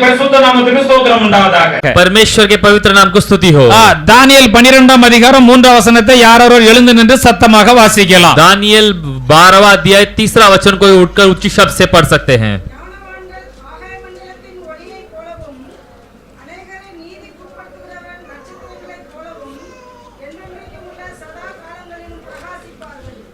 பரிசுத்த நாமத்துக்கு ஸ்தோத்திரம் உண்டாவதாக. परमेश्वर के पवित्र नाम को स्तुति हो। தானியேல் 12ஆம் அதிகாரம் 3ஆம் வசனத்தை யாரோ எழுந்து நின்று சத்தமாக வாசிக்கலாம். दानियेल 12वां अध्याय 3रा वचन को उठकर उच्च शब्द से पढ़ सकते हैं।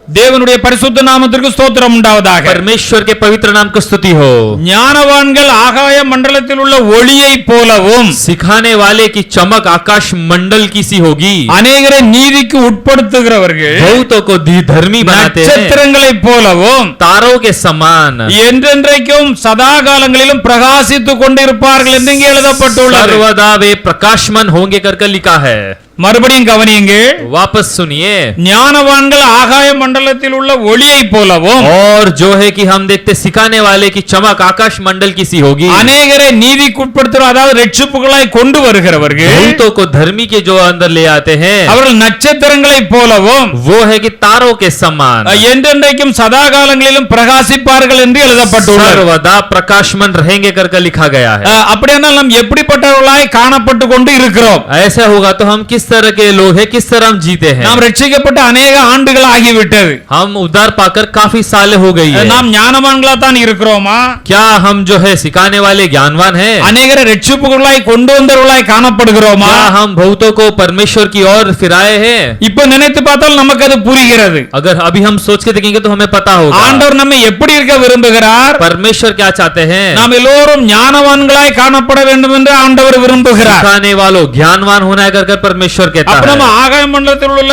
தேவனுடைய பரிசுத்த நாமத்திற்கு ஸ்தோத்திரம் உண்டாவதாக. परमेश्वर के पवित्र नाम को स्तुति हो। ஞானவான்கள் ஆகாய மண்டலத்தில் உள்ள ஒளியை போலவும் सिखाने वाले की चमक आकाश मंडल की सी होगी। அநேகரை நீதிக்கு உட்படுத்துகிறவர்கள் बहुतों को धर्मी बनाते हैं। நட்சத்திரங்களைப் போலவும் तारों के समान என்றென்றைக்கும் சதா காலங்களிலும் பிரகாசித்துக் கொண்டிருப்பார்கள் என்று இங்கே எழுதப்பட்டுள்ளது. सर्वदा वे प्रकाशमान होंगे करके लिखा है। மறுபடியும் கவனியுங்க, वापस सुनिए। ஞானவான்கள் ஆகாய மண்டலத்தில் உள்ள ஒளியை போலவும் और जो है कि हम देखते सिखाने वाले की चमक आकाश मंडल की सी होगी। அநேகரை நீதிக்குட்படுத்துகிற அதாவது ரட்சிப்புகளாய் கொண்டு வருகிறவர்கள் बहुतों को धर्मी के जो अंदर ले आते हैं அவர்கள் நட்சத்திரங்களைப் போலவும் वो है कि तारों के समान என்றென்றைக்கும் சதா காலங்களிலும் பிரகாசிப்பார்கள் என்று எழுதப்பட்டுள்ளது. सर्वदा प्रकाशमान रहेंगे करके लिखा गया है। அப்படியானால் நாம் எப்படிப்பட்டவர்களாய் காணப்பட்டு கொண்டு இருக்கிறோம்? ऐसा होगा तो हम किस तरह के लोग हैं, किस तरह हम जीते हैं? நாம் ரட்சிக்கப்பட்ட अनेक ஆண்டுகள் ஆகிவிட்டது. हम उद्धार पाकर काफी साल हो गई है। நாம் ஞானவான்களா தான் இருக்கிறோமா? क्या हम जो है सिखाने वाले ज्ञानवान हैं? அநேகரை ரட்சிப்புகளாய் கொண்டு வந்தவர்களாய் காணப்படுகிறோமா? क्या हम बहुतों को परमेश्वर की ओर फिराए हैं? இப்ப நினைத்து பார்த்தால் நமக்கு அது புரிகிறது. अगर अभी हम सोच के देखेंगे तो हमें पता होगा ஆண்டவர் நம்மை எப்படி இருக்க விரும்புகிறார்? परमेश्वर क्या चाहते हैं? நாம் எல்லோரும் ஞானவான்களாய் காணப்பட வேண்டும் என்று ஆண்டவர் விரும்புகிறார். सिखाने वालों ज्ञानवान होना है करके परमेश्वर कहता அப்ப நம்ம है। ஆகாய மண்டலத்தில் உள்ள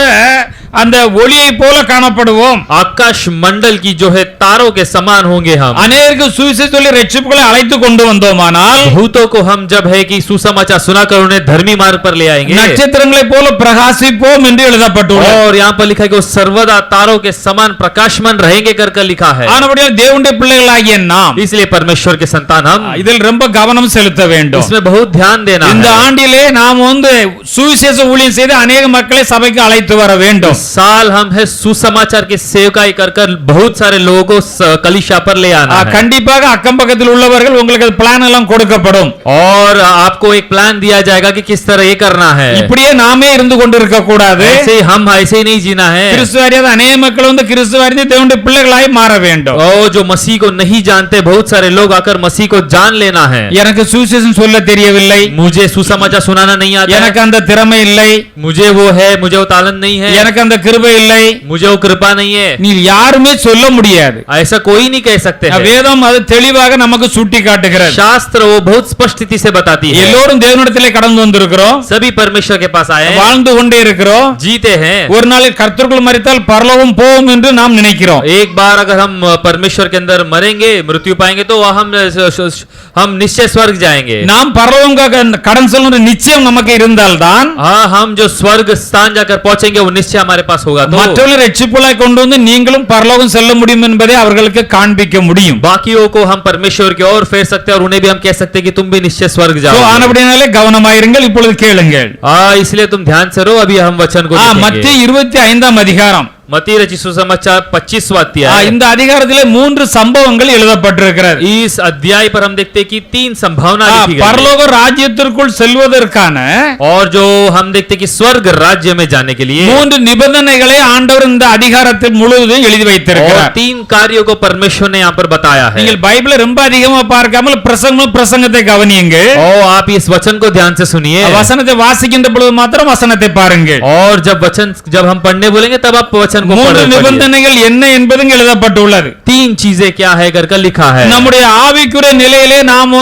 அந்த ஒளியை போல காணப்படுவோம். आकाश मंडल की जो है तारों के समान होंगे हम। அநேகருக்கு சுவிசேஷ சொல்லி ரட்சிப்புகளை அழைத்து கொண்டு வந்தோமானால் बहुतों को हम जब है कि सुसमाचार सुनाकर उन्हें धर्मी मार्ग पर ले आएंगे நட்சத்திரங்களைப் போல பிரகாசிப்போம் என்று எழுதப்பட்டுள்ளது. और यहाँ पर लिखा है कि वो सर्वदा तारों के समान प्रकाशमान रहेंगे करके लिखा है। ஆனபடியால் தேவனுடைய பிள்ளைகளாகிய நாம் इसलिए परमेश्वर के संतान हम இதில் ரொம்ப கவனம் செலுத்த வேண்டும். इसमें बहुत ध्यान देना இந்த है। ஆண்டிலே நாம் சுவிசேஷ ஊழியம் செய்து अनेक மக்களை சபைக்கு அழைத்து வர வேண்டும். साल हम है सुसमाचार की सेवकाई कर बहुत सारे लोगों को कलीसिया पर ले आना है। கண்டிப்பாக அக்கம் பக்கத்தில் உள்ளவர்கள் உங்களுக்கு பிளான் எல்லாம் கொடுக்கப்படும். और आपको एक प्लान दिया जाएगा कि किस तरह ये करना है। இப்படியே நாமே இருந்து கொண்டிருக்க கூடாது. ऐसे हम ऐसे ही नहीं जीना है। கிறிஸ்துவ அறியாத अनेक மக்கள் கிறிஸ்துவ அறிந்து தேவனுடைய பிள்ளைகளாய் மாற வேண்டும். और जो मसीह को नहीं जानते बहुत सारे लोग आकर मसीह को जान लेना है। எனக்கு சுவிசேஷம் சொல்ல தெரியவில்லை, मुझे सुसमाचार सुनाना नहीं आता, எனக்கு அந்த திறமை இல்லை, मुझे वो है, मुझे वो तालन नहीं है, எனக்கு அந்த கிருபை இல்லை, मुझे वो कृपा नहीं है, நீ யாருமே சொல்ல முடியாது. ऐसा कोई नहीं कह सकते हैं। வேதம் அது தெளிவாக நமக்கு சுட்டி காட்டுகிறது. शास्त्र वो बहुत स्पष्ट स्थिति से बताती है। எல்லோரும் தேவனிடத்திலே கடந்து வந்திருக்கிறோம், सभी परमेश्वर के पास आए हैं, வாழ்ந்து கொண்டே இருக்கிறோம், जीते हैं। ஒரு நாளில் கர்த்தருக்குள் மரித்தால் பரலோகம் போவோம் என்று நாம் நினைக்கிறோம். एक बार अगर हम परमेश्वर के अंदर मरेंगे, मृत्यु पाएंगे तो हम निश्चय स्वर्ग जाएंगे। நாம் பரலோகம் கடன் செல்லும் நிச்சயம் நமக்கு இருந்தால்தான் हाँ, हम जो स्वर्ग स्थान जाकर पहुंचेंगे वो निश्चय हमारे पास होगा। तो மற்றவர்களை ரட்சிப்புகளாய் கொண்டு வந்து நீங்களும் பரலோகம் செல்ல முடியும் என்பதை அவர்களுக்கு காண்பிக்க முடியும். बाकियों को हम परमेश्वर की ओर फेर सकते हैं और उन्हें भी हम कह सकते हैं कि तुम भी निश्चय स्वर्ग जाओ। ஆனபடியாலே கவனமாயிருங்கள். இப்பொழுது கேளுங்கள். इसलिए तुम ध्यान से रहो। अभी हम वचन को மத்திய 25ஆம் அதிகாரம் मत्ती रचित सुसमाचार 25वां अध्याय। இந்த அதிகாரத்திலே 3 சம்பவங்கள் எழுதப்பட்டிருக்கிறது. इस अध्याय पर हम देखते हैं कि 3 संभावना लिखी गई है। பரலோக ராஜ்யத்திற்குள் செல்வதற்கான और जो हम देखते हैं कि स्वर्ग राज्य में जाने के लिए 3 நிபந்தனைகளை ஆண்டவர் இந்த அதிகாரத்தில் முழுவதும் எழுதி और வைத்திருக்கிறார். 3 कार्यों को परमेश्वर ने यहाँ पर बताया है। நீங்கள் பைபிளை ரொம்ப அதிகமா பார்க்காமல் பிரசங்கத்தை கவனியுங்கள். और आप इस वचन को ध्यान से सुनिए। வசனத்தை வாசிக்கின்ற பொழுது மாத்திரம் வசனத்தை பாருங்கள். और जब हम पढ़ने बोलेंगे तब आप वचन को 3 நிபந்தனைகள் என்ன என்பது எழுதப்பட்டுள்ளது. 3 चीजें क्या है करके लिखा है। நம்முடைய ஆவிக்குரிய நிலையிலே நாம்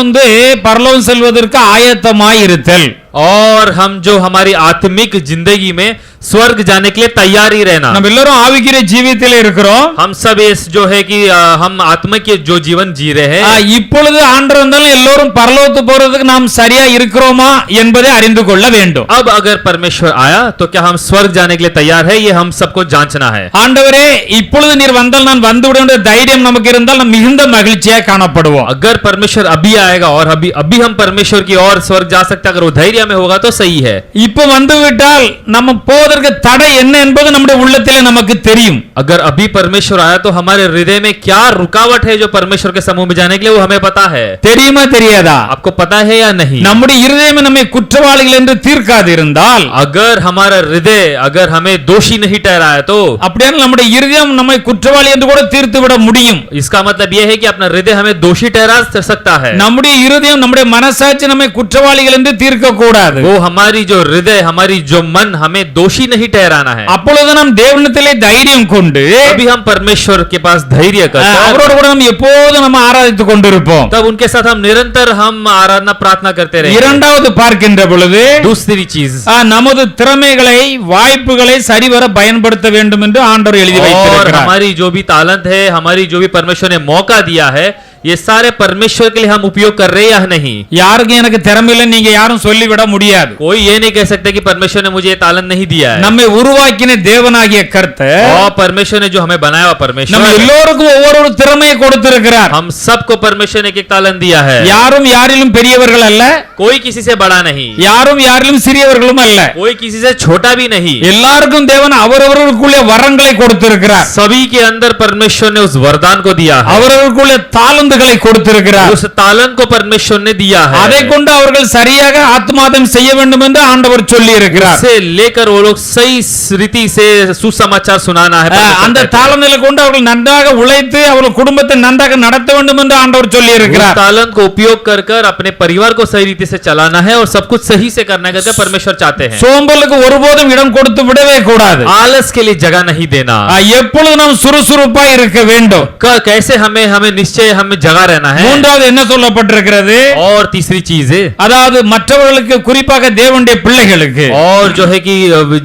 பரலோகம் செல்வதற்கு ஆயத்தமாய் இருத்தல். और हम जो हमारी आत्मिक जिंदगी में स्वर्ग जाने के लिए तैयार ही रहना। நம்ம எல்லாரும் ஆவிக்குரிய ஜீவியத்திலே இருக்கிறோம். हम सब इस जो है कि हम आत्मा के जो जीवन जी रहे हैं। இப்பொழுது ஆண்டவர் வந்தாலும் எல்லோரும் பரலோகத்துக்கு போறதுக்கு நாம் சரியா இருக்கிறோமா என்பதை அறிந்து கொள்ள வேண்டும். अब अगर परमेश्वर आया तो क्या हम स्वर्ग जाने के लिए तैयार है, ये हम सबको जांचना है। ஆண்டவரே இப்பொழுது நீர் வந்தால் நான் வந்து விடுவேன் என்ற தைரியம் நமக்கு இருந்தால் நாம் மிகுந்த மகிழ்ச்சியாக காணப்படுவோம். अगर परमेश्वर अभी आएगा और अभी हम परमेश्वर की ओर स्वर्ग जा सकते, अगर वो धैर्य में होगा तो सही है। இப்ப வந்து விட்டால் நம்ம போவதற்கு தடை என்ன என்பது நம்முடைய உள்ளத்திலே நமக்கு தெரியும். अगर अभी परमेश्वर आया तो हमारे हृदय में क्या रुकावट है जो परमेश्वर के समूह में जाने के लिए, वो हमें पता है। தெரியுமா தெரியாதா? आपको पता है या नहीं? நம்முடைய இருதயம் நம்மை குற்றவாளிகள் என்று தீர்க்காது இருந்தால், अगर हमारा हृदय अगर हमें दोषी नहीं ठहराया तो அப்படியே நம்முடைய இருதயம் நம்மை குற்றவாளி என்று கூட தீர்த்து விட முடியும். इसका मतलब यह है कि अपना हृदय हमें दोषी ठहरा सकता है। நம்முடைய இருதயம் நம்முடைய மனசாட்சி நம்மை குற்றவாளிகள் என்று தீர்க்க கூடாது. वो हमारी जो हृदय हमारी जो मन हमें दोषी नहीं ठहराना है। அப்பொழுது நாம் தேவனிடத்திலே தைரியம் கொண்டு अभी हम परमेश्वर के पास धैर्य करते அவரோடு கூட நாம் எப்போதும் நம்ம ஆராதித்துக் கொண்டிருப்போம். तब उनके साथ हम निरंतर हम आराधना प्रार्थना करते रहे। இரண்டாவது பார்க்கின்ற பொழுது दूसरी चीज நமது திறமைகளை வாய்ப்புகளை சரிவர பயன்படுத்த வேண்டும் என்று ஆண்டவர் எழுதி और வைத்திருக்கிறார். हमारी जो भी तालंत है, हमारी जो भी परमेश्वर ने मौका दिया है, ये सारे परमेश्वर के लिए हम उपयोग कर रहे हैं या नहीं? யாருக்கும் எனக்கு திறமை இல்லை நீங்க யாரும் சொல்லிவிட முடியாது. कोई ये नहीं कह सकते कि परमेश्वर ने मुझे ये तालंत नहीं दिया है। நம்மை உருவாக்கின தேவனாகிய கர்த்தர் और परमेश्वर ने जो हमें बनाया हुआ परमेश्वर, நம்ம எல்லோருக்கும் ஒவ்வொரு திறமையை கொடுத்திருக்கிறார். हम सबको परमेश्वर ने एक तालंत दिया है। யாரும் யாரிலும் பெரியவர்கள் அல்ல, कोई किसी से बड़ा नहीं, யாரும் யாரிலும் சிறியவர்களும் அல்ல. कोई किसी से छोटा भी नहीं। எல்லாருக்கும் தேவன் அவரவர்களுக்குள்ளே வரங்களை கொடுத்திருக்கிறார். सभी के अंदर परमेश्वर ने उस वरदान को दिया है। அவரவர்களுக்குள்ளே தாளந்துகளை கொடுத்திருக்கிறார். उस तालन को परमेश्वर ने दिया है। அதை கொண்டு அவர்கள் சரியாக ஆத்மாதம் செய்ய வேண்டும் என்று ஆண்டவர் சொல்லி இருக்கிறார். से लेकर वो लोग सही रीति से सुसमाचार सुनाना है। அந்த தாளந்துகளை கொண்டு அவர்கள் நன்றாக உழைத்து அவர்கள் குடும்பத்தை நன்றாக நடத்த வேண்டும் என்று ஆண்டவர் சொல்லி இருக்கிறார். तालन को उपयोग कर कर अपने परिवार को सही रीति से चलाना है और सब कुछ सही से करना है, परमेश्वर चाहते हैं। சோம்பலுக்கு ஒருபோதும் இடம் கொடுத்து விடவே கூடாது. आलस के लिए जगह नहीं देना। எப்பொழுதும் நாம் சுறுசுறுப்பாய் இருக்க வேண்டும். कैसे हमें निश्चय हमें जगह रहना है। மூன்றாவது என்ன சொல்லப்பட்டிருக்கிறது? और तीसरी चीज है, அதாவது மற்றவர்களுக்கு குறிப்பாக தேவனுடைய பிள்ளைகளுக்கு और जो है कि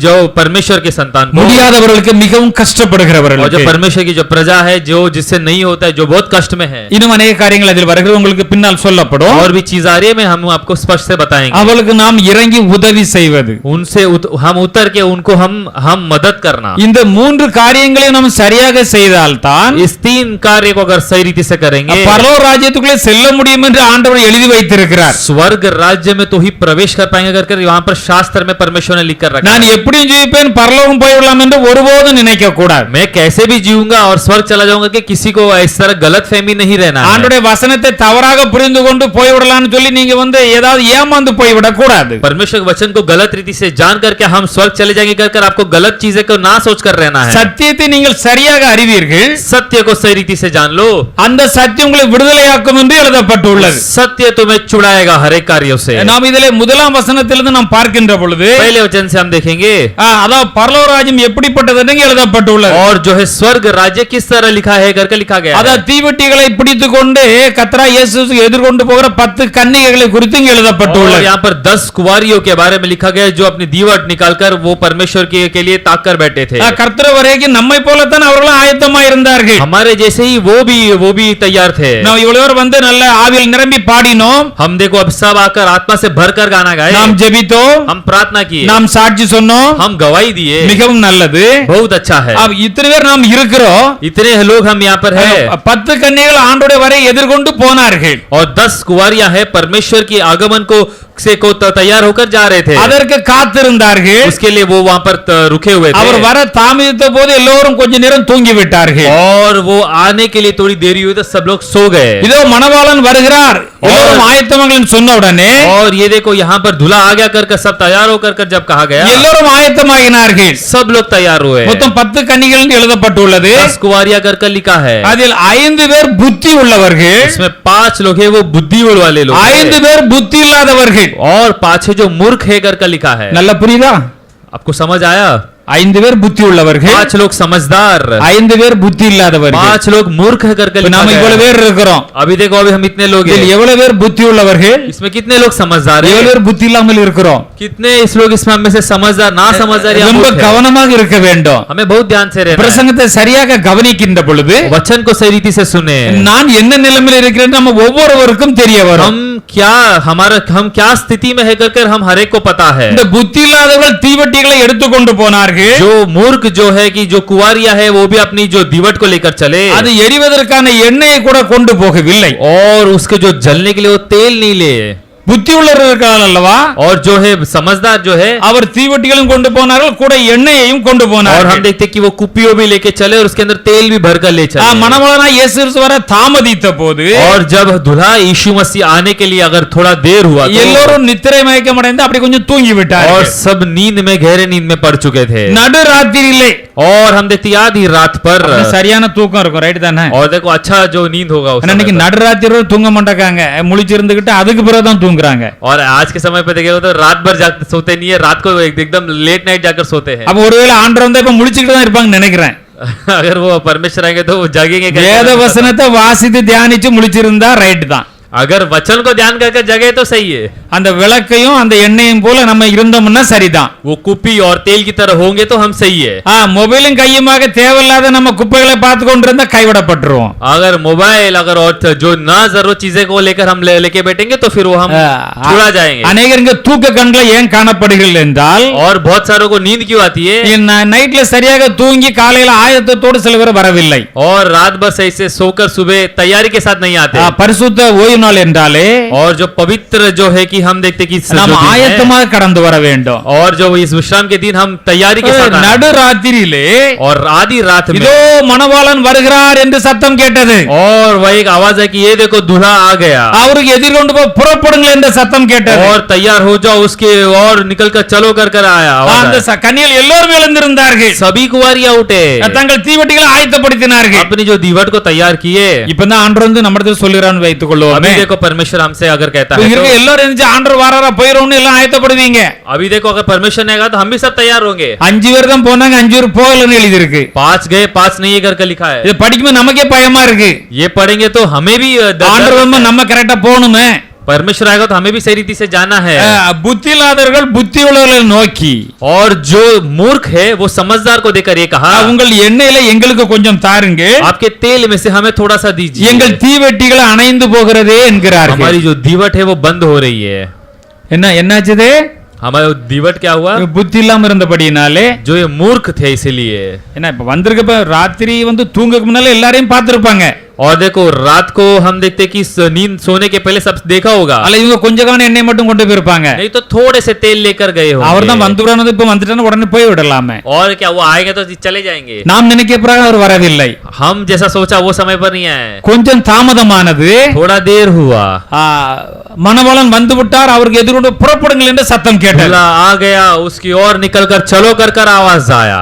जो परमेश्वर के संतान को, முடியாதவர்களுக்கு மிகவும் और जो கஷ்டப்படுகிறவர்களுக்கு, परमेश्वर की जो प्रजा है, जो जिससे नहीं होता है, जो बहुत कष्ट में है। இன்னும் अनेक காரியங்கள் அதில் வருகிறது, உங்களுக்கு பின்னால் சொல்லப்படும். और भी चीज आ रही है, मैं हम आपको स्पष्ट से बताएंगे। அவளுக்கு நாம் இறங்கி உதவி செய்வது, उनसे हम उतर के उनको हम मदद करना। இந்த மூன்று காரியங்களையும் நாம் சரியாக செய்தால்தான் इस तीन कार्य को अगर सही रीति से करेंगे, பரலோக ராஜ்யத்துக்குள்ளே செல்ல முடியும் என்று ஆண்டவர் எழுதி வைத்திருக்கிறார். स्वर्ग राज्य में तो ही प्रवेश कर पाएंगे करके वहां पर शास्त्र में परमेश्वर ने लिख कर रखा நான் है। எப்படியும் ஜீவிப்பேன் பரலோகம் போய்விடலாம் என்று ஒருபோதும் நினைக்க கூடாது. मैं कैसे भी जीऊंगा और स्वर्ग चला जाऊंगा कि किसी को इस तरह गलत फहमी नहीं रहना है। ஆண்டவருடைய வசனத்தை தவறாக புரிந்து கொண்டு போய்விடலாம்னு சொல்லி நீங்க ஏதாவது ஏமாந்து போய்விடக் கூடாது. परमेश्वर के वचन को गलत रीति से जान करके हम स्वर्ग चले जाएंगे कर आपको गलत चीजें को ना सोच कर रहना है। சத்தியத்தை நீங்கள் சரியாக அறிவீர்கள், सत्य को सही रीति से जान लो, அந்த சத்தியம் உங்களை விடுதலையாக்கும் என்று எழுதப்பட்டுள்ளது. सत्य तुम्हें छुड़ाएगा हर एक कार्यों से। நாம் இதிலே முதலாம் வசனத்திலிருந்து நாம் பார்க்கின்ற பொழுது पहले वचन से हम देखेंगे, அதாவது பரலோக ராஜ்யம் எப்படிப்பட்டது என்று எழுதப்பட்டுள்ளது. और जो है स्वर्ग राज्य किस तरह लिखा है करके लिखा गया है। அதாவது தீவட்டிகளை பிடித்துக் கொண்டு கர்த்தராகிய இயேசுவுக்கு எதிர்கொண்டு போகிற 10 கன்னிகைகளை குறித்து இங்கு और எழுதப்பட்டுள்ளது. यहाँ पर 10 कुंवारियों के बारे में लिखा गया है जो अपनी दीवट निकालकर वो परमेश्वर के लिए ताक कर बैठे थे। கர்த்தர் வரைக்கும் நம்மை போலத்தான் அவர்களும் ஆயத்தமாக இருந்தார்கள். हमारे जैसे ही वो भी तैयार थे। நாம் இவ்வளவு வந்து நல்ல ஆவியில் நிரம்பி பாடினோம், हम देखो अब सब आकर आत्मा से भरकर गाना गाए, நாம் ஜெபித்தோம், हम प्रार्थना किए, நாம் சாட்சி சொன்னோம், हम गवाही दिए, மிகவும் நல்லது. बहुत अच्छा है। अब इतने பேர் நாம் இருக்கிறோம். इतने लोग हम यहाँ पर है 10 கன்னிகைகள் ஆண்டவருடைய வரை எதிர்கொண்டு போனார்கள். और 10 कुंवारियां है परमेश्वर की आगमन को तैयार होकर जा रहे थे। அதற்கு காத்திருந்தார்கள். उसके लिए वो वहां पर रुके हुए थे। அவர் வர தாமதித்த போது எல்லோரும் கொஞ்ச நேரம் தூங்கி விட்டார்கள். और वो आने के लिए थोड़ी देरी हुई तो सब लोग सो गए। இதோ மணவாளன் வருகிறார், எல்லோரும் ஆயத்தமாக சொன்ன உடனே और ये देखो यहाँ पर दूल्हा आ गया कर सब तैयार होकर जब कहा गया, எல்லோரும் ஆயத்தமாகினார்கள். सब लोग तैयार हुए। மொத்தம் 10 கன்னிகைகள் என்று எழுதப்பட்டுள்ளது. 10 कुंवारियां कर लिखा है। அதில் 5 பேர் புத்தி உள்ளவர்கள், इसमें 5 लोग है वो बुद्धि वाले लोग, 5 பேர் புத்தி இல்லாதவர்கள். और 5 है जो मूर्ख है कर लिखा है। நல்லா புரியுதா? आपको समझ आया? 5 பேர் புத்தி உள்ளவர்கள், 5 लोग समझदार, 5 பேர் புத்தி இல்லாதவர்கள். 5 लोग मूर्ख है करके लिखा நாம गया இவ்வளவு है। பேர் இருக்கிறோம். अभी देखो अभी हम इतने लोग இதில் हैं, எவ்வளவு பேர் புத்தி உள்ளவர்கள், इसमें कितने लोग समझदार எவ்வளவு हैं, பேர் புத்தி இல்லாமல் இருக்கிறோம். कितने इस लोग इसमें में से समझदार ना समझदार या ரொம்ப मूर्ख है। கவனமாக இருக்க வேண்டும். हमें बहुत ध्यान से रहना है। பிரசங்கத்தை சரியாக கவனிக்கின்ற பொழுது वचन को सही रीति से सुने। நான் என்ன நிலைமையில் இருக்கிறேன் நம்ம ஒவ்வொருவருக்கும் தெரிய வரும். हम क्या स्थिति में है कर हम हर एक को पता है। இந்த புத்தி இல்லாதவர்கள் தீவட்டிகளை எடுத்துக்கொண்டு போனார்கள். जो मूर्ख जो है कि जो कुंवारियां है वो भी अपनी जो दीवट को लेकर चले, அது எரிவதற்கான எண்ணெயை கூட கொண்டு போகவில்லை. और उसके जो जलने के लिए वो तेल नहीं ले। புத்தி உள்ளவர் இருக்கிறார் அல்லவா, और जो है समझदार जो है, அவர் தீவட்டிகளும் கொண்டு போனார்கள், கூட எண்ணெயையும் கொண்டு और हम போனார்கள். देखते कि वो कुपियों भी लेके चले और उसके अंदर तेल भी भरकर ले चले। மணவாளனாய் இயேசு கிறிஸ்து வர தாமதித்த போது और जब दुल्हा यीशु मसीह आने के लिए अगर थोड़ा देर हुआ तो எல்லோரும் நித்திரை மயக்கம் அடைந்து அப்படி கொஞ்சம் தூங்கி और விட்டார்கள். सब नींद में, गहरे नींद में पड़ चुके थे। நடுராத்திரியிலே और हम देखते आधी रात पर, சரியான தூக்கம் இருக்கும், ரைட் தானே? और देखो अच्छा जो नींद होगा उस இன்னைக்கு समय पर। நடுராத்திரி வரை தூங்க மாட்டாங்க, முழிச்சிருந்துகிட்டு அதுக்கு பிறகுதான் தூங்குறாங்க. और आज के समय पे देखेगा तो रात भर जागते सोते नहीं है, रात को एकदम लेट नाइट जाकर सोते हैं। அப்ப ஒருவேளை ஆண்டவர் வந்து இப்ப முழிச்சுக்கிட்டு தான் இருப்பாங்க நினைக்கிறேன். अगर वो परमेश्वर आएंगे तो वो जागेंगे कैसे? வேத வசனத்தை வாசித்து தியானிச்சு முழிச்சிருந்தா ரைட் தான். अगर वचन को ध्यान करके जगे तो सही है। அந்த விளக்கையும் அந்த எண்ணெயும் போல நம்ம இருந்தோம்னா சரிதான். वो कुपी और तेल की तरह होंगे तो हम सही है। மொபைலும் கையுமாக தேவையில்லாத நம்ம குப்பைகளை பார்த்து கொண்டிருந்தா கைவிடப்பட்டுருவோம். अगर मोबाइल अगर और जो ना जरूरत चीजें को लेकर हम लेके बैठेंगे तो फिर वो हम छुड़ा जाएंगे। அநேகருக்கு தூக்க கண்களை ஏன் காணப்படுகிறது என்றால், और बहुत सारों को नींद क्यों आती है? நைட்ல சரியாக தூங்கி காலையில ஆயத்தத்தோடு சில பேர் வரவில்லை. और रात भर सही से सोकर सुबह तैयारी के साथ नहीं आते। பரிசுத்த ஓய்வு நாள் என்றாலே और जो पवित्र जो है कि हम देखते कि நாம் ஆயத்தமாக கடந்து வர வேண்டும். और जो इस विश्राम के दिन हम तैयारी के साथ நடுராத்திரியிலே और आधी रात में இதோ மணவாளன் வருகிறார் என்று சத்தம் கேட்டது. और वह एक आवाज है कि ये देखो दूल्हा आ गया, அவருக்கு எதிர்கொண்டு போய் புறப்படுங்கள் என்ற சத்தம் கேட்டது. और तैयार हो जाओ उसके, और निकल कर चलो कर आया। அந்த கன்னிகள் எல்லோரும் எழுந்திருந்தார்கள், सभी कुंवारियां उठे, தங்கள் தீவட்டிகளை ஆயத்தப்படுத்தினார்கள். अपनी जो दीवट को तैयार किए। இப்பதான் ஆண்டவர் வந்து நம்மிடத்தில் சொல்லுகிறான்னு வைத்துக் கொள்வோம். अभी देखो परमेश्वर हमसे अगर कहता है இருக்கு तो, எல்லாரும் எந்திரிச்சு ஆண்டவர் வாராரா போயிரோம்னு எல்லாம் ஆயத்தப்படுவீங்க. अभी देखो अगर परमेश्वर ने कहा तो हम भी सब तैयार होंगे। 5 பேர் தான் போனாங்க, 5 பேர் போகலன்னு எழுதி இருக்கு. 5 गए 5 नहीं करके लिखा है। இது படிக்கும்போது நமக்கே பயமா இருக்கு. ये पढ़ेंगे तो हमें भी ஆண்டவர் வந்து நம்ம கரெக்டா போகணுமே. परमेश्वर आएगा तो हमें भी सही रीति से जाना है। புத்தி இல்லாதவர்கள் புத்தி உள்ளவர்களை நோக்கி, और जो मूर्ख है वो समझदार को देखकर ये कहा, உங்கள் எண்ணெயில எங்களுக்கு கொஞ்சம் தாருங்க, आपके तेल में से हमें थोड़ा सा दीजिए, எங்கள் தீவெட்டிகள் அணைந்து போகிறதே என்கிறார்கள். हमारी जो दीवट है वो बंद हो रही है। என்னாச்சுது? हमारा दीवट क्या हुआ? புத்தி இல்லாம இருந்தபடினாலே, जो ये मूर्ख थे इसीलिए। என்ன இப்ப வந்திருக்கப்ப ராத்திரி வந்து தூங்கக்கு முன்னால எல்லாரையும் பார்த்திருப்பாங்க. और देखो रात को हम देखते कि नींद सोने के पहले सब देखा होगा, அல்ல இவங்க கொஞ்சமான எண்ணெய் மட்டும் கொண்டு போயிருப்பாங்க. नहीं तो थोड़े से तेल लेकर गए होंगे। அவர் தான் வந்துறானது, இப்ப வந்துட்டானே உடனே போய் விடலாமே. और क्या वो आएंगे तो चले जाएंगे? நாம் நினைக்க பிறகு அவர் வரவில்லை. हम जैसा सोचा वो समय पर नहीं आए, கொஞ்சம் தாமதமானது. थोड़ा देर हुआ। மணவாளன் வந்து விட்டார், அவருக்கு எதிர்கொண்டு புறப்படுங்கள் என்று சத்தம் கேட்டது. दूल्हा आ गया, उसकी ओर निकल कर चलो कर आवाज आया।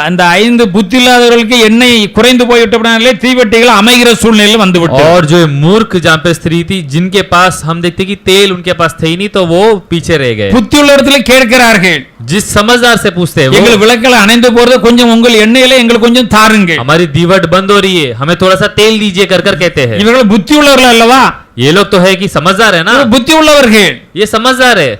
அந்த 5 புத்தி இல்லாதவர்களுக்கு எண்ணெய் குறைந்து போய்விட்டபடினாலே தீவெட்டிகள் அமைகிற சூழ்நிலையில் வந்து விட்டது. और जो मूर्ख जहाँ पे स्त्री थी जिनके पास हम देखते कि तेल उनके पास थे ही नहीं, तो वो पीछे रह गए। புத்தி உள்ள இடத்துல கேட்கிறார்கள், जिस समझदार से पूछते हैं எங்கள் விளக்குகள் அணைந்து போறது கொஞ்சம் உங்கள் எண்ணெயில எங்களுக்கு கொஞ்சம் தாருங்க. हमारी दीवट बंद हो रही है, हमें थोड़ा सा तेल दीजिए कर कहते हैं। இவர்கள் புத்தி உள்ளவர்கள் அல்லவா? ये लोग तो है कि समझदार है ना, புத்தி உள்ளவர்கள். ये समझदार है।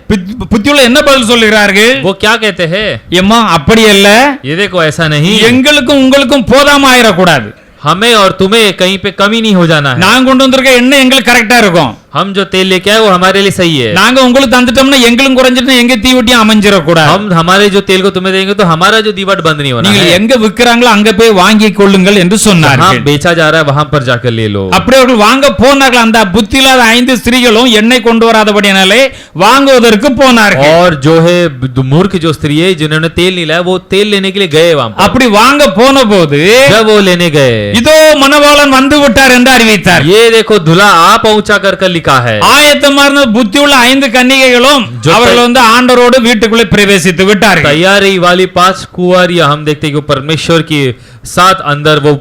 புத்தி உள்ள என்ன பதில் சொல்லுகிறார்கள்? वो क्या कहते हैं? ஏம்மா அப்படி அல்ல, ये देखो ऐसा नहीं, எங்களுக்கும் உங்களுக்கும் போதாம ஆயிடக்கூடாது. हमें और तुम्हें कहीं पे कमी नहीं हो जाना है। நான் கொண்டு வந்திருக்க எண்ணெய் எங்களுக்கு கரெக்டா இருக்கும். हम जो तेल लेके आए वो हमारे लिए सही है। நாங்க உங்களுக்கு தந்துட்டோம்னா எங்களும் குறைஞ்சிட்டு எங்க தீவட்டியும் அமைஞ்சிர கூடாது. हम हमारे जो तेल को तुम्हें देंगे तो हमारा जो दीवट बंद नहीं होना நீங்கள் है। எங்க விக்கிறாங்களோ அங்க போய் வாங்கி கொள்ளுங்கள் என்று சொன்னார்கள். जहाँ बेचा जा रहा है वहां पर जाकर ले लो। அப்படி அவர்கள் வாங்க போனார்கள். அந்த புத்தி இல்லாத 5 ஸ்திரீகளும் எண்ணெய் கொண்டு வராதபடியாலே வாங்குவதற்கு போனார்கள். और जो है मूर्ख जो स्त्री है जिन्होंने तेल नहीं लाया वो तेल लेने के लिए गए वहां पर। அப்படி வாங்க போன போது जब वो लेने गए, இதோ மணவாளன் வந்து விட்டார் என்று அறிவித்தார். ये देखो दूल्हा आ पहुंचा कर लिखा है। ஆயத்தமா இருந்த புத்தி உள்ள 5 கன்னிகைகளும் அவர்கள் வந்து ஆண்டவரோடு வீட்டுக்குள்ளே பிரவேசித்து விட்டார்கள். तैयारी वाली 5 कुंवारियां हम देखते कि परमेश्वर के साथ अंदर वो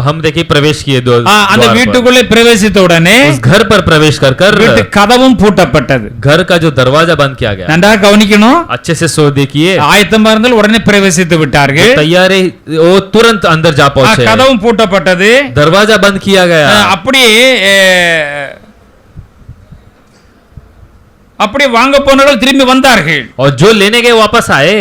हम देखे प्रवेश किए। அந்த வீட்டுக்குள்ளே பிரவேசித்த உடனே उस घर पर प्रवेश कर வீட்டு கதவும் பூட்டப்பட்டது. घर का जो दरवाजा बंद किया गया। நன்றாக கவனிக்கணும். अच्छे से देखिए, ஆயத்தமா இருந்தால் உடனே பிரவேசித்து விட்டார்கள். तैयारी वो तुरंत अंदर जा पहुंचे, கதவும் பூட்டப்பட்டது, दरवाजा बंद किया गया। அப்படி வாங்க போனவர்கள் திரும்பி வந்தார்கள். और जो लेने गए वापस आए।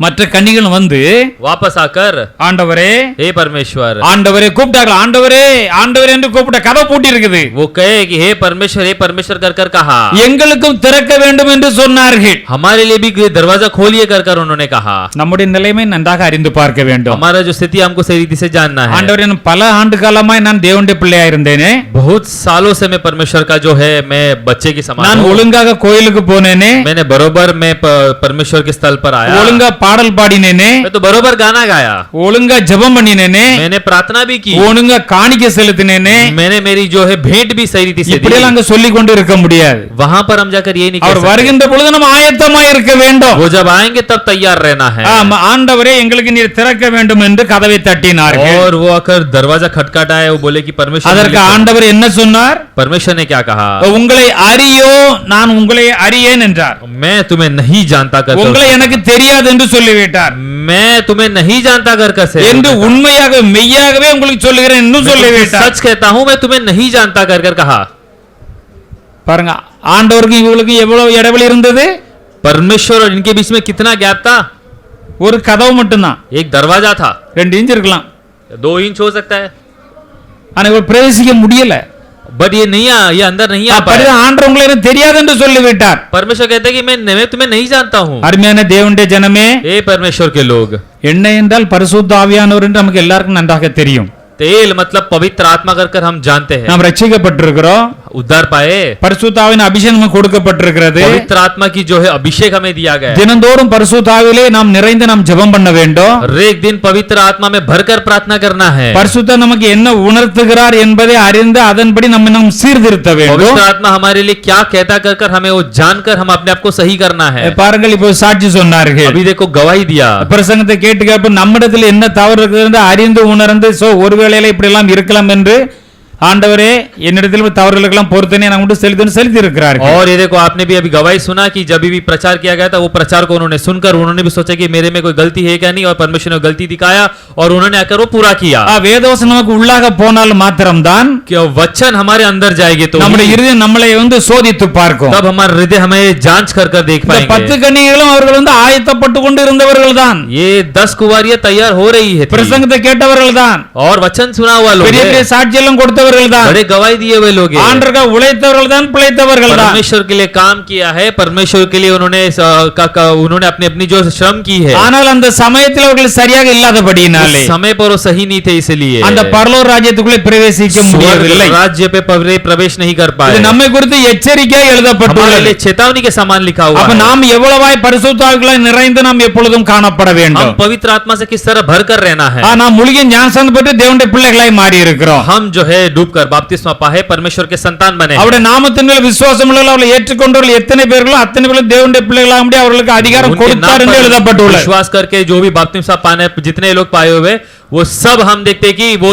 மற்ற கன்னிகள் வந்து वापस आकर ஆண்டவரே हे परमेश्वर, ஆண்டவரே கூப்பிட்டார்கள். ஆண்டவரே ஆண்டவரே என்று கூப்பிட்ட கதை பூட்டி இருக்குது. वो कहे कि हे परमेश्वर कर कर कहा, எங்களுக்கும் திறக்க வேண்டும் என்று சொன்னார்கள். हमारे लिए भी दरवाजा खोलिए कर कर उन्होंने कहा। நம்முடைய நிலைமை நன்றாக அறிந்து பார்க்க வேண்டும். हमारा जो स्थिति हमको सही रीति से जानना है। ஆண்டவரே நான் பல ஆண்டு காலமாய் நான் தேவனுடைய பிள்ளையா இருந்தேனே, बहुत सालों से मैं परमेश्वर का जो है मैं बच्चे की समान நான் हूं। ஒழுங்காக கோயிலுக்கு போனேனே, मैंने बरोबर मैं परमेश्वर के स्थल पर आया, ஒழுங்கா பாடல் பாடினேனே, मैं तो बरोबर गाना गाया, ஒழுங்கா ஜெபம் பண்ணினேனே, मैंने प्रार्थना भी की, ஒழுங்கா காணிக்கை செலுத்தினேனே. मैंने मेरी जो है भेंट भी सही रीति से இப்படி दी। எல்லாம் அங்க சொல்லிக் கொண்டு இருக்க முடியாது. वहां पर हम जाकर ये नहीं அவர் कह सकते। வருகின்ற பொழுது நம்ம ஆயத்தமா இருக்க வேண்டும். वो जब आएंगे तब तैयार रहना है। ஆமா, ஆண்டவரே எங்களுக்கு நீர் திறக்க வேண்டும் என்று கதவை தட்டினார்கள். और वो आकर दरवाजा खटखटाया, वो बोले कि परमेश्वर அதற்கு ஆண்டவர் என்ன சொன்னார்? परमेश्वर ने क्या कहा? உங்களை அறியோ நான் உங்களை அறியேன் என்றார். मैं तुम्हें नहीं जानता कर உங்களை எனக்கு தெரியாது என்று சொல்லிவிட்டார். मैं तुम्हें नहीं जानता कर कर से என்று உண்மையாக மெய்யாகவே உங்களுக்கு சொல்லுகிறேன் என்று சொல்லிவிட்டார். सच कहता हूं, मैं तुम्हें नहीं जानता कर कर कहा। பாருங்க, ஆண்டவருக்கு இவங்களுக்கு எவ்வளவு இடைவெளி இருந்தது? परमेश्वर और इनके बीच में कितना गैप था? ஒரு கதவு மட்டும்தான், एक दरवाजा था, 2 இன்ச் இருக்கலாம். 2 इंच हो सकता है, ஆனா இவர் பிரவேசிக்க முடியல. बट ये नहीं ये अंदर नहीं आ அப்படி पाया। ஆண்டவர் உங்களை எனக்கு தெரியாது என்று சொல்லிவிட்டார். परमेश्वर कहते हैं कि मैं तुम्हें नहीं जानता हूं। அருமையான தேவனுடைய ஜனமே, ए परमेश्वर के लोग, என்ன என்றால் பரிசுத்த ஆவியானவர் என்று நமக்கு எல்லாருக்கும் நன்றாக தெரியும். तेल मतलब पवित्र आत्मा कर कर हम जानते हैं, நாம் ரட்சிக்கப்பட்டிருக்கிறோம், उद्धार पाए, பரிசுத்த ஆவியின் அபிஷேகம் நமக்கு கொடுக்கப்பட்டிருக்கிறது. पवित्र आत्मा की जो है अभिषेक हमें दिया गया है। தினந்தோறும் பரிசுத்த ஆவியிலே நாம் நிறைந்து நாம் ஜெபம் பண்ண வேண்டும். हर एक दिन पवित्र आत्मा में भरकर प्रार्थना करना है। பரிசுத்த நமக்கு என்ன உணர்த்துகிறார் என்பதை அறிந்து அதன்படி நம்ம நாம் சீர்திருத்த வேண்டும். पवित्र आत्मा हमारे लिए क्या कहता कर कर हमें वो जानकर हम अपने आप को सही करना है। பாருங்கள், இப்போ சாட்சி சொன்னார்கள். अभी देखो गवाही दिया, பிரசங்கத்தை கேட்டுக்க நம்மிடத்தில் என்ன தவறு இருக்கிறது அறிந்து உணர்ந்து ஒருவேளை இப்படி எல்லாம் இருக்கலாம் என்று ஆண்டவரே என்னிடத்தில் தவறுகளுக்கெல்லாம் பொறுத்தனே நான் கொண்டு செலுத்தி இருக்கிறார்கள். और ये देखो आपने भी अभी गवाही सुना कि जब भी प्रचार किया गया था वो प्रचार को उन्होंने सुनकर उन्होंने भी सोचा कि मेरे में कोई गलती है क्या नहीं, और परमेश्वर ने गलती दिखाया और उन्होंने आकर वो पूरा किया। வேதவசனம் நமக்கு உள்ளாக போனால் மாத்திரம்தான் कि वचन हमारे अंदर जाएगी तो நம்முடைய இருதயம் நம்மளை சோதித்து பார்க்கும். तब हमारा हृदय हमें जांच कर कर देख இந்த 10 पाएंगे। கன்னிகளும் அவர்கள் ஆயத்தப்பட்டு கொண்டு இருந்தவர்கள் தான், ये 10 कुंवारियां तैयार हो रही है, பிரசங்கத்தை கேட்டவர்கள் தான், और वचन सुना हुआ लोग பெரிய பெரிய சாட்சியெல்லாம் கொடுத்தவர்கள் தான், बड़े गवाही दिए हुए लोग हैं। ஆண்டவருக்காக உழைத்தவர்கள் தான், பிழைத்தவர்கள் தான். परमेश्वर के लिए काम किया है, परमेश्वर के लिए उन्होंने उन्होंने अपनी अपनी जो श्रम की है, ஆனால் அந்த சமயத்தில் அவர்கள் சரியாக இல்லாதபடியினாலே उस समय पर वो सही नहीं थे, इसलिए அந்த பரலோக ராஜ்யத்துக்குள்ளே பிரவேசிக்க முடியவில்லை. राज्य पे प्रवेश नहीं कर இது पाए। நம்மை குறித்து எச்சரிக்கையாக हमारे எழுதப்பட்டுள்ளது. लिए चेतावनी के समान लिखा हुआ அப்ப है। நாம் எவ்வளவாய் பரிசுத்த ஆவியால் நிறைந்து நாம் எப்பொழுதும் காணப்பட हम வேண்டும். पवित्र आत्मा से किस तरह भर कर रहना है। நாம் முழுகிய ஞானஸ்நானம் பெற்று தேவனுடைய பிள்ளைகளாய் மாறி இருக்கிறோம். हम जो है डूबकर बपतिस्मा पाए परमेश्वर के संतान बने। அவருடைய நாமத்தின் மேல் விசுவாசம் உள்ளவர்கள் அவர்களை ஏற்றுக்கொண்டவர்கள் எத்தனை பேர்களோ அத்தனை பேரும் தேவனுடைய பிள்ளைகளாக முடிய அவர்களுக்கு அதிகாரம் उनके नाम கொடுத்தார் என்று पर எழுதப்பட்டுள்ளது. विश्वास करके जो भी बपतिस्मा पाने जितने लोग पाए हुए वो सब हम देखते कि वो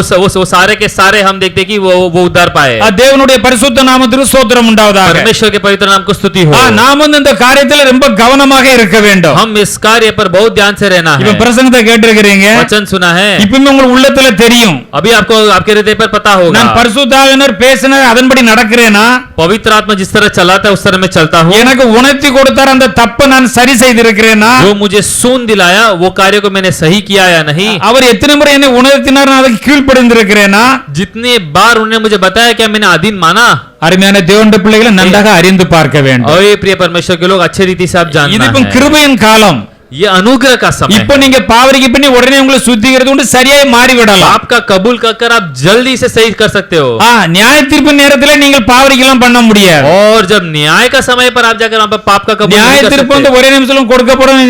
सारे के सारे हम देखते कि वो उद्धार पाए। தேவனுடைய பரிசுத்த நாமத்திற்கு ஸ்தோத்திரம் உண்டாவதாக. परमेश्वर के पवित्र नाम को स्तुति हो। நாம் இந்த காரியத்தில் ரொம்ப கவனமாக இருக்க வேண்டும். हम इस कार्य पर बहुत ध्यान से रहना है। இப்ப பிரசங்கத்தை கேட்டிருக்கிறீங்க, वचन सुना है, இப்பவுமே உங்களுக்கு உள்ளத்துல தெரியும் अभी आपको आपके हृदय पर पता होगा। நான் பரிசுத்த ஆவியானவர் பேசினார் அதன்படி நடக்கிறேனா, पवित्र आत्मा जिस तरह चलाता है उस तरह मैं चलता हूँ। எனக்கு உணர்த்தி கொடுத்தார் அந்த தப்பை நான் சரி செய்திருக்கிறேனா, जो मुझे सून दिलाया वो कार्य को मैंने सही किया या नहीं। அவர் எத்தனை முறை என்னை உணர்த்தினார் நான் அதுக்கு கீழ்ப்படிந்திருக்கிறேனா, जितने बार उन्होंने मुझे बताया क्या मैंने अधीन माना। அருமையான தேவனுடைய பிள்ளைகளை நன்றாக அறிந்து பார்க்க வேண்டும். और ये प्रिय परमेश्वर के लोग अच्छे रीति से आप இது जानना இப்போ है। கிருபையின் காலம். ये अनुग्रह का समय இப்போ நீங்க பாவரிக்கு பண்ணி உடனே உங்களை சுத்திக்கிறது உண்டு சரியாய் மாறி விடலாம். आपका कबूल कर आप जल्दी से सही कर सकते हो। நியாய தீர்ப்பு நேரத்துல நீங்கள் பாவரிக்கலாம் பண்ண முடியாது. और जब न्याय का समय पर आप जाकर वहां पर पाप का कबूल நியாய नहीं कर தீர்ப்பு सकते। ஒரே நிமிஷத்துல கொடுக்கப்படும்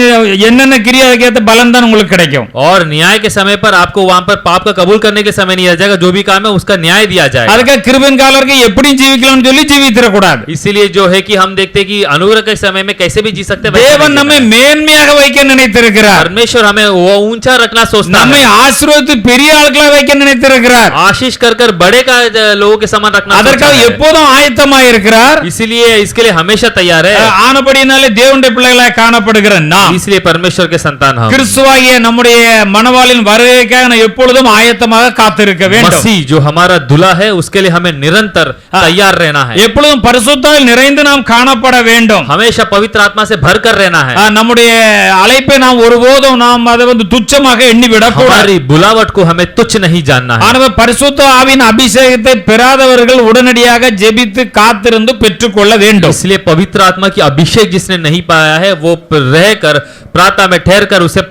என்னென்ன கிரியை அதுக்கேற்ற பலன் தான் உங்களுக்கு கிடைக்கும். और न्याय के समय पर आपको वहां पर पाप का कबूल करने के समय नहीं आ जाएगा, जो भी काम है उसका न्याय दिया जाएगा। அதுக்காக கிருபையின் காலருக்கு எப்படி ஜீவிக்கலாம்னு சொல்லி ஜீவித்திர கூடாது. इसीलिए जो है कि हम देखते हैं कि अनुग्रह के समय में कैसे भी जी सकते हैं, वैसे தேவன் नहीं நம்மை जीना है। மேன்மையாக வைக்க நினைத்திருக்கிறார். परमेश्वर हमें वो ऊंचा रखना सोचता நம்மை है, ஆசீர்வதித்து பெரிய ஆட்களா வைக்க நினைத்திருக்கிறார். आशीष कर बड़े का लोगों के समान रखना सोचता அதற்காக है। எப்போதும் ஆயத்தமாக இருக்கிறார். इसीलिए इसके लिए हमेशा तैयार है। ஆனபடியினாலே தேவனுடைய பிள்ளைகளாய் காணப்படுகிற நாம் इसलिए परमेश्वर के संतान हम கிறிஸ்துவாகிய நம்முடைய மணவாளின் வருகைக்காக நாம் எப்பொழுதும் ஆயத்தமாக காத்திருக்க வேண்டும். मसीह जो हमारा दूल्हा है उसके लिए हमें निरंतर तैयार रहना है। எப்பொழுதும் பரிசுத்தாவில் நிறைந்து நாம் காணப்பட வேண்டும். हमेशा पवित्र आत्मा से भर कर रहना है। நம்முடைய அழைப்பை நாம் ஒருபோதும் நாம் அதை துச்சமாக எண்ணிவிடக் கூடாது. हमारी बुलावट को हमें तुच्छ नहीं जानना है. ஆனவர் பரிசுத்த ஆவியின் அபிஷேகத்தை பெறாதவர்கள் உடனடியாக ஜெபித்து காத்திருந்து பெற்றுக்கொள்ள வேண்டும். इसलिए पवित्र आत्मा की अभिषेक जिसने नहीं पाया है वो रहकर प्रार्थना में ठहर कर उसे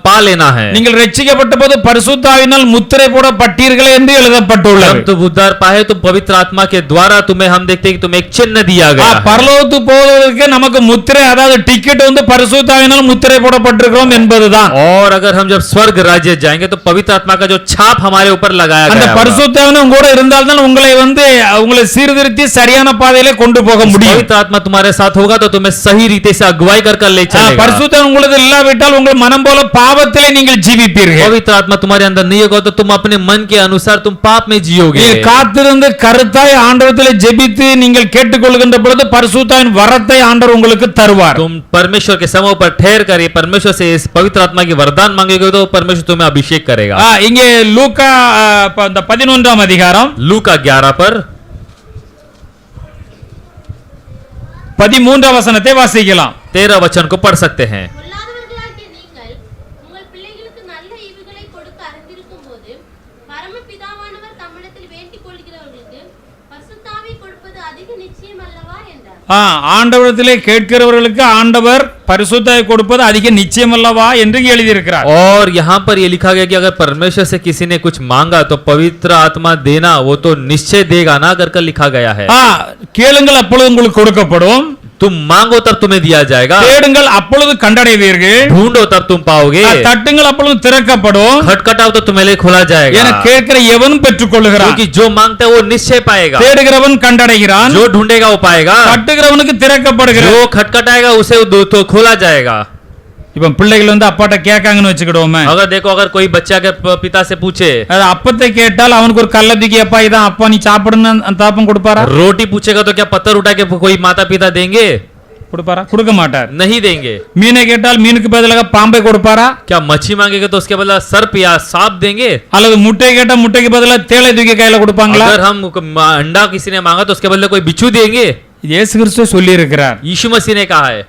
पा लेना है. நீங்கள் ரட்சிக்கப்பட்ட போது பரிசுத்த ஆவியினால் முத்திரை போடப்பட்டீர்களே என்று எழுதப்பட்டுள்ளது. जब तुम उद्धार पाए तो पवित्र आत्मा के द्वारा तुम्हें हम देखते हैं कि तुम्हें एक चिन्ह दिया गया है. பரலோகத்துக்கு போவதற்கு நமக்கு முத்திரை அதாவது டிக்கெட் பரிசுத்த ஆவியினால் முத்திரை போடப்பட்டிருக்கிறோம் என்பதுதான். और अगर हम जब स्वर्ग राज्य जाएंगे तो पवित्र आत्मा का जो छाप हमारे ऊपर लगाया அந்த गया பரிசுத்த ஆவியும் கூட இருந்தால்தான் உங்களை சீர்திருத்தி சரியான பாதையிலே கொண்டு போக முடியும். पवित्र आत्मा तुम्हारे साथ होगा तो तुम्हें सही रीति से अगुवाई कर ले चलेगा. பரிசுத்த ஆவி உங்களுக்கு இல்லாவிட்டால் உங்கள் மனம் போல பாவத்திலே நீங்கள் ஜீவிப்பீர்கள். पवित्र आत्मा तुम्हारे अंदर नहीं होगा तो तुम अपने मन के अनुसार तुम पाप में जियोगे. காத்திருந்து கருத்தாய் ஆண்டவரிடத்திலே ஜெபித்து நீங்கள் கேட்டுக்கொள்கின்ற பொழுது பரிசுத்த ஆவியின் வரத்தை ஆண்டவர் உங்களுக்கு தருவார். तुम परमेश्वर के समय पर ठहर कर परमेश्वर से इस पवित्र आत्मा की वरदान मांगोगे तो परमेश्वर तुम्हें अभिषेक करेगा. இங்கே லூக்கா 11ஆம் அதிகாரம் लूका 11 पर 13ஆம் வசனத்தை வாசிக்கலாம். 13 वचन को पढ़ सकते हैं. பொல்லாதவர்களாகிய நீங்கள் உங்கள் பிள்ளைகளுக்கு நல்ல ஈவுகளை கொடுக்க அறிந்திருக்கும்போது பரமபிதாவானவர் தம்மிடத்தில் வேண்டிக் கொள்கிறவர்களுக்கு பரிசுத்த ஆவி கொடுப்பது அதிக நிச்சயம் அல்லவா என்றார். ஆண்டவரிடத்திலே கேட்கிறவர்களுக்கு ஆண்டவர் பரிசுத்த ஆவி கொடுப்பது அதிக நிச்சயம் அல்லவா என்று எழுதியிருக்கிறார். और यहाँ पर ये लिखा गया कि अगर परमेश्वर से किसी ने कुछ मांगा तो पवित्र आत्मा देना वो तो निश्चय देगा ना कर लिखा गया है. கேளுங்கள் அப்பொழுது உங்களுக்கு கொடுக்கப்படும். तुम मांगो तब तुम्हें दिया जाएगा. தேடுங்கள் அப்பொழுது கண்டடைவீர்கள். ढूंढो तब तुम पाओगे. தட்டுங்கள் அப்பொழுது திறக்கப்படும். खटखटाओ तो तुम्हें लिए खोला जाएगा. என கேட்கிற எவனும் பெற்றுக்கொள்கிறான். क्योंकि जो मांगता है वो निश्चय पाएगा. தேடுகிறவன் கண்டடைகிறான். जो ढूंढेगा वो पाएगा. தட்டுகிறவனுக்கு திறக்கப்படுகிறது. जो खटखटाएगा उसे तो खोला जाएगा. இப்ப பிள்ளைகள் அப்பாட்ட கேட்காங்கன்னு வச்சுக்கிடுவோமே. अगर देखो अगर कोई बच्चा के पिता से पूछे அப்பத்தை கேட்டால் அவனுக்கு ஒரு கல்ல தூக்கி அப்பா இதான் அப்பா நீ சாப்பிடுன்னு அந்த அப்பம் கொடுப்பாரா? रोटी पूछेगा तो क्या पत्थर उठा के कोई माता पिता देंगे? கொடுப்பாரா? கொடுக்க மாட்டார். नहीं देंगे. மீனை கேட்டால் மீனுக்கு பதிலாக பாம்பை கொடுப்பாரா? क्या मच्छी मांगेगा तो उसके बदला सर्प या सांप देंगे? அல்லது முட்டை கேட்டா முட்டைக்கு பதிலாக தேளை தூக்கி கையில கொடுப்பாங்களா? अगर हम अंडा किसी ने मांगा तो उसके बदले कोई बिच्छू देंगे? இயேசு கிறிஸ்து சொல்லி இருக்கிறார். यीशु मसीह ने कहा है.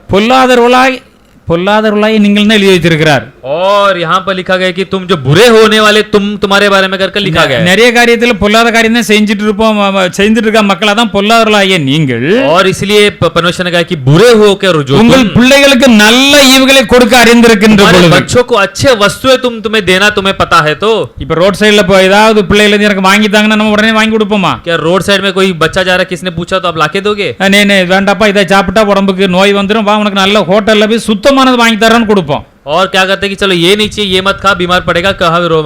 பொல்லாதவர்களாய் நீங்கள் தான் எழுதி வைத்திருக்கிறார். और यहाँ पर लिखा गया कि तुम जो बुरे होने वाले तुम्हारे बारे में करके लिखा गया है. நிறைய காரியத்துல பொல்லாத காரியம் தான் செஞ்சுட்டு இருக்க மக்களா தான் பொல்லாதவர்களாகிய நீங்கள். और इसलिए परमेश्वर ने कहा कि बुरे होकर जो உங்கள் பிள்ளைகளுக்கு நல்ல ஈவுகளை கொடுக்க அறிந்திருக்கின்ற பொழுது बच्चों को अच्छे वस्तुएं तुम्हें देना तुम्हें पता है तो. இப்ப ரோட் சைடுல போய் ஏதாவது பிள்ளைகள் எனக்கு வாங்கி தாங்கன்னா நம்ம உடனே வாங்கி கொடுப்போமா? क्या रोड साइड में कोई बच्चा जा रहा है किसने पूछा तो आप लाके दोगे? நே வேண்டாப்பா இதை சாப்பிட்டா உடம்புக்கு நோய் வந்துடும் வா உனக்கு நல்ல ஹோட்டல்ல போய் சுத்தமானது வாங்கி தரேன்னு கொடுப்போம். और क्या करते हैं कि चलो ये नहीं चाहिए ये मत खा बीमार पड़ेगा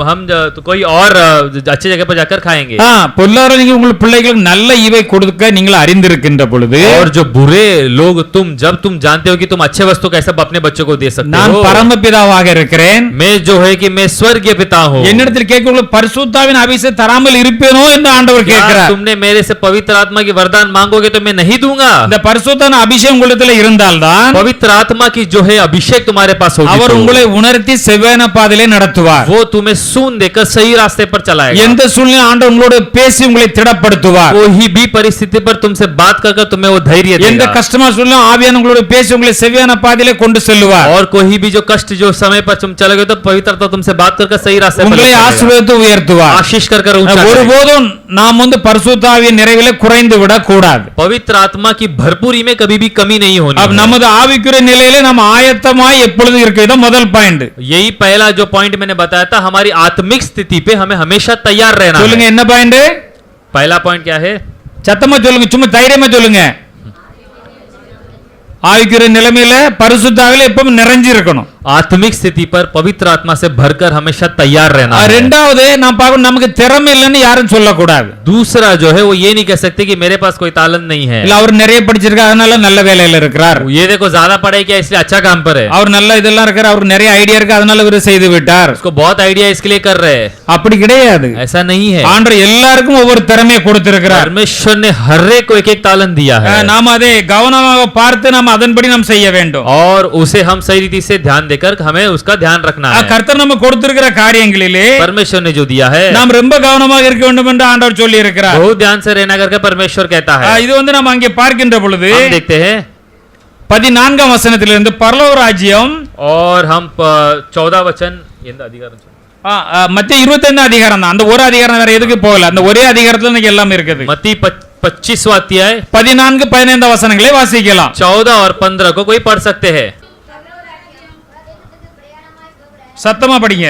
हम तो कोई और अच्छी जगह पर जाकर खाएंगे. பொல்லாதவர்கள் நீங்க உங்கள் பிள்ளைகளுக்கு நல்ல ஈவை கொடுக்க நீங்கள் அறிந்திருக்கின்ற பொழுது और जो बुरे लोग जब तुम जानते हो कि तुम अच्छे वस्तु कैसे अपने बच्चों को दे सकते நான் हो. பரமபிதாவாக இருக்கிறேன். मैं जो है कि मैं स्वर्गीय पिता हूँ. என்னிடத்தில் கேட்கிறவர்கள் பரிசுத்தாவின் அபிஷேகம் தராமல் இருப்பேனோ என்று ஆண்டவர் கேட்கிறார். तुमने मेरे से पवित्र आत्मा की वरदान मांगोगे तो मैं नहीं दूंगा. இந்த பரிசுத்தாவின் அபிஷேகம் உங்களிடத்தில் இருந்தால்தான் पवित्र आत्मा की जो है अभिषेक तुम्हारे पास होगी அவர் உங்களை உணர்த்தி செவ்வான பாதையிலே நடத்துவார். वो तुम्हें सुन देकर सही रास्ते पर चलाएगा. எந்த சூழ்நிலை ஆண்டவர் உங்களோடு பேசி உங்களை திடப்படுத்துவார். कोई भी परिस्थिति पर तुमसे बात कर तुम्हें वो धैर्य எந்த देगा. கஷ்டமா சூழ்நிலை ஆவியான உங்களோடு பேசி உங்களை செவ்வான பாதையிலே கொண்டு செல்லுவார். और कोई भी जो कष्ट जो समय पर तुम चलोगे तो पवित्रता तुमसे बात कर सही रास्ते पर உங்களை ஆசீர்வதித்து உயர்த்துவார். आशीष कर ऊंचा करेगा. ஒருபோதும் நாம் பரிசுத்த ஆவியின் நிறைவிலே குறைந்து விட கூடாது. पवित्र आत्मा की भरपूरी में कभी भी कमी नहीं होनी है. நமது ஆவிக்குரிய நிலையிலே நாம் ஆயத்தமாய் எப்பொழுதும் இருக்கிறது முதல் பாயிண்ட். यही पहला जो पॉइंट मैंने बताया था हमारी आत्मिक स्थिति पे हमें हमेशा तैयार रहना சொல்லுங்க है. என்ன பாயிண்ட்? पहला पॉइंट क्या है? சத்தமா சொல்லுங்க சும்மா தைரியமா சொல்லுங்க. ஆவிக்குரிய நிலைமையில பரிசுத்த ஆவியில எப்பவும் நிறைஞ்சி இருக்கணும். आत्मिक स्थिति पर पवित्र आत्मा से भरकर हमेशा तैयार रहना है. இரண்டாவது நான் பார்க்கணும் நமக்கு திறமை இல்லைன்னு யாரும் சொல்லக்கூடாது. दूसरा जो है वो ये नहीं कह सकते कि मेरे पास कोई तालंत नहीं है. இல்ல அவர் நிறைய படிச்சிருக்காரு அதனால நல்ல வேலையில இருக்கிறார். ये देखो ज्यादा पढ़ाई किया इसलिए अच्छा काम पर है. அவர் நல்ல இதெல்லாம் இருக்காரு அவருக்கு நிறைய ஐடியா இருக்கு அதனால இவர் செய்து விட்டார். उसको बहुत आइडिया इसके लिए कर रहे हैं. அப்படி கிடையாது. ऐसा नहीं है. ஆண்டவர் எல்லாருக்கும் ஒவ்வொரு திறமையை கொடுத்திருக்கிறார். परमेश्वर ने हर एक को एक एक तालंत दिया है. நாம் அதை கவனமாக பார்த்து நாம் அதன்படி நாம் செய்ய வேண்டும். और उसे हम सही रीति से ध्यान देकर हमें उसका ध्यान रखना है. கர்த்தர் நமக்கு கொடுத்திருக்கிற காரியங்களிலே परमेश्वर ने जो दिया है நாம் ரொம்ப கவனமாக இருக்க வேண்டும் என்று ஆண்டவர் சொல்லி இருக்கிறார். बहुत ध्यान से रहना करके परमेश्वर कहता है. இது நாம் அங்கே பார்க்கின்ற பொழுது हम देखते हैं 14ஆம் வசனத்திலிருந்து பரலோக ராஜ்யம் और हम 14 वचन எந்த அதிகாரம் மத்திய 25ஆம் அதிகாரம் தான். அந்த ஒரு அதிகாரம் வேற எதுக்கு போகல, அந்த ஒரே அதிகாரத்துல இன்னைக்கு எல்லாம் இருக்குது. मत्ती 25वां अध्याय 14 15 வசனங்களை வாசிக்கலாம். 14 और 15 को कोई पढ़ सकते हैं. சத்தமா படிங்க.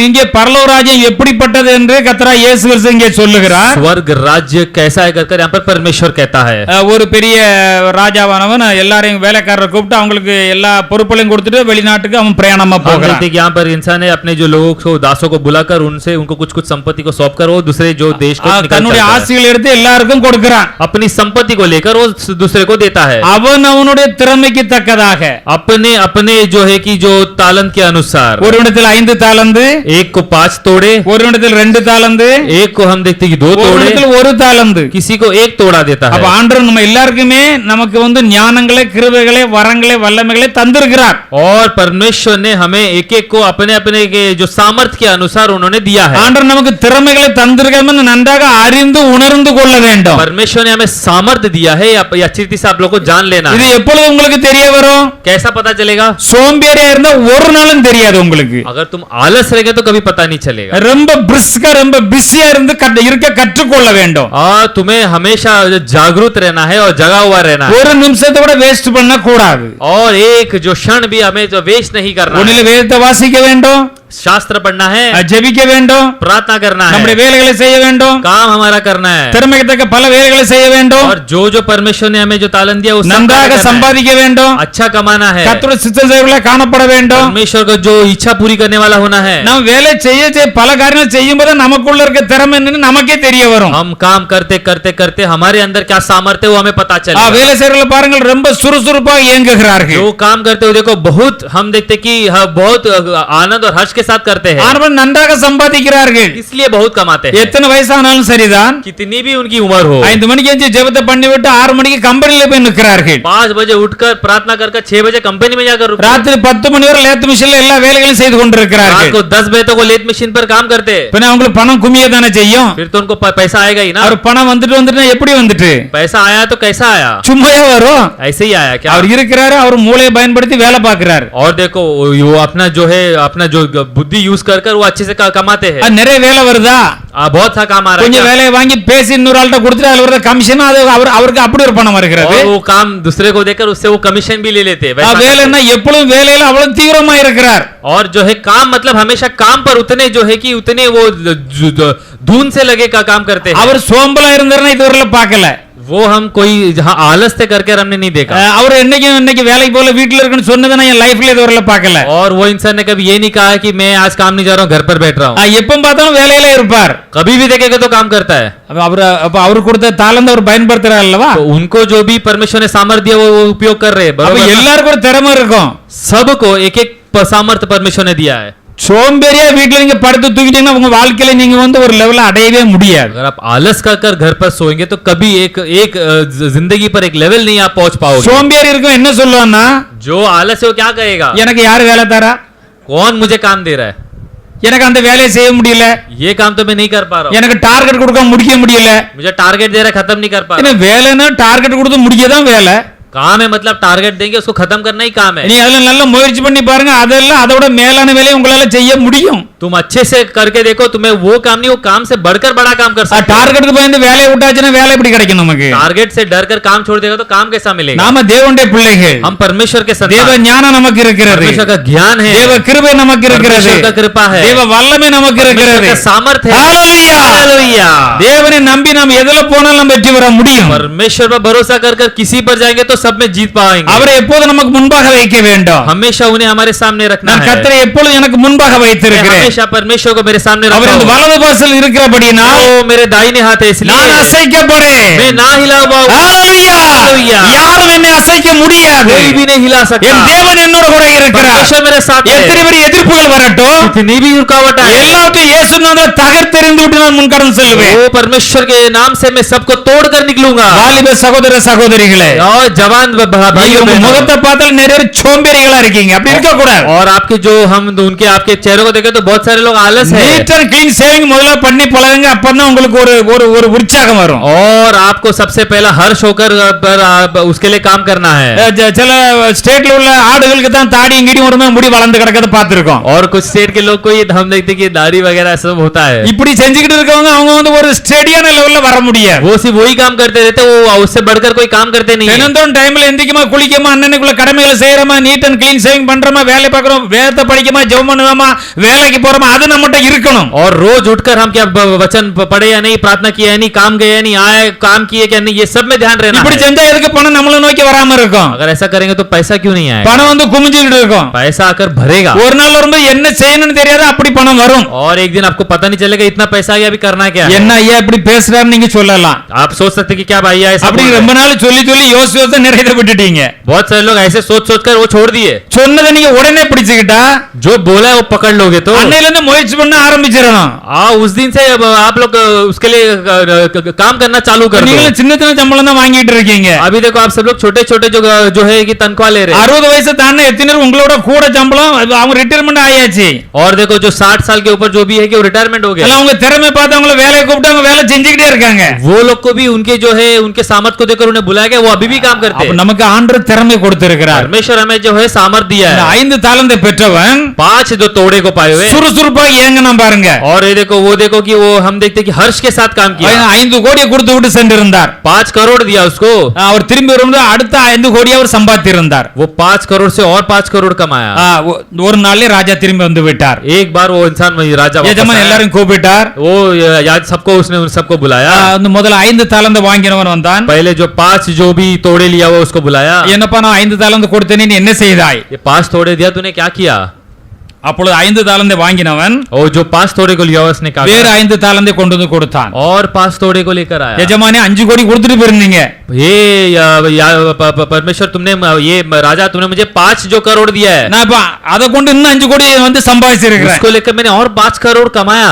இங்கே பரலோக ராஜ்யம் எப்படிப்பட்டது என்று கர்த்தராகிய இயேசு கிறிஸ்து இங்கே சொல்லுகிறார். स्वर्ग राज्य कैसा है कहकर यहाँ पर परमेश्वर कहता है. ஒரு பெரிய ராஜாவானவன் எல்லாரையும் வேலைக்காரரை கூப்பிட்டு அவங்களுக்கு எல்லா பொறுப்புகளையும் கொடுத்துட்டு வெளிநாட்டுக்கு அவன் பிரயாணமா போகிறான். यहाँ पर इंसान है अपने जो लोगों को दासों को बुलाकर उनसे उनको कुछ कुछ संपत्ति को सौंप कर वो दूसरे जो देश को தன்னுடைய ஆசைகளை எடுத்து எல்லாருக்கும் கொடுக்கிறான். अपनी संपत्ति को लेकर वो दूसरे को देता है. அவன் அவனுடைய திறமைக்கு தக்கதாக अपने अपने जो है कि जो तालंत के अनुसार. ஒருவனிடத்தில் 5 தாலந்து, एक को 5 तोड़े, ஒருவனிடத்தில் 2 தாலந்து, एक को हम देखते कि 2 तोड़े, ஒருவனிடத்தில் 1 தாலந்து, किसी को 1 तोड़ा देता है. அப்ப ஆண்டவர் நம்ம எல்லாருக்குமே நமக்கு ஞானங்களை, கிருபைகளை, வரங்களை, வல்லமைகளை தந்திருக்கிறார். और परमेश्वर ने हमें एक एक को अपने अपने के जो सामर्थ्य के अनुसार उन्होंने दिया है. ஆண்டவர் நமக்கு திறமைகளை தந்திருக்கார் நன்றாக அறிந்து உணர்ந்து கொள்ள வேண்டும். परमेश्वर ने हमें सामर्थ्य दिया है, अच्छी रीति से आप लोग को जान लेना இது है. எப்பொழுது உங்களுக்கு தெரிய வரும்? कैसा पता चलेगा? சோம்பேறியா இருந்தா ஒரு நாளும் தெரியாது உங்களுக்கு. अगर तुम आलस रहेगा तो कभी पता नहीं चलेगा. ரொம்ப பிரிஸ்கா, ரொம்ப பிஸியா இருந்து இருக்க கற்றுக்கொள்ள வேண்டும். तुम्हें हमेशा जागरूक रहना है और जगा हुआ रहना है. ஒரு நிமிஷத்தை கூட வேஸ்ட் பண்ண கூடாது. और एक जो क्षण भी हमें जो वेस्ट नहीं करना है. ஒண்ணுல வேதத்தை வாசிக்க வேண்டும், शास्त्र पढ़ना है, ஜெபிக்க வேண்டும், प्रार्थना करना है, நம்முடைய வேலைகளை செய்ய வேண்டும், काम हमारा करना है, திறமைக்கு தக்க பல வேலைகளை செய்ய வேண்டும், और जो जो परमेश्वर ने हमें जो तालन दिया उससे நன்றாக சம்பாதிக்க வேண்டும், अच्छा कमाना है, கர்த்தருடைய சித்தம் செய்வதிலே காணப்பட வேண்டும், परमेश्वर को जो इच्छा पूरी करने वाला होना है. நாம் வேலை செய்ய பல காரியங்கள் செய்யும்போது நமக்குள்ள இருக்க திறமை என்னன்னு நமக்கே தெரிய வரும். हम काम करते करते करते हमारे अंदर क्या सामर्थ्य है वो हमें पता चले. வேலை செய்யறவங்க பாருங்கள் ரொம்ப சுறுசுறுப்பாக இயங்குகிறார்கள். जो काम करते हो देखो बहुत हम देखते कि बहुत आनंद और हर्ष के साथ करते हैं, நன்றாக சம்பாதிக்கிறார்கள், इसलिए बहुत कमाते हैं. எத்தனை வயசானாலும் சரிதான், कितनी भी उनकी उम्र हो, 5 மணிக்கு எஞ்சி ஜெபத்தை பண்ணிவிட்டு 6 மணிக்கு கம்பெனில போய் நிற்கிறார்கள். 5 बजे उठकर प्रार्थना कर 6 बजे कंपनी में जाकर ராத்திரி 10 மணி வரை லேத் மிஷின்ல எல்லா வேலைகளையும் செய்து கொண்டிருக்கிறார்கள். रात को 10 बजे तक वो लेथ मशीन पर काम करते हैं. பின்ன அவங்களுக்கு பணம் குமிய தானே செய்யும். फिर तो उनको पैसा आएगा ही ना. அவர் பணம் வந்துட்டு எப்படி வந்துட்டு? पैसा आया तो कैसा आया? சும்மாவே வரும். ऐसे ही आया क्या? அவர் இருக்கிறாரு, அவர் மூளையை பயன்படுத்தி வேலை பார்க்கிறார். और देखो वो अपना जो है अपना जो बुद्धि यूज कर वो अच्छे से कमाते हैं. நிறைய வேலை வருதா? बहुत सा काम आ रहा है. கொஞ்சம் வேலையை வாங்கி பேசி இன்னொரு ஆள்கிட்ட கொடுத்துட்டு அதுல வர கமிஷன் அவருக்கு அப்படி ஒரு பணம் வருகிறது. और वो काम दूसरे को देकर उससे वो कमीशन भी ले लेते हैं. வேலைன்னா எப்பொழுதும் வேலையில அவ்வளவு தீவிரமா இருக்கிறார். और जो है काम मतलब हमेशा काम पर उतने जो है कि उतने वो धून से लगे का काम करते हैं. அவர் சோம்பலா இருந்தாருன்னா இதுவரையில பார்க்கல. वो हम कोई जहां आलस से करके हमने नहीं देखा. அவர் இன்னைக்கு வேலைக்கு போல வீட்ல இருக்குன்னு சொன்னதை நான் என் லைஃப்ல இதுவரையில பார்க்கல. और वो इंसान ने कभी ये नहीं कहा कि मैं आज काम नहीं जा रहा हूं, घर पर बैठ रहा हूं. எப்ப பார்த்தாலும் வேலையில இருப்பார். कभी भी देखेगा तो काम करता है. அவர் கொடுத்த தாளந்த அவர் பயன்படுத்துறார் அல்லவா? तो उनको जो भी परमेश्वर ने सामर्थ्य दिया वो उपयोग कर रहे हैं. அப்ப எல்லாருக்கும் ஒரு திறமை இருக்கும். सबको एक एक सामर्थ्य परमेश्वर ने दिया है. சோம்பேறியா வீட்ல நீங்க படுத்து தூக்கிட்டீங்கன்னா உங்க வாழ்க்கையில நீங்க ஒரு லெவல்ல அடையவே முடியாது. अगर आप आलस कर घर पर सोएंगे तो कभी एक जिंदगी पर एक लेवल नहीं आप पहुंच पाओगे. சோம்பேறி இருக்கும் என்ன சொல்லுவான்னா, जो आलस है वो क्या कहेगा? எனக்கு யார் வேலை தரா? कौन मुझे काम दे रहा है? எனக்கு அந்த வேலையை செய்ய முடியல, ये काम तो मैं नहीं कर पा रहा हूं, எனக்கு டார்கெட் கொடுக்க முடிக்க முடியல. मुझे टारगेट दे रहा है खत्म नहीं कर पा रहा. வேலைன்னா டார்கெட் கொடுத்து முடிக்கதான் வேலை. काम है मतलब टारगेट देंगे उसको खत्म करना ही काम है. நீ அதெல்லாம் நல்ல முயற்சி பண்ணி பாருங்க, அதெல்லாம் அதோட மேலான வேலையை உங்களால செய்ய முடியும். तुम अच्छे से करके देखो, तुम्हें वो काम नहीं वो काम से बढ़कर बड़ा काम कर सकते हो. டார்கெட்டுக்கு பயந்து வேலையை விட்டாச்சுன்னா வேலை எப்படி கிடைக்கும் நமக்கு? टारगेट से डरकर काम छोड़ देगा तो काम कैसा मिलेगा? நாம தேவனுடைய பிள்ளைகள், हम परमेश्वर के संतान, தேவ ஞானம் நமக்கு இருக்கிறது, परमेश्वर का ज्ञान है, தேவ கிருபை நமக்கு இருக்கிறது, परमेश्वर का कृपा है, தேவ வல்லமை நமக்கு இருக்கிறது, परमेश्वर का सामर्थ्य है. ஹalleluya हालेलुया. தேவனை நம்பி நாம் எதுல போனாலும் நம்ம வெற்றி பெற முடியும். परमेश्वर पर भरोसा कर किसी पर जाएंगे तो सब में जीत पाएंगे. அவரை எப்போது நமக்கு முன்பாக வைக்க வேண்டும். हमेशा उन्हें हमारे सामने रखना நான் है. கர்த்தரை எப்பொழுது எனக்கு முன்பாக வைத்திருக்கிறேன். हमेशा परमेश्वर को मेरे सामने அவர் रखता இந்த हूं. வலது பாசல் இருக்கிறபடியால் वो मेरे दाहिने हाथ है इसलिए நான் அசைக்கப்படேன். मैं ना हिला हुआ हूं. ஹalleluya हालेलुया. யாரும் என்னை அசைக்க முடியாது. कोई भी नहीं हिला सकता. என் தேவன் என்னோட கூட இருக்கிறார். परमेश्वर मेरे साथ है. எத்தனை பேர் எதிர்ப்புகள் வரட்டும், कितनी भी रुकावट आए, எல்லாத்தையும் இயேசு நாமத்தில் தகர்த்தெறிந்து விட்டு நான் முன்கடந்து செல்வேன். वो परमेश्वर के नाम से मैं सबको तोड़ कर निकलूंगा। வாலிப சகோதர சகோதரிகளே, और जवान भाइयों உங்க बहनों, முகத்தை பார்த்தால் நிறைய பேர் சோம்பேறிகளா இருக்கீங்க. அப்படி இருக்க கூடாது. और आपके जो हम उनके आपके चेहरों को देखे तो बहुत सारे लोग आलस है। நீட் அண்ட் கிளீன் சேவிங் முதல்ல பண்ணி பழகுங்க. அப்பதான் உங்களுக்கு ஒரு ஒரு ஒரு உற்சாகம் வரும். और आपको सबसे पहला हर्ष होकर उसके लिए काम करना है। சில ஸ்டேட்ல உள்ள ஆடுகளுக்கு தான் தாடியும் கீடியும் ஒரு முடி வளர்ந்து கிடக்கிறத பார்த்திருக்கோம். और कुछ स्टेट के लोग को ये हम देखते कि दाढ़ी वगैरह सब होता है। இப்படி செஞ்சுக்கிட்டு இருக்கவங்க அவங்க வந்து ஒரு ஸ்டேடியான லெவல்ல வர முடியாது. वो सिर्फ वही काम करते रहते, वो उससे बढ़कर कोई काम करते नहीं है। தினந்தோறும் டைம்ல எந்திக்கமா குளிக்கமா அண்ணனுக்குள்ள கடமைகளை செய்யறமா நீட் அண்ட் கிளீன் சேவிங் பண்றமா வேலை பார்க்கறோம் வேதத்தை படிக்கமா ஜெபம் பண்ணுவோமா வேலைக்கு போறோமா அது நம்மட்ட இருக்கணும். और रोज उठकर हम क्या वचन पढ़े या नहीं, प्रार्थना किया या नहीं, काम गए या नहीं, आए काम किए क्या नहीं, ये सब में ध्यान रहना இப்படி है। செஞ்சா எதுக்கு பணம் நம்மள நோக்கி வராம இருக்கும்? अगर ऐसा करेंगे तो पैसा क्यों नहीं आएगा? பணம் வந்து குமிஞ்சிட்டு இருக்கும். पैसा आकर भरेगा ஒரு நாள் வரும்போது என்ன செய்யணும்னு தெரியாது, அப்படி பணம் வரும். और एक दिन आपको पता नहीं चलेगा इतना पैसा आ गया, अभी करना क्या है। என்ன ஐயா இப்படி பேசுறாரு நீங்க சொல்லலாம். आप सोच सकते कि क्या भैया ऐसा அப்படி बोल रहे ரொம்ப हैं। நாள் சொல்லி சொல்லி யோசிச்சு யோசிச்சு நிறைய விட்டுட்டீங்க. बहुत सारे लोग ऐसे सोच सोच कर वो छोड़ दिए। சொன்னதை நீங்க உடனே பிடிச்சுக்கிட்டா जो बोला है वो पकड़ लोगे तो அன்னையில இருந்து முயற்சி பண்ண ஆரம்பிச்சிடணும். उस दिन से अब आप लोग उसके लिए काम करना चालू कर दो। நீங்க சின்ன சின்ன சம்பளம் தான் வாங்கிட்டு இருக்கீங்க. अभी देखो आप सब लोग छोटे छोटे जो है कि तनख्वाह ले रहे हैं। 60 வயசு தானே எத்தனை பேர் உங்களோட கூட சம்பளம் அவங்க ரிட்டையர்மென்ட் ஆயாச்சு. और देखो जो 60 साल के ऊपर जो भी है कि वो रिटायरमेंट हो गया। எல்லாம் அவங்க திறமை பார்த்து அவங்கள வேலையை கூப்பிட்டு அவங்க வேலை செஞ்சுக்கிட்டே இருக்காங்க. वो लोग को भी उनके जो है उनके सामर्थ्य को देखकर उन्हें बुलाया गया, वो अभी भी काम करते அப்ப हैं। நமக்கு ஆண்டவர் திறமை கொடுத்திருக்கிறார். परमेश्वर हमें जो है सामर्थ्य दिया இந்த है। 5 தாலந்தை பெற்றவன் 5 जो तोड़े को पाए हुए, சுறுசுறுப்பா ஏங்கனா பாருங்க. और ये देखो वो देखो कि वो हम देखते कि हर्ष के साथ काम किया। 5 கோடியை கொடுத்து விட்டு சென்றிருந்தார். 5 करोड़ दिया उसको, அவர் திரும்பி வரும்போது அடுத்த 5 கோடி அவர் சம்பாதித்திருந்தார். वो 5 करोड़ से और 5 करोड़ कमाया। ஒரு நாள்ல ராஜா திரும்பி வந்து விட்டார். एक बार वो इंसान राजा वापस எஜமான் आया। எல்லாரும் கூப்பிட்டார். वो याद सबको उसने उन सबको बुलाया। அந்த முதல்ல 5 தாலந்தை வாங்கினவன் வந்தான். पहले जो 5 जो भी तोड़े लिया वो उसको बुलाया। என்னப்பா நான் 5 தாலந்தை கொடுத்தேனே நீ என்ன செய்தாய்? ये 5 तोड़े दिया तूने क्या किया? அப்பொழுது 5 தாலந்தை வாங்கினவன் और जो 5 तोड़े को लिया उसने क्या வேற किया? 5 தாலந்தை கொண்டு வந்து கொடுத்தான். और 5 तोड़े को लेकर आया। எஜமானே 5 கோடி கொடுத்துட்டு போயிருந்தீங்க. ये परमेश्वर तुमने ये राजा तुमने मुझे 5 जो करोड़ दिया है, நான் இப்ப அதை கொண்டு இன்னும் 5 கோடி வந்து சம்பாதிச்சிருக்கிறேன். उसको लेकर मैंने और 5 करोड़ कमाया।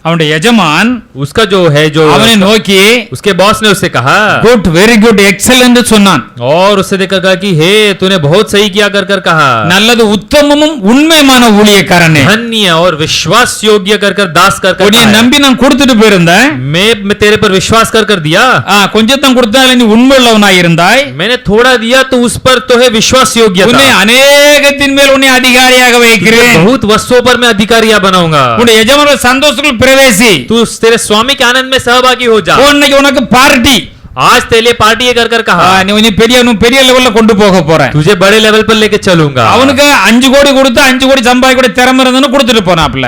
அவனுடைய எஜமான் उसका जो है जो அவனை நோக்கி उसके बॉस ने उससे कहा குட் வெரி குட் எக்ஸலென்ட் சொன்னான். और उससे देखकर कहा कि हे तूने बहुत सही किया कर कर कहा। நல்லது உத்தமமும் உண்மையான ஊழியக்காரனே, धन्य और विश्वास योग्य कर कर दास कर कर உன்னை कहा है। நம்பி நான் கொடுத்துட்டு போயிருந்தேன். मैं तेरे पर विश्वास कर कर दिया, கொஞ்சம் தான் கொடுத்தால நீ உண்மையுள்ளவனாய் இருந்தாய். मैंने थोड़ा दिया तो उस पर तो है विश्वास योग्य உன்னை அநேகத்தின் மேல் உன்னை அதிகாரியாக வைக்கிறேன். बहुत वस्तुओं पर मैं अधिकारिया बनाऊंगा। உன்னுடைய எஜமானோட சந்தோஷத்துக்குள் பிரவேசி. तू तेरे स्वामी के आनंद में सहभागी हो जा। இன்னைக்கு உனக்கு பார்ட்டி. आज तेरे लिए पार्टी कर कर कहा நீ பெரிய லெவல்ல கொண்டு போக போறேன். तुझे बड़े लेवल पर लेके चलूंगा। அவனுக்கு 5 கோடி கொடுத்து 5 கோடி சம்பாதிக்க திறமை இருந்தன்னு கொடுத்துட்டு போனாப்ல.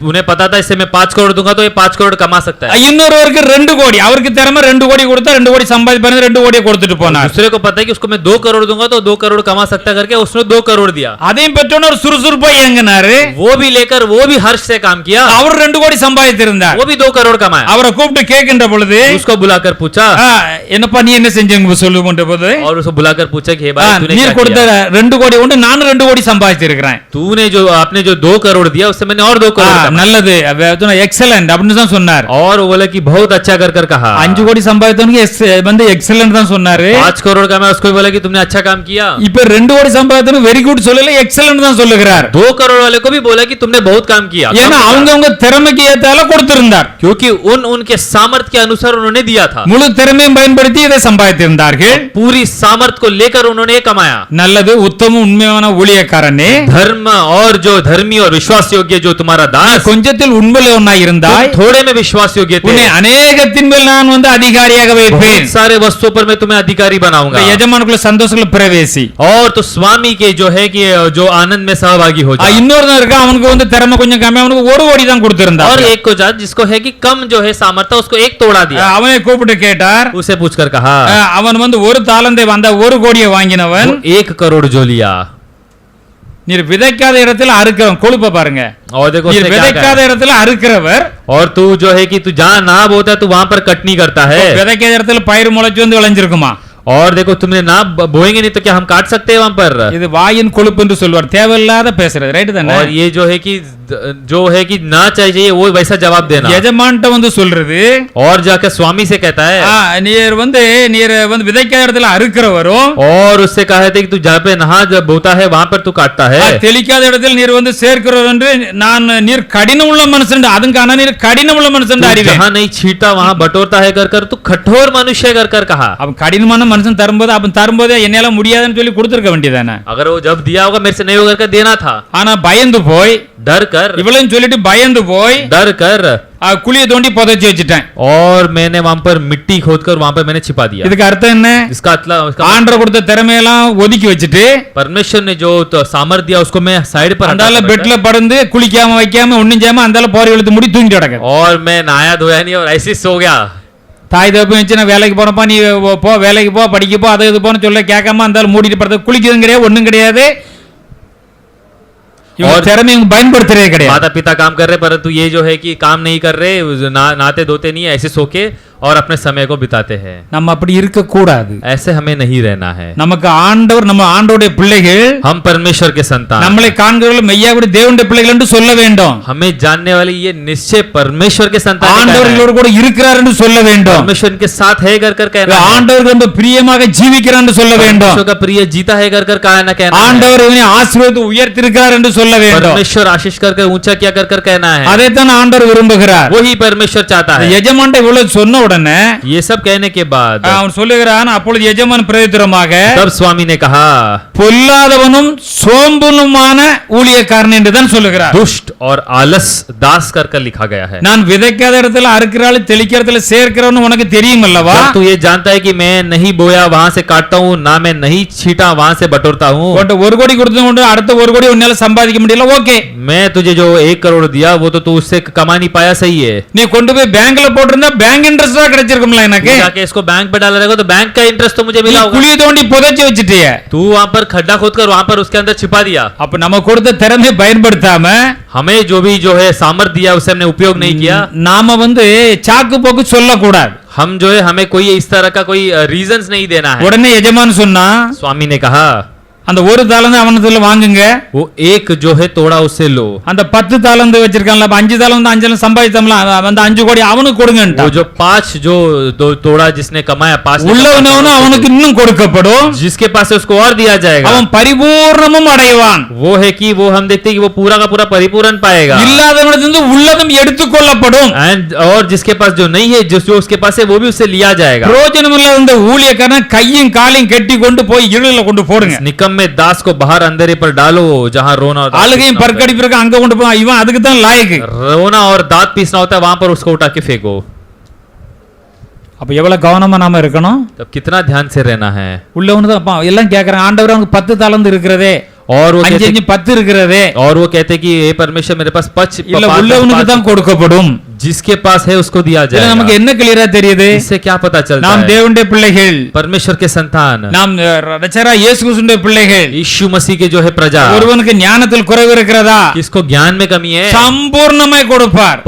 उन्हें पता था इससे मैं 5 करोड़ दूंगा तो ये 5 करोड़ कमा सकता है। இன்னொருவருக்கு 2 கோடி அவருக்கு திறமை 2 கோடி கொடுத்தா 2 கோடி சம்பாதிப்பாரு 2 கோடியை கொடுத்துட்டு போனார். दूसरे को पता है कि उसको मैं 2 करोड़ दूंगा तो 2 करोड़ कमा सकता करके उसने 2 करोड़ दिया। அதையும் பெற்றோன்னு ஒரு சுறுசுறுப்பா இயங்கினாரு. वो भी लेकर वो भी हर्ष से काम किया, அவர் 2 கோடி சம்பாதித்திருந்தார். वो भी 2 करोड़ कमाया। அவரை கூப்பிட்டு கேட்கின்ற பொழுது उसको बुलाकर पूछा என்னப்பா நீ என்ன செஞ்சீங்க சொல்லுங்கன்ற போது और उसको बुलाकर पूछा कि हे भाई तूने நீர் क्या கொடுத்த किया? 2 கோடி உண்டு நான் 2 கோடி சம்பாதிச்சிருக்கிறேன். तूने जो आपने जो 2 करोड़ दिया उससे मैंने और 2 करोड़ कमाया। நல்லது எக்ஸலென்ட் அப்படின்னு தான் சொன்னார். और वो बोले कि बहुत अच्छा कर कर कहा। 5 கோடி சம்பாதித்தவனுக்கு வந்து எக்ஸலென்ட் தான் சொன்னாரு. 5 करोड़ का मैं उसको बोला कि तुमने अच्छा काम किया। இப்ப 2 கோடி சம்பாதித்தவனுக்கு வெரி குட் சொல்லல எக்ஸலென்ட் தான் சொல்லுகிறார். 2 करोड़ वाले को भी बोला कि तुमने बहुत काम किया, ஏன்னா அவங்க திறமைக்கு ஏத்தால கொடுத்திருந்தார். क्योंकि उनके सामर्थ्य के अनुसार उन्होंने दिया था। முழு திறமையும் பயன்படுத்தி இதை சம்பாதித்திருந்தார்கள். पूरी सामर्थ्य को लेकर उन्होंने कमाया। நல்லது உத்தம உண்மையான ஊழியக்காரனே, धर्म और जो धर्मी और विश्वास योग्य जो तुम्हारा दास, கொஞ்சத்தில் உண்மையுள்ளவனாய் இருந்தாய், तुम थोड़े में विश्वास योग्य थे, உன்னை அநேகத்தின் மேல் நான் வந்து அதிகாரியாக வைப்பேன். बहुत सारे वस्तुओं पर मैं तुम्हें अधिकारी बनाऊंगा। எஜமானுக்குள்ள சந்தோஷத்துல பிரவேசி. और तो स्वामी के जो है कि जो आनंद में सहभागी हो जाए। இன்னொருத்தன் இருக்கா அவனுக்கு வந்து திறமை கொஞ்சம் கம்மி, அவனுக்கு 1 கோடி தான் கொடுத்திருந்தான். और एक को जा जिसको है कि कम जो है सामर्थ्य उसको 1 तोड़ा दिया। அவனை கூப்பிட்டு கேட்டார். उसे पूछकर कहा அவன் வந்து 1 தாலந்தை வந்த 1 கோடியை வாங்கினவன் 1 करोड़ जो लिया। நீர் விதைக்காத இடத்துல அறுக்கிறவன் கொழுப்ப பாருங்க. और देखो நீர் उसने क्या விதைக்காத कहा? இடத்துல அறுக்கிறவர், और तू जो है कि तू जहाँ ना बोता तू वहां पर कटनी करता है। விதைக்காத இடத்துல பயிர் முளைச்சு வந்து விளைஞ்சிருக்குமா? और देखो तुमने ना बोएंगे नहीं तो क्या हम काट सकते हैं वहां पर? இது வாயின் கொழுப்பு என்று சொல்வார், தேவையில்லாத பேசுறது, ரைட் தானே? और ये जो है कि ना चाहिए वो वैसा जवाब देना। எஜமான்ட்ட வந்து சொல்றது, और जाकर स्वामी से कहता है, நீர் வந்து விதைக்காத இடத்துல அறுக்கிறவரும், और उससे कहा थे कि तू जहाँ पे नहा जब बोता है वहां पर तू काटता है, தெளிக்காத இடத்துல நீர் வந்து சேர்க்கிறவர் என்று நான் நீர் கடினம் உள்ள மனுஷன், அதுக்கான நீர் கடினம் உள்ள மனுஷன் அறிவேன்। जहाँ नहीं छीटा वहां बटोरता है कर तू कठोर मनुष्य कर कहा। அவன் கடினமான மனுஷன் தரும்போது அவன் தரும்போதே என்னால முடியாதுன்னு சொல்லி கொடுத்திருக்க வேண்டியதானே? अगर वो जब दिया होगा मेरे से नहीं होगा करके देना था। ஆனா பயந்து போய், डर कर, இவ்வளவு சொல்லிட்டு பயந்து போய் डर कर குழியை தோண்டி புதைச்சு வச்சுட்டேன், और मैंने वहां पर मिट्टी खोदकर वहां पर मैंने छिपा दिया। இதுக்கு அர்த்தம் என்ன? इसका ஆண்டவர் கொடுத்த திறமையெல்லாம் ஒதுக்கி வச்சுட்டு, परमेश्वर ने जो सामर्थ्य दिया उसको मैं साइड पर அந்தால பெட்ல படுந்து குளிக்காம வைக்காம ஒண்ணும் செய்யாம அந்தால போரை இழுத்து முடி தூங்கிட்டு கிடக்கு। और मैं नहाया धोया नहीं और ऐसे ही सो गया। தாய் தப்பு வச்சு நான் வேலைக்கு போனப்பா, நீ போ வேலைக்கு போ, படிக்க போ, அது இது போன்னு சொல்ல கேட்காம அந்தால மூடிட்டு படுத்து குளிக்கிறதும் கிடையாது, ஒண்ணும் கிடையாது, और திறமை இவங்க பயன்படுத்துறதே கிடையாது। माता पिता काम कर रहे परंतु ये जो है कि काम नहीं कर रहे, नहाते धोते नहीं, ऐसे सो के और अपने समय को बिताते हैं। நம்ம அப்படி இருக்க கூடாது। ऐसे हमें नहीं रहना है। நமக்கு ஆண்டவர், நம்ம ஆண்டவருடைய பிள்ளைகள், हम परमेश्वर के संतान, நம்மளை காண்கிறவர்கள் மெய்யாகவே தேவனுடைய பிள்ளைகள் என்று சொல்ல வேண்டும்। हमें जानने वाले ये निश्चय परमेश्वर के संतान ஆண்டவர்களோடு கூட இருக்கிறார் என்று சொல்ல வேண்டும்। परमेश्वर के साथ है कर कहना, ஆண்டவர் ரொம்ப பிரியமாக ஜீவிக்கிறார் என்று சொல்ல வேண்டும்। परमेश्वर का प्रिय जीता है कर कहना, ஆண்டவர் இவனை ஆசீர்வதித்து உயர்த்திருக்கிறார் என்று சொல்ல வேண்டும்। परमेश्वर आशीष कर ऊंचा किया कर कहना है। அதைத்தான் ஆண்டவர் விரும்புகிறார்। वही परमेश्वर चाहता है। எஜமான்ட்ட இவ்வளவு சொன்ன உடனே ये सब कहने के बाद அவன் சொல்லுகிறான், அப்பொழுது எஜமான் பிரதித்திரமாக, तब स्वामी ने कहा, பொல்லாதவனும் சோம்பலுமான ஊழியக்காரன் என்று தான் சொல்லுகிறார்। दुष्ट और आलस दास कर लिखा गया है। நான் விதைக்காத இடத்துல அறுக்கிறாள், தெளிக்கிற இடத்துல சேர்க்கிறவன்னு உனக்கு தெரியும் அல்லவா? तू ये जानता है कि मैं नहीं बोया वहां से काटता हूँ, ना मैं नहीं छीटा वहां से बटोरता हूँ। ஒரு கோடி கொடுத்து கொண்டு அடுத்த ஒரு கோடி உன்னால சம்பாதிக்க முடியல, ஓகே। मैं तुझे जो 1 करोड़ दिया वो तो तू उससे कमा नहीं पाया, सही है। நீ கொண்டு போய் பேங்க்ல போட்டிருந்தா பேங்க் இன்ட்ரெஸ்டா கிடைச்சிருக்கும்ல எனக்கு। जाके इसको बैंक पे डाला रहेगा तो बैंक का इंटरेस्ट तो मुझे मिला होगा। குழியை தோண்டி புதைச்சு வச்சிட்டிய, तू वहां पर खड्डा खोदकर वहां पर उसके अंदर छिपा दिया। அப்ப நம்ம கொடுத்த திறமை பயன்படுத்தாம हमें जो भी जो है सामर्थ्य दिया उसे हमने उपयोग नहीं किया। நாம வந்து சாக்கு போக்கு சொல்லக்கூடாது। हम जो है हमें कोई इस तरह का कोई रीजंस नहीं देना है। உடனே எஜமான் சொன்னா, स्वामी ने कहा, அந்த ஒரு தாளந்து அவனத்துல வாங்குங்க, वो एक जो है तोड़ा उससे लो। அந்த 10 தாளந்து வச்சிருக்கான்ல, 5 தாளந்து 5 சம்பாதித்தோம்ல, அந்த 5 கோடி அவனுக்கு கொடுங்கன்டா। वो जो 5 जो तोड़ा जिसने कमाया 5 உள்ளவனவனும் அவனுக்கு இன்னும் கொடுக்கப்படும், जिसके पास है उसको और दिया जाएगा। அவன் பரிபூர்ணமும் அடைவான்। वो है कि वो हम देखते हैं कि वो पूरा का पूरा परिपूर्ण पाएगा। இல்லாதவனிடமிருந்து உள்ளதும் எடுத்துக்கொள்ளப்படும்। एंड और जिसके पास जो नहीं है, जो उसके पास है वो भी उससे लिया जाएगा। பிரயோஜனம் இல்லாத இந்த ஊழியக்காரன் கையும் காலையும் கட்டி கொண்டு போய் இருளல கொண்டு போடுங்க। निकम में दास को बाहर अंधेरे पर डालो जहां रोना और ஆளுகையும் பற்கடிப்பிற்கு அங்க கொண்டு போய், இவன் அதுக்கு தான் லாயக்கு। रोना और दांत पीसना होता है, वहां पर उसको उठा के फेंको। அப்ப எவ்வளவு கவனமா நாம இருக்கணும்? तब कितना ध्यान से रहना है। உள்ளவனு தான் எல்லாம் கேக்குறான், ஆண்டவர் அவனுக்கு 10 தாளந்து இருக்கிறதே, और वो 5 இருக்கிறதே, और वो कहते कि हे परमेश्वर मेरे पास 5 இல்ல உள்ளவனுக்கு தான் கொடுக்கப்படும்। जिसके पास है उसको दिया இல்ல जाएगा। நமக்கு என்ன கிளியரா தெரியுது? इससे क्या पता चलता நாம் है? தேவனுடைய பிள்ளைகள், परमेश्वर के संतान, நாம் ரட்சகரா இயேசு கிறிஸ்துவின் பிள்ளைகள்। यीशु मसीह के जो है प्रजा। ஒருவனுக்கு ஞானத்தில் குறைவு இருக்கிறதா? किसको ज्ञान में कमी है? சம்பூர்ணமாய் கொடுப்பார்।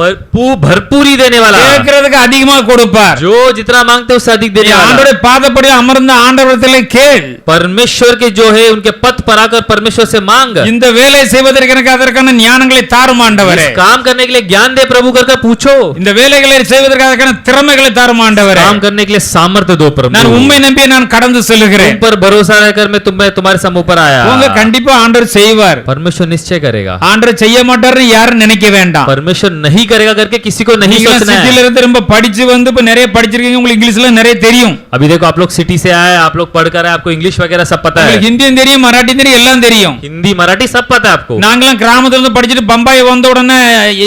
भरपूरी देने वाला, கேட்கிறதுக்கு அதிகமா கொடுப்பார்। जो जितना मांगते उससे अधिक देने वाला। ஆண்டவருடைய பாதப்படி அமர்ந்த ஆண்டவரிடத்திலே கேள், परमेश्वर के जो है उनके पद पर आकर परमेश्वर से मांग। இந்த வேலையை செய்வதற்கு எனக்கு அதற்கான ஞானங்களை தாரும் ஆண்டவரே। इस काम करने के लिए ज्ञान दे प्रभु कर पूछो। இந்த வேலைகளை செய்வதற்கு அதற்கான திறமைகளை தாரும் ஆண்டவரே। काम करने के लिए सामर्थ्य दो प्रभु। நான் உம்மை நம்பி நான் கடந்து செல்கிறேன்। तुम पर भरोसा रहकर मैं तुम्हारे सम ऊपर आया। உங்க கண்டிப்பா ஆண்டவர் செய்வார்। परमेश्वर निश्चय करेगा। ஆண்டவர் செய்ய மாட்டார்னு யாரும் நினைக்க வேண்டாம்। परमेश्वर नहीं करेगा करके किसी को नहीं सोचना है। சிட்டில இருந்து ரொம்ப படிச்சு வந்து இப்ப நிறைய படிச்சிருக்கீங்க, உங்களுக்கு இங்கிலீஷ்ல நிறைய தெரியும்। अभी देखो आप लोग सिटी से आए, आप लोग पढ़कर आए, आपको इंग्लिश वगैरह सब पता है। உங்களுக்கு ஹிந்தியும் தெரியும், மராட்டியும் தெரியும், எல்லாம் தெரியும்। हिंदी मराठी सब पता है आपको। நாங்கலாம் கிராமத்துல இருந்து படிச்சிட்டு பம்பாய் வந்த உடனே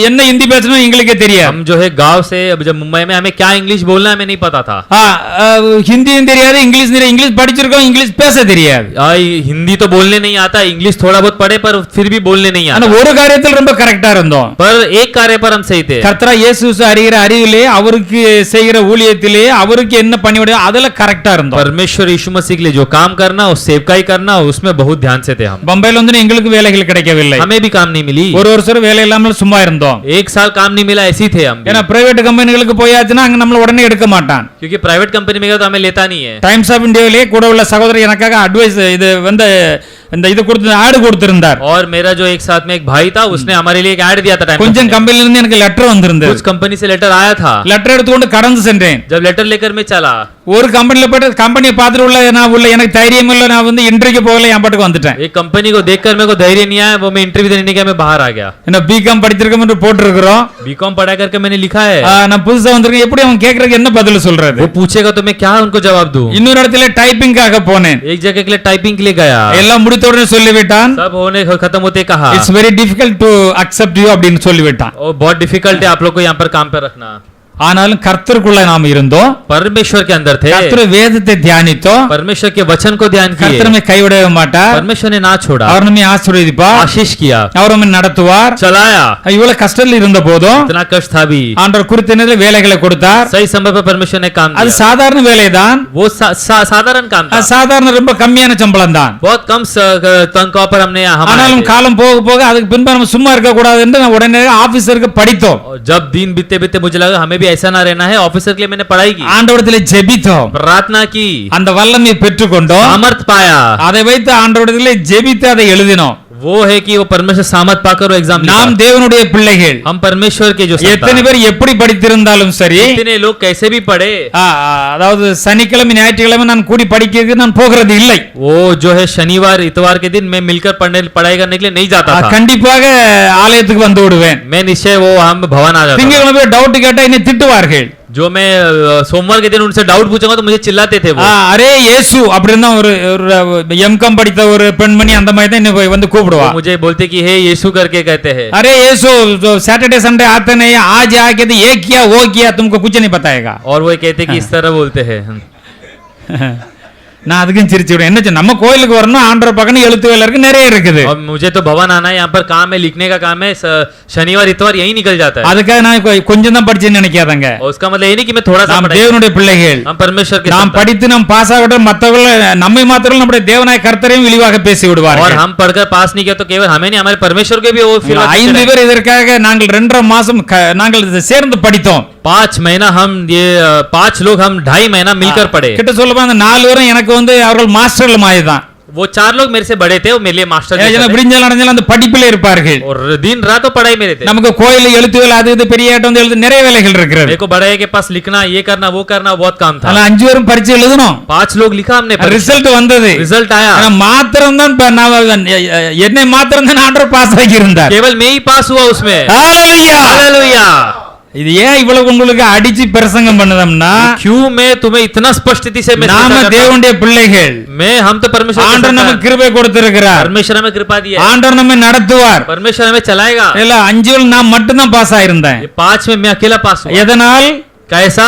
என்ன ஹிந்தி பேசணும் எங்களுக்கே தெரியாது। हम जो है गांव से अब जब मुंबई में हमें क्या इंग्लिश बोलना है हमें नहीं पता था। ஹிந்தியும் தெரியாது, இங்கிலீஷ் தெரியும், இங்கிலீஷ் படிச்சிருக்கோம், இங்கிலீஷ் பேச தெரியாது। हिंदी तो बोलने नहीं आता, इंग्लिश थोड़ा बहुत पढ़े पर फिर भी बोलने नहीं ஆனா आता। ஒரு காரியத்தில் ரொம்ப கரெக்டா இருந்தோம்। पर एक कार्य पर हम सही थे। கர்த்தரா இயேசு அறிகிற அறிவிலே, அவருக்கு செய்கிற ஊழியத்திலே, அவருக்கு என்ன பண்ணிவிட அதுல கரெக்டா இருந்தோம்। परमेश्वर यीशु मसीह के लिए जो काम करना, उस सेवकाई करना, उसमें बहुत ध्यान से थे हम। பம்பாயில வந்து எங்களுக்கு வேலைகள் கிடைக்கவில்லை, हमें भी काम नहीं मिली। ஒரு வருஷம் வேலை இல்லாமல் சும்மா இருந்தோம்। एक साल काम नहीं मिला, ऐसे ही थे हम भी। ஏன்னா பிரைவேட் கம்பெனிகளுக்கு போயாச்சுன்னா அங்க நம்மள உடனே எடுக்க மாட்டான். क्योंकि प्राइवेट कंपनी में गया तो हमें लेता नहीं है। டைம்ஸ் ஆஃப் இந்தியாவிலே கூட உள்ள சகோதரர் எனக்காக அட்வைஸ் இது வந்து இந்த இது கொடுத்து ஆட் கொடுத்திருந்தார். और मेरा जो एक साथ में एक भाई था उसने हमारे लिए एक ऐड दिया था। கொஞ்சம் கம்பெனில இருந்து எனக்கு லெட்டர் வந்திருந்தது. कुछ कंपनी से लेटर आया था। லெட்டர் எடுத்துக்கொண்டு கடந்து சென்றேன். जब लेटर लेकर मैं चला, ஒரு கம்பெனில போய் கம்பெனியை பார்த்துட்டு உள்ள நான் உள்ள எனக்கு தைரியம் இல்ல, நான் வந்து இன்டர்வியூக்கு போகல, என் பாட்டுக்கு வந்துட்டேன். एक कंपनी को देखकर मेरे को धैर्य नहीं आया, वो मैं इंटरव्यू देने नहीं गया, मैं बाहर आ गया। என்ன பிகாம் படிச்சிருக்கோம் என்று போட்டுருக்கிறோம். बीकॉम पढ़ा करके मैंने लिखा है। நான் புதுசா வந்திருக்கேன், எப்படி அவன் கேக்குறதுக்கு என்ன பதில் சொல்றது? वो पूछेगा तो मैं क्या उनको जवाब दूं? இன்னொரு இடத்துல டைப்பிங்காக போனேன். एक जगह के लिए टाइपिंग के लिए गया, எல்லாம் முடித்த உடனே சொல்லிவிட்டான், सब होने खत्म होते कहा it's very difficult to accept you அப்படின்னு சொல்லிவிட்டான். और बहुत डिफिकल्ट है आप लोग को यहाँ पर काम पे रखना। ஆனாலும் கர்த்தருக்குள்ள நாம் இருந்தோம், परमेश्वर के अंदर थे, கர்த்தர் வேதத்தை தியானித்தோம், परमेश्वर के वचन को ध्यान किए, கர்த்தர் நம்மை கைவிடவே மாட்டார், परमेश्वर ने ना छोड़ा, அவர் நம்மை ஆசீர்வதிப்பார், आशीष किया, அவர் நம்மை நடத்துவார். चलाया। இவ்வளவு கஷ்டத்தில் இருந்த போதும் इतना कष्ट था भी, ஆண்டவர் குறித்த நேரத்தில் வேலைகளை கொடுத்தார். सही समय पर परमेश्वर ने काम அது किया। சாதாரண வேலைதான், वो साधारण काम था, அது சாதாரண ரொம்ப கம்மியான சம்பளம் தான். बहुत कम तनख्वाह पर हमने ஆனாலும் காலம் போக போக அதுக்கு பின்பு நம்ம சும்மா இருக்க கூடாது என்று நான் உடனே ஆபீசருக்கு படித்தோம். जब दिन बीते बीते मुझे लगा हमें भी ऐसा ना रहना है, ऑफिसर के लिए मैंने पढ़ाई की, ஆண்டவரிடத்திலே ஜெபித்தோம், प्रार्थना की, அந்த வல்லமையை பெற்றுக்கொண்டோம். सामर्थ पाया। அதை வைத்து ஆண்டவரிடத்திலே ஜெபித்து அதை எழுதினோம். वो है कि वो परमेश्वर सामर्थ पाकर वो एग्जाम நாம் தேவனுடைய பிள்ளைகள். हम परमेश्वर के जो எத்தனை பேர் எப்படி படித்திருந்தாலும் சரி, इतने लोग कैसे भी पढ़े, அதாவது சனிக்கிழமை ஞாயிற்றுக்கிழமை நான் கூடி படிக்கிறதுக்கு நான் போகிறது இல்லை. वो जो है शनिवार इतवार के दिन मैं मिलकर पढ़ाई करने के लिए नहीं जाता था। கண்டிப்பாக ஆலயத்துக்கு வந்து விடுவேன். मैं निश्चय वो हम भवन आ जाता था। திங்கட்கிழமை டவுட் கேட்டா என்னை திட்டுவார்கள். जो मैं सोमवार के दिन उनसे डाउट पूछूंगा तो मुझे चिल्लाते थे वो। அரே இயேசு அப்படின்னு ஒரு எம்காம் படித்த ஒரு பெண்மணி அந்த மாதிரி தான் என்னை வந்து கூப்பிடுவா. मुझे बोलते कि हे यीशु करके कहते हैं। अरे यीशु जो सैटरडे संडे आते नहीं, आज आके तो ये किया वो किया, तुमको कुछ नहीं बताएगा। और वो कहते कि इस तरह बोलते हैं। நான் அதுக்கும் சிரிச்சு விடுவேன். என்ன நம்ம கோயிலுக்கு வரணும், ஆண்டவர் பக்கம் எழுத்து வேலை இருக்கு, நிறைய இருக்குது. और मुझे तो भवन आना है, यहाँ पर काम है, लिखने का काम है, शनिवार इतवार यही निकल जाता है। அதுக்காக நான் கொஞ்சம் தான் படிச்சேன்னு நினைக்காதங்க. और उसका मतलब ये नहीं कि मैं थोड़ा सा நாம் पढ़ा, தேவனுடைய பிள்ளைகள். हम परमेश्वर के நாம் संतान। படித்து நாம் பாஸ் ஆகட்டும், மற்றவர்கள் நம்மை மாத்திரம் நம்முடைய தேவனாய கர்த்தரையும் இழிவாக பேசி और விடுவார்கள். हम पढ़कर पास नहीं किया तो केवल हमें नहीं, हमारे परमेश्वर के भी वो फिर 5 பேர் இதற்காக நாங்கள் 2.5 மாசம் நாங்கள் சேர்ந்து படித்தோம். 5 महीना हम ये 5 लोग हम 2.5 महीना मिलकर पढ़े। கிட்ட சொல்ல போனா 4 பேரும் எனக்கு வந்து அவர்கள் மாஸ்டர்கள் மாதிரி தான். वो 4 लोग मेरे से बड़े थे, वो मेरे लिए मास्टर थे। விடிஞ்சாலும் அடைஞ்சாலும் அந்த படிப்பிலே இருப்பார்கள். और दिन रात तो पढ़ाई मेरे थे। நமக்கு கோயில்ல எழுத்து வேலை அது இது பெரிய ஆட்டம் வந்து எழுது நிறைய வேலைகள் இருக்கிறது. मेरे को बड़े के पास लिखना, ये करना, वो करना बहुत काम था। 5 பேரும் பரீட்சை எழுதணும். 5 लोग लिखा हमने, ரிசல்ட் வந்தது. रिजल्ट आया, ஆனா மாத்திரம் தான் என்னை மாத்திரம் தான் ஆண்டவர் பாஸ் ஆகி இருந்தார். केवल मैं ही पास हुआ उसमें। ஹalleluya हालेलुया। இது ஏன் இவ்வளவு உங்களுக்கு அடிச்சு பிரசங்கம் பண்ணதம்னா, क्यों मैं तुम्हें इतना स्पष्टति से मैं நாம தேவனுடைய பிள்ளைகள். मैं हम तो परमेश्वर ஆண்டவர் நமக்கு கிருபை கொடுத்திருக்கிறார். परमेश्वर हमें कृपा दी है, ஆண்டவர் நம்மை நடத்துவார். परमेश्वर हमें चलाएगा। இல்ல 5 நான் மட்டும் தான் பாஸ் ஆயிருந்தேன். 5 में मैं अकेला पास हुआ। எதனால்? कैसा?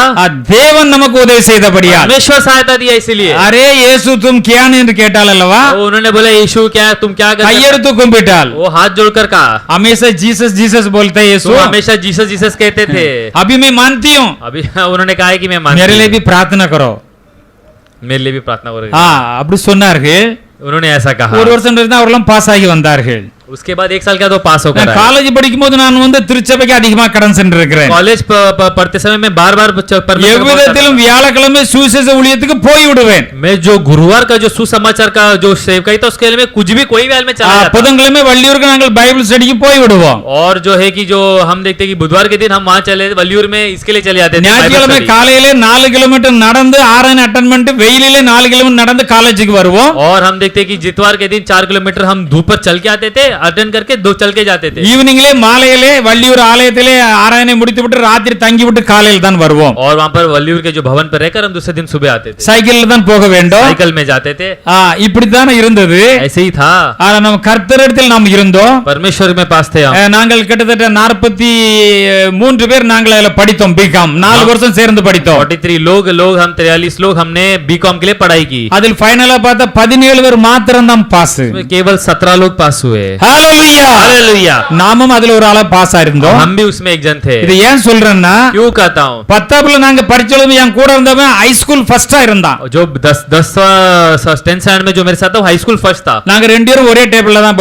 தேவன் நமக்கு உதவி செய்தபடியா. परमेश्वर सहायता दिया इसलिए। அரே இயேசு तुम क्या என்று கேட்டால் அல்லவா, उन्होंने बोला यीशु क्या तुम क्या कर, கையெடுத்து கும்பிட்டால். वो हाथ जोड़कर कहा, हमेशा जीसस जीसस बोलते हैं यीशु, तो हमेशा जीसस जीसस कहते थे। अभी मैं मानती हूँ, अभी उन्होंने कहा है कि मैं मानती मेरे लिए हूं। भी प्रार्थना करो. मेरे लिए भी प्रार्थना करो। அப்படி சொன்னார்கள். उन्होंने ऐसा कहा। ஒரு வருஷம் இருந்தா அவர்களும் பாஸ் ஆகி வந்தார்கள். उसके बाद 1 साल का तो पास होकर आया। காலேஜ் படிக்கும்போது நான் வந்து திருச்சபைக்கு அதிகமா கடன் சென்றிருக்கிறேன். कॉलेज पढ़ते समय मैं बार-बार எவ்விதத்திலும் வியாழக்கிழமை சுவிசேஷ ஊழியத்துக்கு போய் விடுவேன். मैं जो गुरुवार का जो सुसमाचार का जो सेवकाई था उसके लिए मैं कुछ भी कोई भी हाल में चला जाता। புதன்கிழமை வள்ளியூருக்கு நாங்கள் பைபிள் ஸ்டடிக்கு போய் விடுவோம். और जो है कि जो हम देखते कि बुधवार के दिन हम वहां चले वल्लियूर में इसके लिए चले जाते थे। ஞாயிற்றுக்கிழமை காலையிலே 4 கிலோமீட்டர் நடந்து ஆராய்ச்சி அட்டெண்ட் பண்ணிட்டு வெயிலிலே 4 கிலோமீட்டர் நடந்து காலேஜுக்கு வருவோம். और हम देखते कि जितवार के दिन 4 किलोमीटर हम धूप पर चल के आते थे, अटेंड करके 2 चल के जाते थे। ஈவினிங்லே மாலையிலே வள்ளியூர் ஆலயத்திலே ஆராய்ச்சி முடித்துவிட்டு ராத்திரி தங்கி விட்டு காலையில் தான் வருவோம். और वहां पर वल्लियूर के जो भवन पर रहकर हम दूसरे दिन सुबह आते थे। சைக்கிள்ல தான் போக வேண்டும். साइकिल में जाते थे। இப்படி தான இருந்தது. ऐसे ही था। ஆனா நம்ம கர்த்தரிடத்தில் நாம் இருந்தோம். परमेश्वर में पास थे हम। நாங்கள் கிட்டத்தட்ட 43 பேர் நாங்கள் அதுல படித்தோம். பிகாம் 4 வருஷம் சேர்ந்து படித்தோம். 43 लोग हम 43 लोग हमने बीकॉम के लिए पढ़ाई की। அதில் ஃபைனலா பார்த்தா 17 பேர் மாத்திரம் தான் பாஸ். केवल 17 लोग पास हुए। ஹalleluya हालेलुया நாமும் அதுல ஒரு ஆளா பாஸ் ஆயிருந்தோம் हम भी उसमें एक जन थे இது ஏன் சொல்றேன்னா क्यों कहता हूँ 10th நாங்க படிச்சதும் என் கூட இருந்தவன் ஹை ஸ்கூல் ஃபர்ஸ்டா இருந்தான் जो 10th स्टैंड में जो मेरे साथ था वो हाई स्कूल फर्स्ट था நாங்க ரெண்டு பேரும் ஒரே டேபிள்ல தான்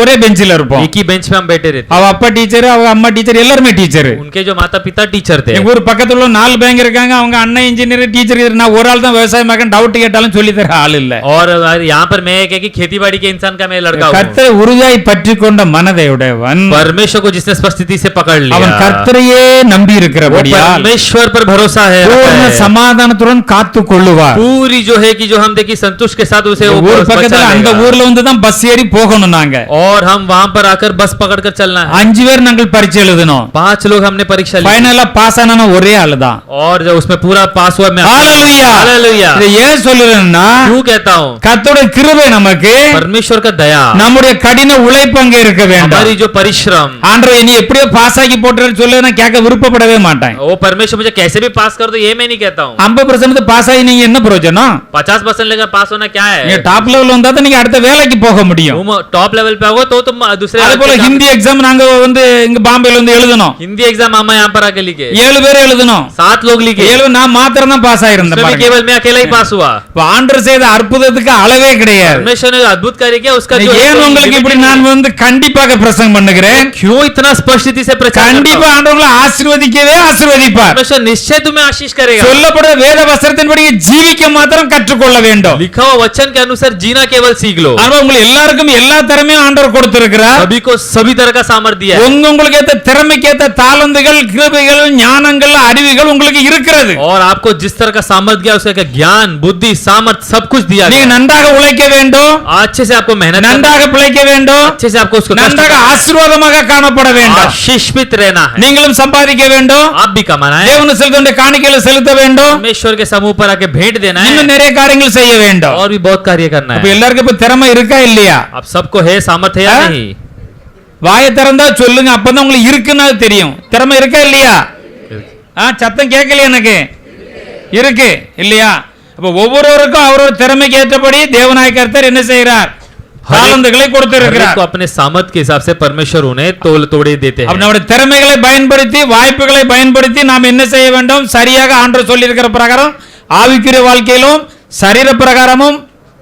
ஒரே பெஞ்சில இருப்போம் एक ही बेंच पे हम बैठे रहते அவ அப்பா டீச்சர் அவ அம்மா டீச்சர் எல்லாரும் டீச்சர் उनके जो माता पिता टीचर थे எங்க ஊர் பக்கத்துல உள்ள 4 பேங்க் இருக்காங்க அவங்க அண்ணன் இன்ஜினியர் டீச்சர் நான் ஒரு ஆள் தான் விவசாய மகன் டவுட் கேட்டாலும் சொல்லி தர ஆள் இல்ல और यहाँ पर मैं एक है कि खेती बाड़ी के इंसान का मैं लड़का हूँ கர்த்தரை உறுதியாய் பற்றி கொண்ட மனதை உடையவன் परमेश्वर को जिसने स्पष्टि से पकड़ लिया அவன் கர்த்தரையே நம்பி वो இருக்கிறபடியால் परमेश्वर पर भरोसा है பூர்ண சமாதானத்துடன் காத்து கொள்ளுவார் पूरी जो है कि जो हम देखिए संतुष्ट के साथ उसे वो ஊர் बचा பக்கத்துல அந்த लेगा। ஊர்ல வந்து தான் பஸ் ஏறி போகணும் நாங்க और हम वहां पर आकर बस पकड़कर चलना है 5 பேர் நாங்கள் பரீட்சை எழுதணும் 5 लोग हमने परीक्षा ली ஃபைனலா பாஸ் ஆனான ஒரே ஆளு தான் और जब उसमें पूरा पास हुआ मैं ஹalleluya हालेलुया இதை ஏன் சொல்றேன்னா क्यों कहता हूँ கர்த்தருடைய கிருபை நமக்கு परमेश्वर का दया நம்முடைய கடின உழைப்பு அங்க இருக்க வேண்டும் हमारी जो परिश्रम ஆண்டவரே நீ எப்படியோ பாஸ் ஆகி போட்டுறேன்னு சொல்லி நான் கேட்க விருப்பப்படவே மாட்டேன் वो परमेश्वर मुझे कैसे भी पास कर दो ये मैं नहीं कहता हूँ 50% பாஸ் ஆகி நீங்க என்ன பிரயோஜனம் 50% लेकर पास होना क्या நீங்க है டாப் லெவல் வந்தா தான் நீங்க அடுத்த வேலைக்கு போக முடியும் तुम टॉप लेवल पे आओ तो तुम दूसरे அதே போல ஹிந்தி எக்ஸாம் நாங்க வந்து இங்க பாம்பேல வந்து எழுதணும் हिंदी एग्जाम हम यहाँ पर आके लिखे 7 பேர் எழுதணும் 7 लोग लिखे 7 நான் மாத்திரம் தான் பாஸ் ஆயிருந்தேன் उसमें பாருங்க. केवल मैं अकेला ही पास हुआ இப்ப ஆண்டவர் செய்த அற்புதத்துக்கு அளவே கிடையாது परमेश्वर ने अद्भुत कार्य किया उसका जो ஏன் உங்களுக்கு இப்படி நான் வந்து கண்டிப்பாக பிரசங்கம் பண்ணுகிறேன் क्यों इतना स्पष्टि से प्रचार करता கண்டிப்பா हूं? ஆண்டவர்களை ஆசீர்வதிக்கவே ஆசீர்வதிப்பார் परमेश्वर निश्चय तुम्हें आशीष करेगा சொல்லப்படுற வேத வசனத்தின்படி ஜீவிக்க மாத்திரம் கற்றுக்கொள்ள வேண்டும் लिखा हुआ वचन के अनुसार जीना केवल सीख लो ஆனா உங்களுக்கு எல்லாருக்கும் எல்லா திறமையும் ஆண்டவர் கொடுத்திருக்கிறார் सभी को सभी तरह का सामर्थ्य दिया है உங்களுக்கு ஏத்த திறமைக்கு ஏத்த தாளந்துகள் கிருபைகள் ஞானங்கள் அறிவுகள் உங்களுக்கு இருக்கிறது और आपको जिस तरह का सामर्थ्य दिया उसका ज्ञान बुद्धि सामर्थ्य सब कुछ दिया நீங்க गया நன்றாக உழைக்க வேண்டும் अच्छे से आपको मेहनत करना है, நன்றாக பிழைக்க வேண்டும் अच्छे से आपको उसको कष्ट நன்றாக करना है, ஆசீர்வாதமாக காணப்பட வேண்டும் आशीषित रहना है நீங்களும் சம்பாதிக்க வேண்டும் आप भी कमाना है தேவனுக்கு செலுத்த வேண்டிய காணிக்கைகளை செலுத்த வேண்டும் परमेश्वर के समूह पर आके भेंट देना है இன்னும் நிறைய காரியங்கள் செய்ய வேண்டும் और भी बहुत कार्य करना அப்ப है எல்லாருக்கும் இப்ப திறமை இருக்கா இல்லையா आप सबको है सामर्थ्य या हाँ? नहीं வாயை திறந்தா சொல்லுங்க அப்பதான் உங்களுக்கு இருக்குன்னு தெரியும் திறமை இருக்கா இல்லையா சத்தம் கேட்கல எனக்கு இருக்கு இல்லையா அப்ப ஒவ்வொருவருக்கும் அவரோட திறமைக்கு ஏற்றபடி தேவனாய கர்த்தர் என்ன செய்கிறார் தாளந்துகளை கொடுத்திருக்கிறார் को अपने सामर्थ्य के हिसाब से परमेश्वर उन्हें तोड़े देते அப்ப हैं நம்முடைய திறமைகளை பயன்படுத்தி வாய்ப்புகளை பயன்படுத்தி நாம் என்ன செய்ய வேண்டும் சரியாக ஆண்டவர் சொல்லி இருக்கிற பிரகாரம் ஆவிக்குரிய வாழ்க்கையிலும் சரீர பிரகாரமும்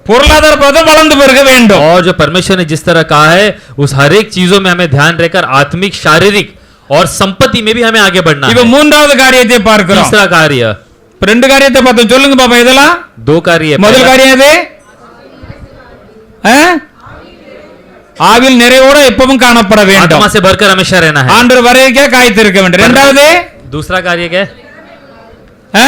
பொருளாதார பிரகாரம் வளர்ந்து பெருக வேண்டும் और जो परमेश्वर ने जिस तरह कहा है उस हर एक चीजों में हमें ध्यान रहकर आत्मिक शारीरिक और संपत्ति में भी हमें आगे बढ़ना இப்ப है மூன்றாவது காரியத்தை பார்க்கிறோம் तीसरा कार्य ரெண்டு காரியத்தை பார்த்தோம் சொல்லுங்க பாப்பா இதெல்லாம் 2 कार्य முதல் காரியம் எது ஆவில் நிறைவோட எப்பவும் காணப்பட வேண்டும் आत्मा से भरकर हमेशा रहना है ஆண்டவர் வரைக்கே காய்த்திருக்க வேண்டும் இரண்டாவது दूसरा कार्य क्या है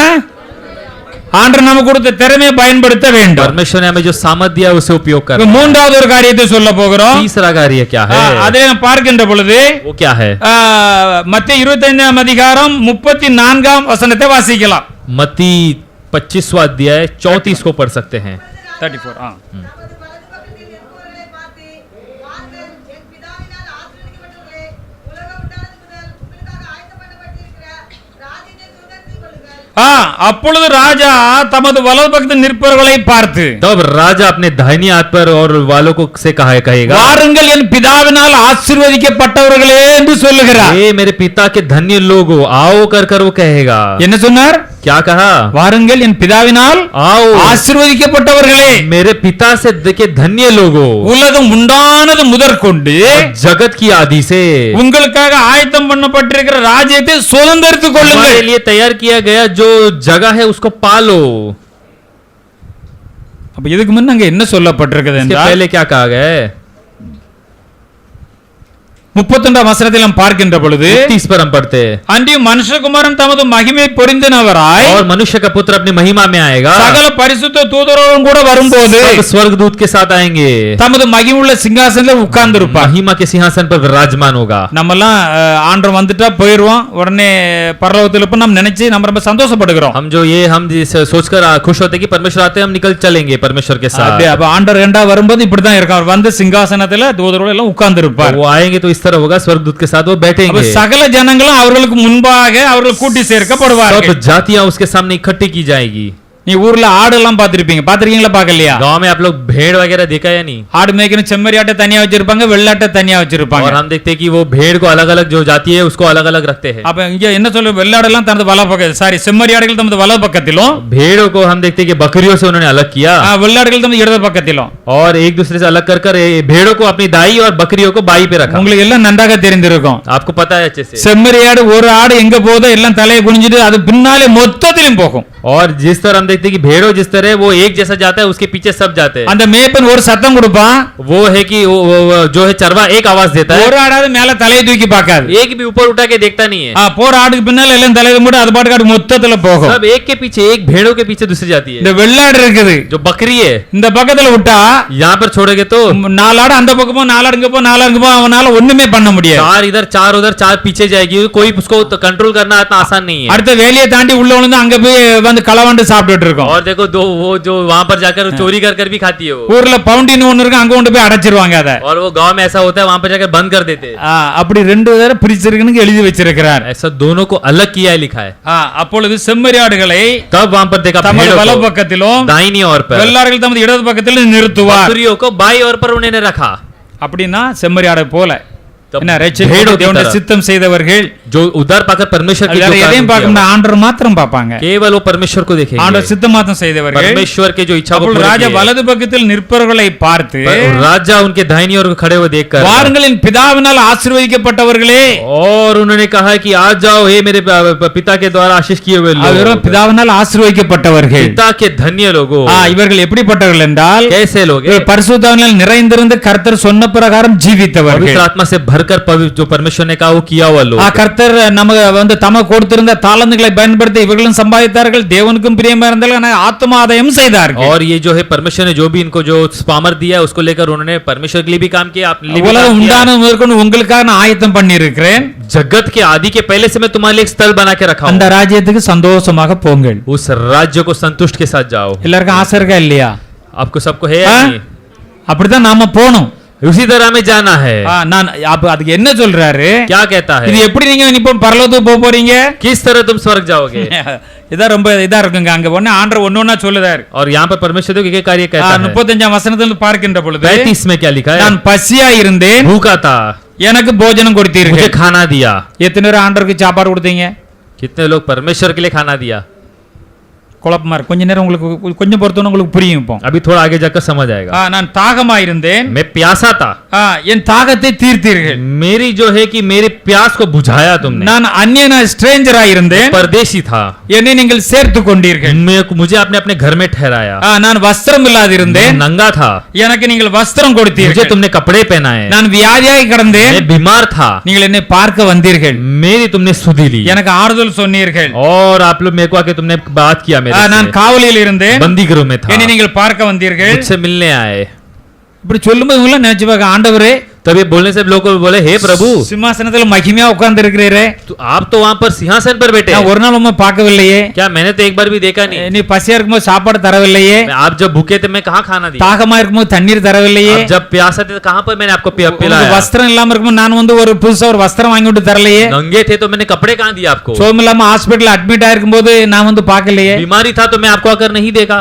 ஆண்டவர் நமக்கு கொடுத்த திறமையை பயன்படுத்த வேண்டும் परमेश्वर ने हमें जो सामर्थ्य दिया उसे उपयोग இப்ப करना மூன்றாவது ஒரு காரியத்தை சொல்ல போகிறோம் तीसरा कार्य क्या है அதை நாம் பார்க்கின்ற பொழுது वो क्या है மத்திய 25ஆம் அதிகாரம் 34ஆம் வசனத்தை வாசிக்கலாம் मत्ती 25वां अध्याय 34 को पढ़ सकते हैं 34 அப்பொழுது ராஜா தமது வலது பக்கத்தில் நிற்பவர்களை பார்த்து तब राजा अपने दाहिनी हाथ पर और वालों को से कहेगा வாருங்கள் என் பிதாவினால் ஆசீர்வதிக்கப்பட்டவர்களே என்று சொல்லுகிறார் हे मेरे पिता के धन्य लोगो आओ कर वो कहेगा என்ன சொன்னார் क्या कहा வாருங்கள் என் பிதாவினால் आओ ஆசீர்வதிக்கப்பட்டவர்களே मेरे पिता से देखे धन्य लोगो உலகம் உண்டானது முதற்கொண்டு जगत की आदि से உங்களுக்காக ஆயத்தம் பண்ணப்பட்டிருக்கிற ராஜ்யத்தை சுதந்தரித்துக் हमारे கொள்ளுங்கள் लिए तैयार किया गया जो जगह है उसको पालो அப்ப இதுக்கு முன்ன அங்க என்ன சொல்லப்பட்டிருக்குது इसके என்றால் पहले क्या कहा गया है 31ஆம் வசனத்தில் நாம் பார்க்கின்ற பொழுது 30 पर हम पढ़ते हैं அன்றியும் மனுஷகுமாரன் தமது மகிமை பொருந்தினவராய் और मनुष्य का पुत्र अपनी महिमा में आएगा சகல பரிசுத்த தூதரோடும் கூட வரும்போது सब स्वर्गदूत के साथ आएंगे தமது மகிமுள்ள சிங்காசனத்தில் உட்கார்ந்திருப்பார் महिमा के सिंहासन पर विराजमान होगा நம்மலாம் ஆண்டவர் வந்துட்டா போயிடுவோம் உடனே பரலோகத்தில் இருப்போம் நம்ம நினைச்சு நம்ம ரொம்ப சந்தோஷப்படுகிறோம் हम सोचकर खुश होते कि परमेश्वर आते हैं हम निकल चलेंगे परमेश्वर के साथ அப்படியே அப்ப ஆண்டவர் ரெண்டா வரும்போது இப்படிதான் இருக்கும் அவர் வந்து சிங்காசனத்துல தூதரோட எல்லாம் உட்கார்ந்து இருப்பார் वो आएंगे तो इस तरह होगा स्वर्गदूत के साथ वो அப்ப बैठेंगे சகல ஜனங்களும் அவர்களுக்கு முன்பாக அவர்கள் கூட்டி சேர்க்கப்படுவார்கள் सब जातियां उसके सामने इकट्ठी की जाएगी நீ ஊர்ல ஆடு எல்லாம் பாத்திருக்கீங்களா பார்க்கலையா? गांव में आप लोग भेड़ वगैरह देखा या नहीं? ஆடு மேய்க்கணும் செம்மறியாட்டை தனியா வச்சிருப்பாங்க, வெள்ளாட்டை தனியா வச்சிருப்பாங்க. और हम देखते हैं कि वो भेड़ को अलग अलग जो जाती है उसको अलग अलग रखते हैं. அப்ப இங்க என்ன சொல்ற, வெள்ளாடெல்லாம் தனது வலது பக்கம், சாரி செம்மறியாடுகள் தனது வலது பக்கத்திலும், भेड़ों को हम देखते हैं कि बकरियों से उन्होंने अलग किया வெள்ளாடுகள் தனது இடது பக்கத்திலும், और एक दूसरे से अलग कर भेड़ों को अपनी दाई और बकरियों को बाई पे रखा. உங்களுக்கு எல்லாம் நன்றாக தெரிந்திருக்கும். आपको पता है अच्छे से. செம்மறியாடு ஒரு ஆடு எங்க போதோ எல்லாம் தலையை குனிஞ்சிட்டு அது பின்னாலே மொத்தத்திலும் போகும். और जिस तरह हम देखते हैं कि भेड़ों जिस तरह वो एक जैसा जाता है उसके पीछे सब जाते हैं. அந்த மேய்ப்பன் ஒரு சத்தம் கொடுப்பான், वो है कि वो जो है चरवा एक आवाज देता है. ஒரு ஆடாவது மேல தலையை தூக்கி பார்க்காது, एक भी ऊपर उठा के देखता नहीं है. போற ஆடுக்கு பின்னால எல்லாம் தலையை மூட அது பாட்டுக்கு மொத்தத்துல போகும். सब एक के पीछे एक, भेड़ों के पीछे दूसरी जाती है. இந்த வெள்ளாடு இருக்குது, जो बकरी है இந்த பக்கத்துல விட்டா यहाँ पर छोड़ोगे तो நாலு ஆடு அந்த பக்கமோ நாலு இங்க போ நாலு இங்க போ, அவனால ஒண்ணுமே பண்ண முடியாது. चार इधर चार उधर चार पीछे जाएगी, कोई उसको कंट्रोल करना इतना आसान नहीं है. அடுத்த வேலையை தாண்டி உள்ள வந்து அங்க போய் வந்து களவாண்டு சாப்பிட்டுட்டு இருக்கோம். और देखो दो वो जो वहां पर जाकर चोरी कर भी खाती है वो. ஊர்ல பவுண்டின் ஒன்னு இருக்கு, அங்க கொண்டு போய் அடைச்சிருவாங்க அத. और वो गांव में ऐसा होता है वहां पर जाकर बंद कर देते हैं. அப்படி ரெண்டு பேரை பிரிச்சிருக்குன்னு எழுதி வச்சிருக்கிறார். ऐसा दोनों को अलग किया है लिखा है. அப்பொழுது செம்மறியாடுகளை तब वहां पर देखा தமது भेड़ों வலது को பக்கத்திலும் दाहिनी ओर पर, வெள்ளாடுகள் தமது இடது பக்கத்திலும் நிறுத்துவார். बकरियों को बाई ओर पर उन्होंने रखा. அப்படின்னா செம்மறியாடை போல तब என்ன ரட்சிக்கப்பட்ட भेड़ों की தேவனுடைய तरह சித்தம் செய்தவர்கள் जो उद्धार पाकर परमेश्वर के வேற जो எதையும் कार्य பார்க்க किया, முடியாது, ஆண்டவர் மாத்திரம் பார்ப்பாங்க. केवल वो परमेश्वर को देखेंगे. ஆண்டவர் சித்தம் மாத்திரம் செய்தவர்கள். परमेश्वर के जो इच्छा को அப்பொழுது पूरा ராஜா किए. வலது பக்கத்தில் நிற்பவர்களை பார்த்து, राजा उनके दाहिनी ओर खड़े हुए देखकर, வாருங்களின் பிதாவினால் ஆசீர்வதிக்கப்பட்டவர்களே, और उन्होंने कहा कि आज जाओ हे मेरे पिता के द्वारा आशीष किए हुए அவரும் लोग, பிதாவினால் ஆசீர்வதிக்கப்பட்டவர்கள். पिता के धन्य लोगों. இவர்கள் எப்படிப்பட்டவர்கள் என்றால், कैसे लोग हैं? இவர் பரிசுத்தாவினால் நிறைந்திருந்து கர்த்தர் சொன்ன பிரகாரம் ஜீவித்தவர்கள். पवित्र आत्मा से भरकर जो परमेश्वर ने कहा वो किया हुआ लोग. கர்த்தர் நமக்கு வந்து தமக்கு கொடுத்திருந்த தாளந்துகளை பயன்படுத்தி இவர்களும் சம்பாதித்தார்கள், தேவனுக்கும் பிரியமா இருந்தார்கள், ஆத்ம ஆதாயம் செய்தார்கள். और ये जो है परमेश्वर ने जो भी इनको जो पामर दिया है उसको लेकर उन्होंने परमेश्वर के लिए भी काम किया, अपने लिए भी உலகம் काम किया. உண்டான முதற்கொண்டு உங்களுக்காக நான் ஆயத்தம் பண்ணி இருக்கிறேன். जगत के आदि के पहले से मैं तुम्हारे लिए एक स्थल बना के रखा அந்த हूं. ராஜ்யத்துக்கு சந்தோஷமாக போங்கள். उस राज्य को संतुष्ट के साथ जाओ. எல்லாருக்கும் ஆசை இருக்கா இல்லையா? आपको सबको है या नहीं? அப்படிதான் நாம போணும். उसी तरह में जाना है. நான் அதுக்கு என்ன சொல்றாரு? क्या कहता है? இது எப்படி நீங்க இப்போ பரலோகத்துக்கு போக போறீங்க? किस तरह तुम स्वर्ग जाओगे? இதான் ரொம்ப இதா இருக்குங்க. அங்க ஒண்ணு ஆண்டவர் ஒண்ணொண்ணா சொல்லுதாரு. और यहाँ पर परमेश्वर देखो क्या कार्य कहता है. 35 வசனத்துல பார்க்கின்ற பொழுது 35 में क्या लिखा है? நான் பசியா இருந்தேன், भूखा था, எனக்கு போஜனம் मुझे கொடுத்தீர்கள். खाना दिया. எத்தனை பேர் ஆண்டவருக்கு சாப்பாடு கொடுத்தீங்க? कितने लोग परमेश्वर के लिए खाना दिया? குழப்பமா இருக்கு. கொஞ்ச நேரம் உங்களுக்கு கொஞ்சம் பொறுத்தவரை உங்களுக்கு புரியும். இப்போ अभी थोड़ा आगे जाकर समझ आएगा. நான் தாகமா இருந்தேன், मैं प्यासा था, என் தாகத்தை தீர்த்தீர்கள். मेरी जो है कि मेरे प्यास को बुझाया तुमने. நான் அந்நியனா ஸ்ட்ரேஞ்சரா இருந்தேன், परदेशी था, என்னை நீங்கள் சேர்த்து கொண்டீர்கள். मुझे आपने अपने घर में ठहराया. நான் வஸ்திரம் இல்லாதிருந்தேன், नंगा था, எனக்கு நீங்கள் வஸ்திரம் मुझे கொடுத்தீர்கள். तुमने कपड़े पहनाए. நான் வியாதியாய் கிடந்தேன், मैं बीमार था, நீங்கள் என்னை பார்க்க वந்தீர்கள். मेरी तुमने सुधी ली. எனக்கு ஆறுதல் சொன்னீர்கள். और आप लोग मेरे को आके तुमने बात किया मेरे நான் से. காவலில் இருந்தேன், बंदी गृह में था, என்னை நீங்கள் பார்க்க வந்தீர்கள். मुझसे मिलने आए. இப்படி சொல்லும்போது இவங்க நினைச்சு பார்க்க, ஆண்டவரே तब ये बोलने से लोग को बोले हे प्रभु, சிம்மாசனத்துல மகிமையா உட்கார்ந்து இருக்கிறீரே, तो आप तो वहां पर सिंहासन पर बैठे நான் हैं. ஒரு நாள் உம்மை பார்க்கவில்லையே, क्या मैंने तो एक बार भी देखा नहीं. நீ பசியா இருக்கும்போது சாப்பாடு தரவில்லையே, आप जब भूखे थे मैं कहाँ खाना दिया? தாகமா இருக்கும்போது தண்ணீர் தரவில்லையே, आप जब प्यासा थे तो कहाँ पर मैंने आपको உங்களுக்கு पिलाया? வஸ்திரம் இல்லாம இருக்கும்போது நான் வந்து ஒரு புதுசா ஒரு வஸ்திரம் வாங்கி விட்டு தரலையே, नंगे थे तो मैंने कपड़े कहाँ दिए आपको? சோகம் இல்லாம ஹாஸ்பிடல் அட்மிட் ஆயிருக்கும் போது நான் வந்து பார்க்கலையே. बीमारी था तो मैं आपको आकर नहीं देखा.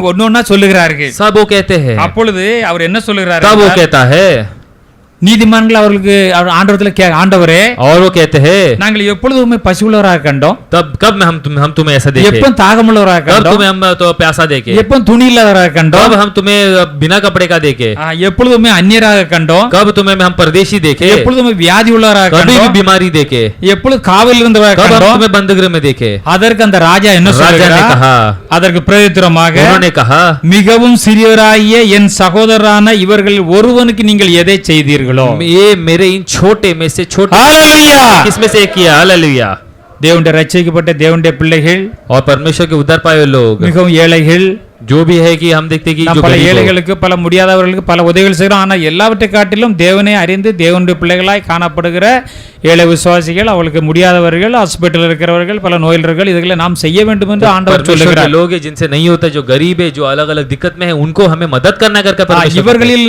ஒன்னொன்னா சொல்லுகிறார்கள். सब वो कहते हैं. அப்பொழுது அவர் என்ன சொல்லுகிறார்? तब वो कहता है, நீதிமான்கள் அவர்களுக்கு ஆண்டவரத்துல ஆண்டவரே, और वो कहते हैं, நாங்கள் எப்பொழுது உம்மை பசியுள்ளவராக கண்டோம், तब कब में हम तुम्हें ऐसा देखे? எப்போ தாகமுள்ளவராக कब கண்டோம், तुम्हें हम तो प्यासा देखे? எப்போ துணி இல்லாதவராக कब கண்டோம், हम तुम्हें बिना कपड़े का देखे? எப்பொழுதுமே அந்நியராக கண்டோம், कब तुम्हें हम परदेशी देखे? எப்பொழுதுமே வியாதி உள்ளவராக कभी भी கண்டோம், बीमारी देखे? எப்பொழுது காவலில் இருந்தவராக कब हम கண்டோம். तुम्हें बंदगृह में देखे? அதற்கு அந்த ராஜா என்ன राजा ने சொல்கிறார்? कहा, அதற்கு பிரதித்திரமாக, उन्होंने कहा, மிகவும் சிறியவராகிய என் சகோதரரான இவர்கள் ஒருவனுக்கு நீங்கள் எதை செய்தீர்களோ, ये मेरे इन छोटे में से छोटे ஹalleluya, किसमें से एक किया? हालेलुया. தேவனுடைய ரட்சிக்கப்பட்ட தேவனுடைய பிள்ளைகள், और परमेश्वर के उद्धार पाए हुए लोग, மிகவும் ஏழைகள், जो भी है कि हम देखते हैं कि நாம் जो பல गरीब हो, ஏழைகளுக்கு பல முடியாதவர்களுக்கு பல உதவிகள் செய்கிறோம். ஆனால் எல்லாவற்றை காட்டிலும் தேவனை அறிந்து தேவனுடைய பிள்ளைகளாய் காணப்படுகிற ஏழை விசுவாசிகள், அவளுக்கு முடியாதவர்கள், ஹாஸ்பிட்டல் இருக்கிறவர்கள், பல நோயாளர்கள், இதுகளை நாம் செய்ய வேண்டும் என்று ஆண்டவர் परमेश्वर के சொல்லுகிறார். लोग हैं जिनसे नहीं होता, जो गरीब है, जो अलग अलग दिक्कत में है, उनको हमें मदद करना करके परमेश्वर இவர்களில்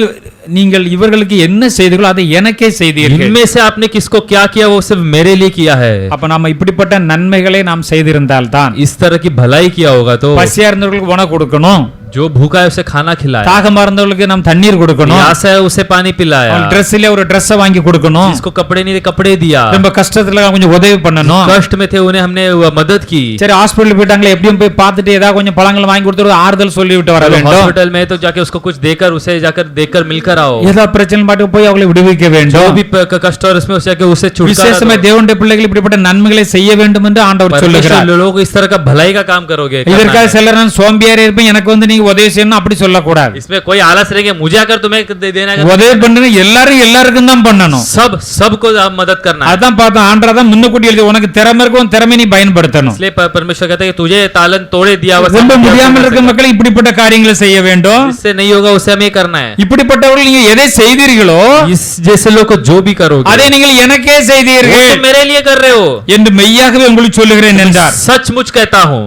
நீங்கள் இவர்களுக்கு என்ன செய்தீர்களோ அதை எனக்கே செய்தீர்கள். इनमें से आपने किसको क्या किया वो सिर्फ मेरे लिए किया है. அப்ப நாம இப்படிப்பட்ட நன்மைகளை நாம் செய்திருந்தால் தான் इस तरह की भलाई किया होगा तो பசியா இருந்தவர்களுக்கு உணவு கொடுக்கணும், जो भूखा है उसे खाना खिलाया, தாகமா இருந்தவர்களுக்கு நாம் தண்ணீர் கொடுக்கணும், प्यासा है उसे पानी पिलाया, ட்ரெஸ்ல ஒரு ட்ரெஸ் வாங்கி கொடுக்கணும், जिसको कपड़े नहीं थे कपड़े दिया, ரொம்ப கஷ்டத்துல கொஞ்சம் உதவி பண்ணணும். कष्ट में थे उन्हें हमने मदद की. சரி ஹாஸ்பிடல் போயிட்டாங்களே எப்படியும் போய் பார்த்துட்டு ஏதாவது கொஞ்சம் பழங்கள் வாங்கி கொடுத்து ஆறுதல் சொல்லி விட்டு வர வேண்டும். हॉस्पिटल में तो जाके उसको कुछ देकर उसे जाकर देखकर मिलकर आओ. ஏதோ பிரச்சனை பாட்டு போய் அவங்களை விடுவிக்க जो வேண்டும். भी कष्ट और उसमें जाके उसे छुटकारा விசேஷமா दो. தேவனுடைய பிள்ளைகள் இப்படிப்பட்ட நன்மைகளை செய்ய வேண்டும் என்று ஆண்டவர் சொல்லுகிறார். परमेश्वर लोग इस तरह का भलाई का काम करोगे. இதற்காக சிலர் நான் சோம்பியாரே இருப்பேன் எனக்கு வந்து நீங்க உதவி செய்யணும் அப்படி சொல்லக்கூடாது. इसमें कोई आलस रहेगा मुझे आकर तुम्हें देना है. உதவி பண்றது எல்லாருக்கும் தான் பண்ணணும். सबको मदद करना है. அதான் பார்த்தா ஆண்டவர் தான் முன்னக்கூட்டி எழுதி உனக்கு திறமை இருக்கும் திறமை நீ பயன்படுத்தணும். इसलिए परमेश्वर कहता है कि तुझे तालन तोड़े दिया हुआ ரொம்ப முடியாமல் இருக்க மக்கள் இப்படிப்பட்ட காரியங்களை செய்ய வேண்டும். इससे नहीं होगा उसे हमें करना है. இப்படிப்பட்டவர்கள் நீங்க எதை செய்தீர்களோ इस जैसे लोग को जो भी करोगे அதை நீங்கள் எனக்கே वो செய்தீர்கள் तुम मेरे लिए कर रहे हो என்று மெய்யாகவே உங்களுக்கு சொல்லுகிறேன் என்றார். सचमुच कहता हूँ.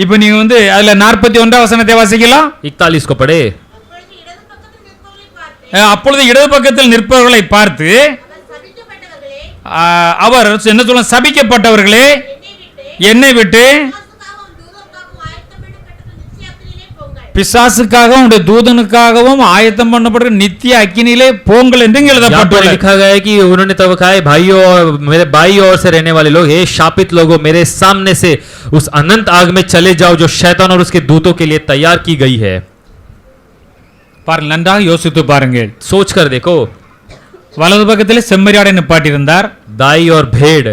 இப்ப நீங்க வந்து அதுல 41 வசனத்தை வாசிக்கலாம். 41 को पढ़े. அப்பொழுது இடது பக்கத்தில் நிற்பவர்களை பார்த்து அவர் என்ன சொல்ல சபிக்கப்பட்டவர்களே என்னை விட்டு பிசாசுக்காகவும் உடைய தூதனுக்காகவும் ஆயத்தம் பண்ணப்பட்ட நித்திய அக்கினியிலே போங்கள் என்று यहाँ पर எழுதப்பட்டுள்ளது. लिखा गया है कि उन्होंने तब कहा है भाइयों और मेरे बाई ओर से रहने वाले लोग हे शापित लोगों मेरे सामने से उस अनंत आग में चले जाओ जो शैतान और उसके दूतों के लिए तैयार की गई है. பாருங்கள் நன்றாக யோசித்து பாருங்கள். सोच कर देखो. வலது பக்கத்தில் செம்மறியாடை நிப்பாட்டி இருந்தார், दाई और भेड़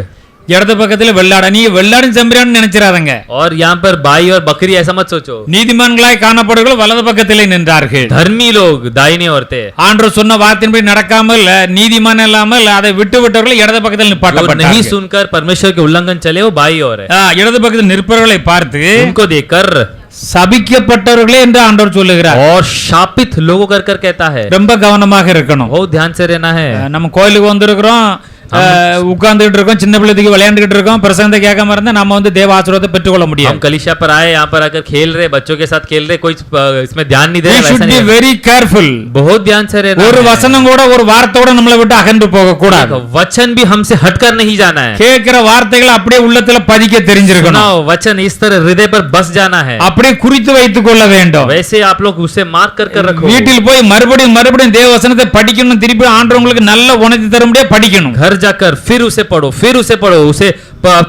இடது பக்கத்தில் வெள்ளாடை. நீ வெள்ளாடும் செம்மறியாடு நினைச்சிடாதங்க. और यहाँ पर बाई और बकरी ऐसा मत सोचो. நீதிமான்களாய் காணப்படுகள் வலது பக்கத்திலே நின்றார்கள். धर्मी लोग दाहिने ओर थे. ஆண்டவர் சொன்ன வார்த்தையின்படி நடக்காமல் நீதிமான் இல்லாமல் அதை விட்டு விட்டவர்கள் இடது பக்கத்தில் जो नहीं நிப்பாட்டப்பட்டார்கள். सुनकर परमेश्वर के उल्लंघन चले वो बाई ओर है. இடது பக்கத்தில் நிற்பவர்களை பார்த்து उनको देखकर சபிக்கப்பட்டவர்களே என்று ஆண்டவர் சொல்லுகிறார். और शापित लोगों कर कर कहता है. ரொம்ப கவனமாக இருக்கணும். बहुत ध्यान से रहना है. நம்ம கோயிலுக்கு வந்திருக்கிறோம், உட்கார்ந்துகிட்டு இருக்கோம், சின்ன பிள்ளைக்கு விளையாண்டுகிட்டு இருக்கோம், பிரசங்கத்தை கேட்காம இருந்தா நம்ம வந்து தேவ ஆசீர்வாதத்தை பெற்றுக்கொள்ள हम முடியும். कलिशा पर आए यहाँ पर आकर खेल रहे बच्चों के साथ खेल रहे कोई इसमें ध्यान नहीं दे We रहा. should वैसा be नहीं है. very careful. बहुत ध्यान से रहना ஒரு है. வசனம் கூட ஒரு வார்த்தை கூட நம்மளை விட்டு அகன்று போக கூடாது. एक वचन भी हमसे हटकर नहीं जाना है. கேட்கிற வார்த்தைகளை அப்படியே உள்ளத்துல பதிக்க தெரிஞ்சிருக்கணும். सुनाओ वचन इस तरह हृदय पर बस जाना है. அப்படியே குறித்து வைத்துக் கொள்ள வேண்டும். वैसे आप लोग उसे मार्क कर रखो. வீட்டில் போய் மறுபடியும் தேவ வசனத்தை படிக்கணும், திருப்பி ஆண்டவர் உங்களுக்கு நல்ல உணர்த்தி தரும்படியா படிக்கணும். घर जाकर फिर उसे पढ़ो उसे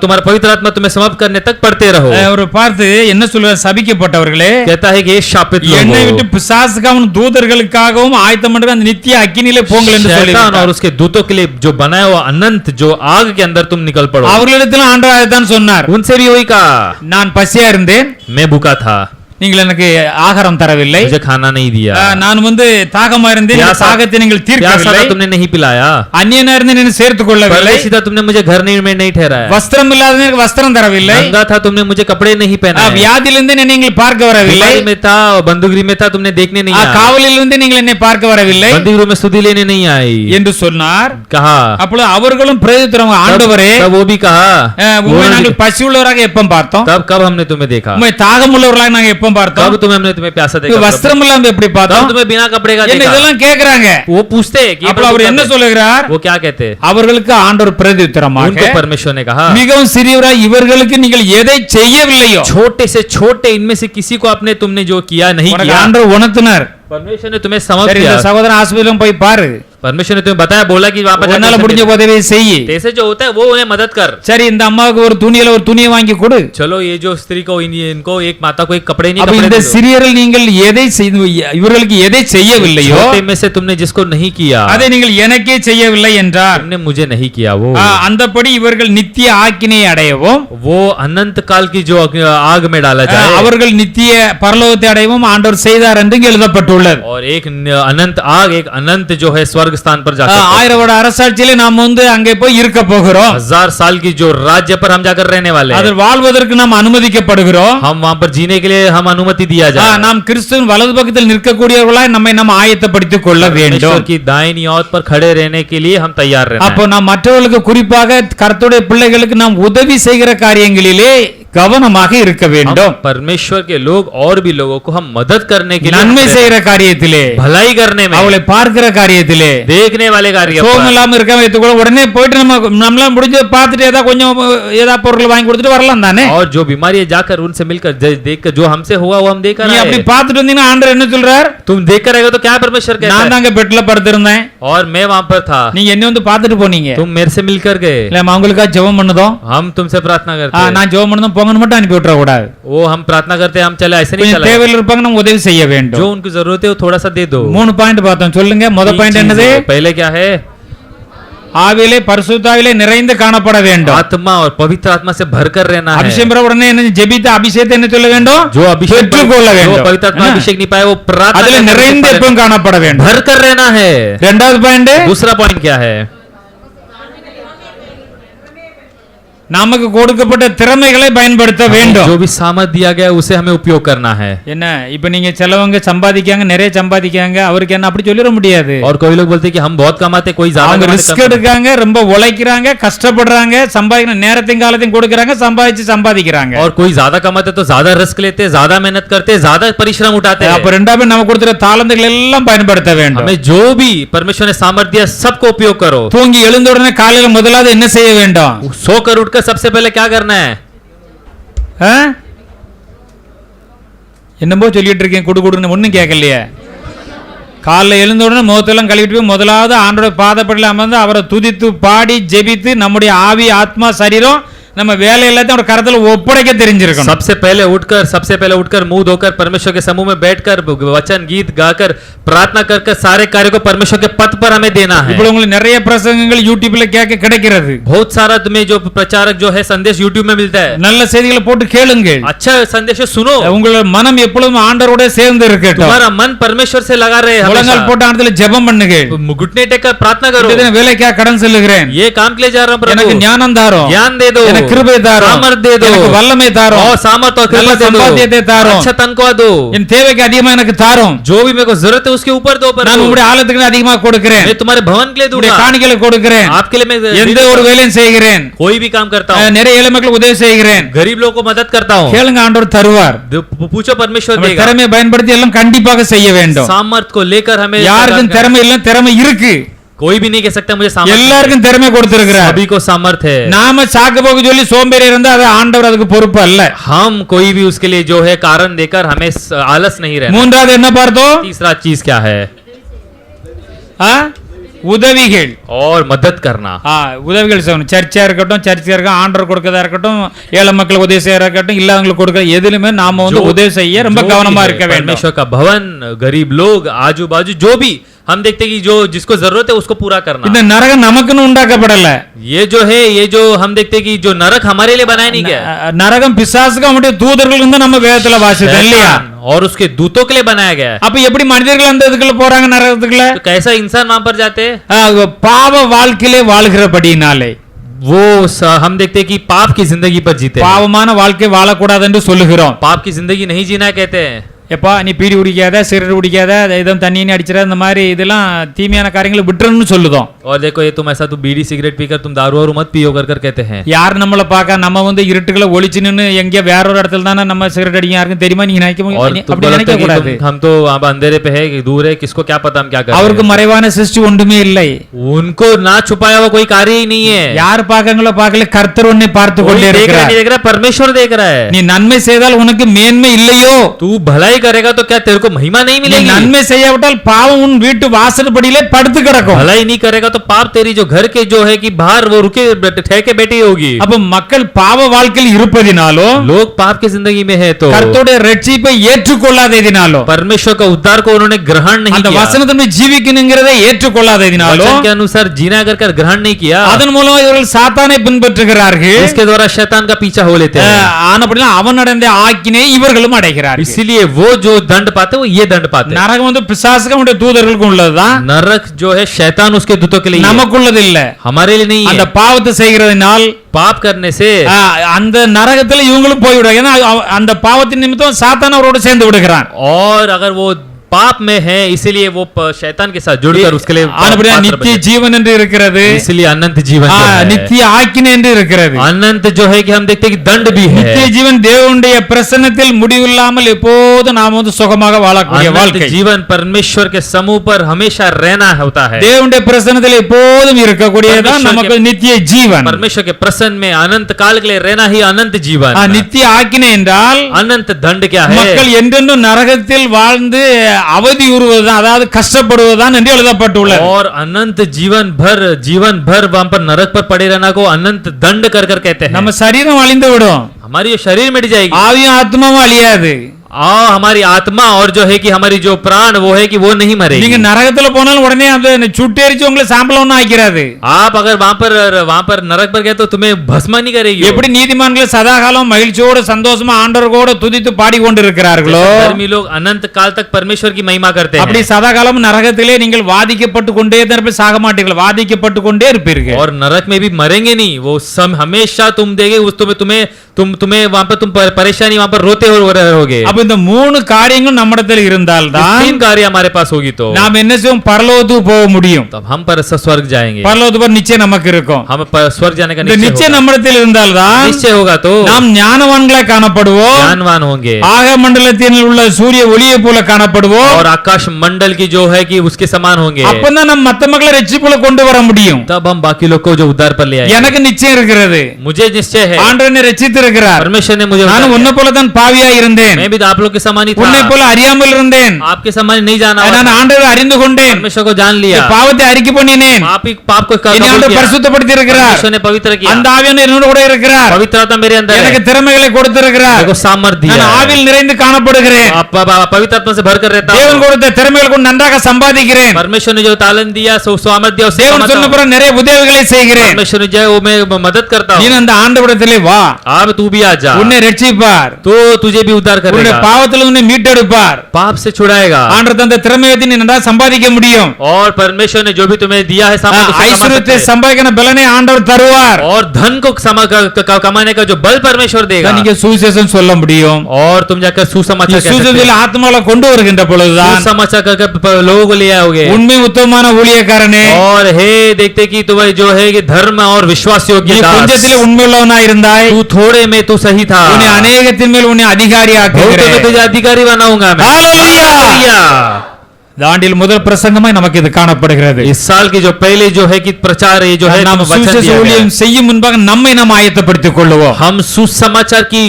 तुम्हारा पवित्र आत्मा तुम्हें समाप्त करने तक पढ़ते रहो. அவர் பார்த்து என்ன சொல்றார், சபிக்கப்பட்டவர்களே कहता है कि ये शापित என்னை விட்டு लोगों பிசாசுக்காகவும் தூதர்களுக்காகவும் ஆயத்தம் பண்ற அந்த நித்திய அக்கினியிலே போங்கள் என்று शैतान और சொல்லியிருக்கிறார். उसके दूतों के लिए जो बनाया हुआ अनंत जो आग के अंदर तुम निकल पड़ो. அவர்களிடத்தில் ஆண்டவர் அதைத்தான் சொன்னார். उनसे भी वही कहा நான் பசியா இருந்தேன், मैं भूखा था நீங்கள் எனக்கு ஆகாரம் தரவில்லை. मुझे खाना नहीं दिया. நான் வந்து தாகமா இருந்தேன், இந்த தாகத்தை நீங்கள் प्यासा தீர்க்கவில்லை. था तुमने नहीं पिलाया. அந்நியனா இருந்தேன் என்னை சேர்த்துக் கொள்ளவில்லை. परदेशी था तुमने मुझे घर में नहीं ठहराया. வஸ்திரம் இல்லாத எனக்கு வஸ்திரம் தரவில்லை. नंगा था तुमने मुझे कपड़े नहीं पहनाए. வியாதியிலிருந்து என்னை நீங்கள் பார்க்க வரவில்லை. बीमारी में था बंदूकरी में था तुमने देखने नहीं आया. காவலிலிருந்து நீங்கள் என்னை பார்க்க வரவில்லை बंदीगृह में स्तुति लेने नहीं आई என்று சொன்னார். कहा. அப்பொழுது அவர்களும் பிரதித்திரம் ஆண்டவரே तब वो भी कहा உம்மை நாங்கள் பசி உள்ளவராக எப்ப பார்த்தோம், कब हमने तुम्हें देखा. உம்மை தாகம் உள்ளவராக நாங்க எப்ப பார்த்தோம், कब तुम्हें हमने तुम्हें प्यासा देखा. வஸ்திரம் இல்லாம எப்படி कब பார்த்தோம், तुम्हें बिना कपड़े का என்ன देखा. இதெல்லாம் கேக்குறாங்க. वो पूछते हैं कि அப்ப அவர் என்ன சொல்லுகிறார், वो क्या कहते हैं. அவர்களுக்கு ஆண்டவர் பிரதித்திரமாக उनको परमेश्वर ने कहा மிகவும் சிறியவராய் இவர்களுக்கு நீங்கள் எதை செய்யவில்லையோ छोटे से छोटे इनमें से किसी को आपने तुमने जो किया नहीं உனக்கு किया ஆண்டவர் உணர்த்தினார். परमेश्वर ने तुम्हें समझ சரி किया. இந்த சகோதரன் ஆஸ்பத்திரியிலும் போய் பாரு, परमेश्वर ने तुम्हें बताया बोला कि वहां पर உன்னால முடிஞ்ச உதவியை செய். जैसे जो होता है वो उन्हें मदद कर. சரி இந்த அம்மாவுக்கு ஒரு துணியை வாங்கி கொடு. चलो ये जो स्त्री को इनको एक माता को एक कपड़े नहीं அப்ப कपड़े இந்த दे दो. சிறியர்கள் நீங்கள் எதை இவர்களுக்கு எதை செய்யவில்லையோ छोटे में से तुमने जिसको नहीं किया அதை நீங்கள் எனக்கே செய்யவில்லை என்றார். तुमने मुझे नहीं किया वो அந்தபடி இவர்கள் நித்திய ஆக்கினை அடையவும் वो अनंत काल की जो आग में डाला जाए அவர்கள் நித்திய பரலோகத்தை அடையவும் ஆண்டவர் செய்தார் என்று எழுதப்பட்டுள்ளது. और एक अनंत आग एक अनंत जो है स्वर्ग स्थान पर जाकर 1000 வருட அரசாட்சியிலே நாம் வந்து அங்கே போய் இருக்க போகிறோம். 1000 साल की जो राज्य पर हम जाकर रहने वाले हैं. அதில் வாழ்வதற்கு நாம் அனுமதிக்கப்படுகிறோம். हम वहां पर जीने के लिए हम अनुमति दिया जाए. நாம் கிறிஸ்துவின் வலது பக்கத்தில் நிற்கக்கூடியவர்களாய் நம்மை நாம் ஆயத்தப்படுத்திக் கொள்ள வேண்டும். ईश्वर की दाहिनी ओर पर खड़े रहने के लिए हम तैयार रहना அப்போ நாம் மற்றவர்களுக்கு குறிப்பாக கர்த்தருடைய பிள்ளைகளுக்கு நாம் உதவி செய்கிற காரியங்களிலே கவனமாக இருக்க வேண்டும். हम परमेश्वर के लोग और भी लोगों को हम मदद करने के लिए நன்மை செய்யற காரியத்திலே, भलाई करने में, அவளை பார்க்கிற காரியத்திலே, देखने वाले कार्य சோகம் இல்லாம இருக்க வைத்துக்கொள்ள உடனே போயிட்டு நம்மளால முடிஞ்ச பார்த்துட்டு ஏதாவது கொஞ்சம் ஏதாவது பொருள் வாங்கி கொடுத்துட்டு வரலாம் தானே. और जो बीमारी है जाकर उनसे मिलकर देखकर जो हमसे हुआ वो हम देकर நீ आए. அப்படி பார்த்துட்டு வந்தீங்கன்னா ஆண்டவர் என்ன சொல்றார்? तुम देखकर आएगा तो क्या परमेश्वर कहता நான் है? தாங்க பெட்ல படுத்திருந்தேன், और मैं वहां पर था, நீங்க என்ன வந்து பார்த்துட்டு போனீங்க. तुम मेरे से मिलकर गए, இல்ல அவங்களுக்கா ஜெபம் பண்ணதும் हम तुमसे प्रार्थना करते हैं. நான் ஜெபம் பண்ணதும் போங்கன்னு மட்டும் அனுப்பி விட்டுற கூடாது. वो हम प्रार्थना करते हैं हम चले ऐसे नहीं கொஞ்சம் चला. தேவையில் இருப்பாங்க, நம்ம உதவி செய்ய வேண்டும். जो उनको जरूरत है वो थोड़ा सा दे दो. 3 பாயிண்ட் பார்த்தோம், சொல்லுங்க. முதல் तीन பாயிண்ட் चीजें। என்னது? पहले क्या है? ஆவியிலே பரிசுத்தாவிலே நிறைந்து காணப்பட வேண்டும். आत्मा और पवित्र आत्मा से भरकर रहना है. அபிஷேகம் பெற உடனே என்ன ஜெபித்து அபிஷேகத்தை என்ன சொல்ல வேண்டும்? जो अभिषेक பெற்றுக்கொள்ள जो வேண்டும். पवित्र आत्मा अभिषेक नहीं पाए वो प्रार्थना அதுல करके நிறைந்து भर- எப்பவும் காணப்பட வேண்டும். भरकर रहना है. இரண்டாவது பாயிண்ட், दूसरा पॉइंट क्या है? நமக்கு கொடுக்கப்பட்ட திறமைகளை பயன்படுத்த வேண்டும். जो भी सामर्थ दिया गया है, उसे हमें उपयोग करना है. என்ன இப்ப நீங்க செலவங்க சம்பாதிக்காங்க, நிறைய சம்பாதிக்காங்க, அவருக்கு என்ன அப்படி சொல்லிட முடியாது. और कोई लोग बोलते हैं कि हम बहुत कमाते, कोई ज्यादा அவங்க कमाते, ரிஸ்க் कम कमाते। எடுக்காங்க, ரொம்ப உழைக்கிறாங்க, கஷ்டப்படுறாங்க, சம்பாதிக்கிற நேரத்தையும் காலத்தையும் கொடுக்கறாங்க, சம்பாதிக்கிறாங்க. और कोई ज्यादा कमाते तो ज्यादा रिस्क लेते, ज्यादा मेहनत करते, ज्यादा परिश्रम उठाते हैं। அப்ப ரெண்டாவது நம்ம கொடுக்கிற தாளந்துகள் எல்லாம் பயன்படுத்த வேண்டும். हमें जो भी परमेश्वर ने सामर्थ्य दिया सबको उपयोग करो. தூங்கி எழுந்த உடனே காலையில முதலாவது என்ன செய்ய வேண்டும்? सोकर उठकर सबसे पहले क्या करना है? என்னமோ சொல்லிட்டு இருக்கேன், குடுன்னு ஒன்னும் கேட்கலையே. காலைல எழுந்த உடனே முகத்தெல்லாம் கழுவிட்டு போய் முதலாவது ஆண்டோட பாதப்படியில் அமர்ந்து அவரை துதித்து பாடி ஜெபித்து நம்முடைய ஆவி ஆத்மா சரீரம் நம்ம வேலை எல்லாத்தையும் ஒரு கரத்துல ஒப்படைக்க தெரிஞ்சிருக்கணும். सबसे पहले उठकर मुंह धोकर परमेश्वर के समूह में बैठकर वचन गीत गाकर प्रार्थना कर सारे कार्य को परमेश्वर के पद पर हमें देना है। இப்போ உங்களுக்கு நிறைய பிரசங்கங்கள் யூடியூப்ல கேட்க கிடைக்கிறது. बहुत सारा तुम्हें जो प्रचारक जो है संदेश यूट्यूब में मिलता है। நல்ல செய்திகளை போட்டு கேளுங்கள். अच्छा संदेश सुनो। உங்களோட மனம் எப்பொழுதும் ஆண்டவரோட சேர்ந்து இருக்கட்டும். तुम्हारा मन परमेश्वर से लगा रहे முழங்கால் போட்டு ஆண்டவரில் ஜெபம் பண்ணுங்க. घुटने टेककर प्रार्थना करो। இந்த வேலைக்காக கடன் செல்லுகிறேன், ये काम के लिए जा रहा हूं प्रभु, எனக்கு ஞானம் தாரும், ज्ञान दे दो, எனக்கு கிருபை தாரும், सामर्थ दे दो, எனக்கு வல்லமை தாரும், और सामर्थ और कृपा நல்ல दे दो, சம்பாத்தியத்தை தாரும், अच्छा तनख्वाह दो, என் தேவைக்கு அதிகமா எனக்கு தாரும், जो भी मेरे को जरूरत है उसके ऊपर दो நான் प्रभु, உங்களுடைய ஆலயத்துக்கு அதிகமா கொடுக்கிறேன், मैं तुम्हारे भवन के लिए உங்களுடைய दूंगा, காணிக்கைகளை கொடுக்கிறேன், आपके लिए मैं எந்த ஒரு வேலையும் செய்கிறேன், कोई भी काम करता हूँ, நிறைய ஏழை மக்களுக்கு உதவி செய்கிறேன். गरीब लोगों को मदद करता हूँ। கேளுங்க, ஆண்டவர் தருவார். पूछो परमेश्वर நம்ம देगा। திறமையை பயன்படுத்தி எல்லாம் கண்டிப்பாக செய்ய வேண்டும். सामर्थ को लेकर हमें யாருக்கும் திறமை இல்ல, திறமை இருக்கு. कोई भी नहीं कह सकता मुझे सामर्थ எல்லாருக்கும் திறமை கொடுத்திருக்கிறார். सभी को सामर्थ है। நாம சாக்கு போக்கு சொல்லி சோம்பேறி இருந்தா அது ஆண்டவர் அதுக்கு பொறுப்பு அல்ல. हम कोई भी उसके लिए जो है कारण देकर हमें आलस नहीं रहना। மூன்றாவது என்ன பார்த்தோம்? तीसरा चीज क्या है? உதவிகள் और मदद करना। உதவிகள் செய்யணும். சர்ச்சா இருக்கட்டும், சர்ச்சா இருக்க ஆண்டவர் கொடுக்கறதா இருக்கட்டும், ஏழை மக்களுக்கு உதவி செய்யறதா இருக்கட்டும், இல்லாதவங்களுக்கு கொடுக்க எதுலுமே நாம வந்து உதவி செய்ய ரொம்ப கவனமா இருக்க வேண்டும். परमेश्वर का भवन, गरीब लोग, आजू बाजू जो भी हम देखते कि जो जिसको जरूरत है उसको पूरा करना। இந்த நரகம் நமக்குன்னு உண்டாக்கப்படல. ये जो है, ये जो हम देखते कि जो नरक हमारे लिए बनाया नहीं गया, நரகம் பிசாசுக்கு அவனுடைய தூதர்கள் வந்து நம்ம வேதத்துல வாசித்தோம் இல்லையா? और उसके दूतों के लिए बनाया गया है। அப்ப எப்படி மனிதர்கள் அந்த இதுக்குள்ள போறாங்க நரகத்துக்குள்ள? तो कैसा इंसान वहां पर जाते हैं? பாவ வாழ்க்கையிலே வாழ்கிறபடினாலே वो हम देखते हैं कि पाप की जिंदगी पर जीते हैं। பாவமான வாழ்க்கை வாழக்கூடாது என்று சொல்லுகிறோம். पाप की जिंदगी नहीं जीना कहते हैं। எப்பா நீ பீடி குடிக்காத, சிகரெட் குடிக்காத, எதுவும் தண்ணி அடிச்சிட, இந்த மாதிரி இதெல்லாம் தீமையான காரியங்களை விட்டுறன்னு சொல்லுதோம். और देखो ये तुम ऐसा तुम बीड़ी सिगरेट पीकर तुम दारू और मत पियो कर कहते हैं। யார் நம்மள பார்க்க நம்ம வந்து இருட்டுகளை ஒளிச்சு நின்னு எங்க வேற ஒரு இடத்துல தானே நம்ம சிகரெட் அடிக்க யாருக்கும் தெரியுமா? நீங்க நினைக்க और तुमको அப்படி लगता நினைக்க है कि கூடாது. हम तो अब अंधेरे पे है, दूर है, किसको क्या पता हम क्या कर रहे அவருக்கு हैं। மறைவான சிருஷ்டி ஒன்றுமே இல்லை. उनको ना छुपाया हुआ कोई कार्य ही नहीं है। யார் பார்க்கங்களோ பார்க்கல, கர்த்தர் உன்னை பார்த்து कोई கொண்டே देख रहा இருக்கிறார். नहीं देख रहा, परमेश्वर देख रहा है। நீ நன்மை செய்தால் உனக்கு மேன்மை இல்லையோ? तू भलाई करेगा तो क्या तेरे को महिमा नहीं நீ मिलेगी? நன்மை செய்யாவிட்டால் பாவம் உன் வீட்டு வாசற்படியிலே படுத்து கிடக்கும். भलाई नहीं करेगा तो पाप तेरी जो घर के जो है कि बाहर वो रुके ठहके बैठी होगी। அப்ப மக்கள் பாவ வாழ்க்கையில் இருப்பதினாலோ, लोग पाप की जिंदगी में है तो கர்த்தருடைய ரட்சிப்பை ஏற்றுக்கொள்ளாததினாலோ, परमेश्वर का उद्धार को उन्होंने ग्रहण नहीं அந்த किया, வசனத்தின்படி ஜீவிக்கணுங்கிறதை ஏற்றுக்கொள்ளாததினாலோ, वचन के अनुसार जीना कर ग्रहण नहीं किया, அதன் மூலம் இவர்கள் சாத்தானை பின்பற்றுகிறார்கள். इसके द्वारा शैतान का पीछा हो लेते हैं। ஆனபடினா அவன் அடைந்த ஆக்கினை இவர்களும் அடைகிறார்கள். इसीलिए वो जो दंड पाते वो ये दंड पाते हैं। நரகம் வந்து பிசாசுக்கு அவனுடைய தூதர்களுக்கு உள்ளதுதான், नरक जो है शैतान उसके दूतों के लिए है, நமக்குள்ளது இல்ல. हमारे लिए नहीं அந்த है। பாவத்தை செய்கிறதுனால் पाप करने से அந்த நரகத்துல இவங்களும் போய்விடுவாங்க. ஏன்னா அந்த பாவத்தின் நிமித்தம் சாத்தான் அவரோடு சேர்ந்து விடுகிறான். और अगर वो पाप में है, इसीलिए वो शैतान के साथ जुड़कर उसके लिए ஆனபடியா पात्र நித்திய बने। ஜீவன் என்று இருக்கிறது, इसलिए अनंत जीवन जो है, நித்திய ஆக்கினை என்று இருக்கிறது. अनंत जो है कि हम देखते हैं कि दंड भी है। நித்திய ஜீவன் தேவனுடைய பிரசன்னத்தில் முடிவில்லாமல் எப்போதும் நாம் சுகமாக வாழக்கூடிய अनंत வாழ்க்கை. जीवन परमेश्वर के समूह पर हमेशा रहना होता है। தேவனுடைய பிரசன்னத்தில் எப்போதும் இருக்கக்கூடியதான் நமக்கு நித்திய ஜீவன். परमेश्वर के प्रसन्न में अनंत काल के लिए रहना ही अनंत जीवन। நித்திய ஆக்கினை என்றால் अनंत दंड क्या है? மக்கள் என்றென்றும் நரகத்தில் வாழ்ந்து அவதி உறுவதுதான், அதாவது கஷ்டப்படுவதுதான் என்று எழுதப்பட்டுள்ளது. और अनंत जीवन भर वहां पर नरक पर पड़े रहना को अनंत दंड कर कर कहते हैं। நம்ம சரீரம் அழிந்து விடும், हमारी ये शरीर मिट जाएगी, ஆவியும் ஆத்மாவும் அழியாது. हमारी आत्मा और जो है कि हमारी जो प्राण वो है कि वो नहीं நீங்க मरेगी। நரகத்துல போனாலும் உடனே அந்த சுட்டெரிச்சு உங்களை சாம்பல் ஒன்னும் ஆக்கிறாது. आप अगर वहां पर नरक पर गए तो तुम्हें भस्म नहीं करेगी। எப்படி நீதிமான்கள் சதாகாலம் மகிழ்ச்சியோடு சந்தோஷமா ஆண்டவரோடு துதித்து பாடிக்கொண்டிருக்கிறார்களோ, धर्मी लोग अनंत काल तक परमेश्वर की महिमा करते அப்படி हैं, சதாகாலம் நரகத்திலே நீங்கள் வாதிக்கப்பட்டு கொண்டே தான் சாக மாட்டீர்கள், வாதிக்கப்பட்டு கொண்டே இருப்பீர்கள். और नरक में भी मरेंगे नहीं, वो हमेशा तुम देंगे उस तुम्हें वहां पर तुम परेशानी वहां पर रोते रहोगे। அப்ப இந்த மூணு காரியங்கள் நம்மிடத்தில் இருந்தால்தான் तीन कार्य हमारे पास होगी तो நாம் என்ன செய்வோம், பரலோகத்துக்கு போக முடியும். तब हम पर स्वर्ग जाएंगे, பரலோகத்து पर நிச்சயம் நமக்கு இருக்கும். हम स्वर्ग जाने का இந்த நிச்சயம் நம்மிடத்தில் இருந்தால்தான் निश्चय होगा तो நாம் ஞானவான்களாய் காணப்படுவோம், ज्ञानवान होंगे ஆக மண்டலத்தில் உள்ள சூரிய ஒளியை போல காணப்படுவோம். और आकाश मंडल की जो है कि उसके समान होंगे। அப்பதான் நம்ம மத்த மக்களை ரட்சிப்புல கொண்டு வர முடியும். तब हम बाकी लोग को जो उद्धार पर ले आएंगे। எனக்கு நிச்சயம் இருக்கிறது, मुझे निश्चय है, ஆண்டவர் என்னை ரட்சித்திருக்கிறார். परमेश्वर ने मुझे நான் உன்னை போல தான் பாவியா இருந்தேன், मैं भी आप लोग के समान ही था, உன்னை போல அறியாமல் இருந்தேன், आपके समान नहीं जाना, நான் ஆண்டவரை அறிந்து கொண்டேன், परमेश्वर को जान लिया, பாவத்தை அறிக்கை பண்ணினேன், आप ही पाप को என்னை कबूल ஆண்டவர் किया, பரிசுத்தப்படுத்தி இருக்கிறார், परमेश्वर ने पवित्र किया, அந்த ஆவியானவர் என்னோட கூட இருக்கிறார், पवित्र आत्मा मेरे अंदर है, எனக்கு திறமைகளை கொடுத்திருக்கிறார், मेरे को सामर्थ्य दिया நான் है, ஆவியில் நிறைந்து காணப்படுகிறேன், पवित्र आत्मा से भरकर रहता தேவன் हूं, கொடுத்த திறமைகளை கொண்டு நன்றாக சம்பாதிக்கிறேன், परमेश्वर ने जो तालन दिया सो सामर्थ्य दिया उससे தேவன் சொன்ன பிறகு நிறைய உதவிகளை செய்கிறேன். परमेश्वर ने जो मैं मदद करता நீ हूं, அந்த ஆண்டவரிடத்திலே வா, अब तू भी आ जा, உன்னை ரட்சிப்பார், तो तुझे भी उद्धार உன்னுடைய करेगा, பாவத்தில் உன்னை மீட்டெடுப்பார், पाप से छुड़ाएगा, ஆண்டவர் தந்த திறமையை நீ நன்றாக சம்பாதிக்க முடியும். और परमेश्वर ने जो भी तुम्हें दिया है सामर्थ्य उसे कमा ஐஸ்வர்யத்தை सकते हैं। சம்பாதிக்கிற பலனை ஆண்டவர் தருவார். और धन को कमाने का जो बल परमेश्वर देगा, நீங்க சுவிசேஷம் சொல்ல முடியும். और तुम जाकर सुसमाचार कह सकते சுவிசேஷத்தில் हो। ஆத்மாவை கொண்டு வருகின்ற பொழுதுதான் सुसमाचार कर लोगों को ले आओगे, உண்மை உத்தமமான ஊழியக்காரனே, और हे देखते कि तुम्हें जो है कि धर्म और विश्वास நீ योग्य கொஞ்சத்திலே உண்மையுள்ளவனா இருந்தாய், तू थोड़े में तू सही था, உன்னை அநேகத்தின் மேல் உன்னை அதிகாரி बहुत में ஆக்குகிறேன். तुझे अधिकारी बनाऊंगा मैं। हालेलुया! हालेलुया! இந்த ஆண்டில் முதல் பிரசங்கமாய் நமக்கு இது காணப்படுகிறது. इस साल की जो पहले जो है कि प्रचार ये जो है நாம் वचन சுவிசேஷ दिया गया है। ஊழியம் செய்யும் முன்பாக நம்மை நாம் ஆயத்தப்படுத்திக் கொள்வோம். हम सुसमाचार की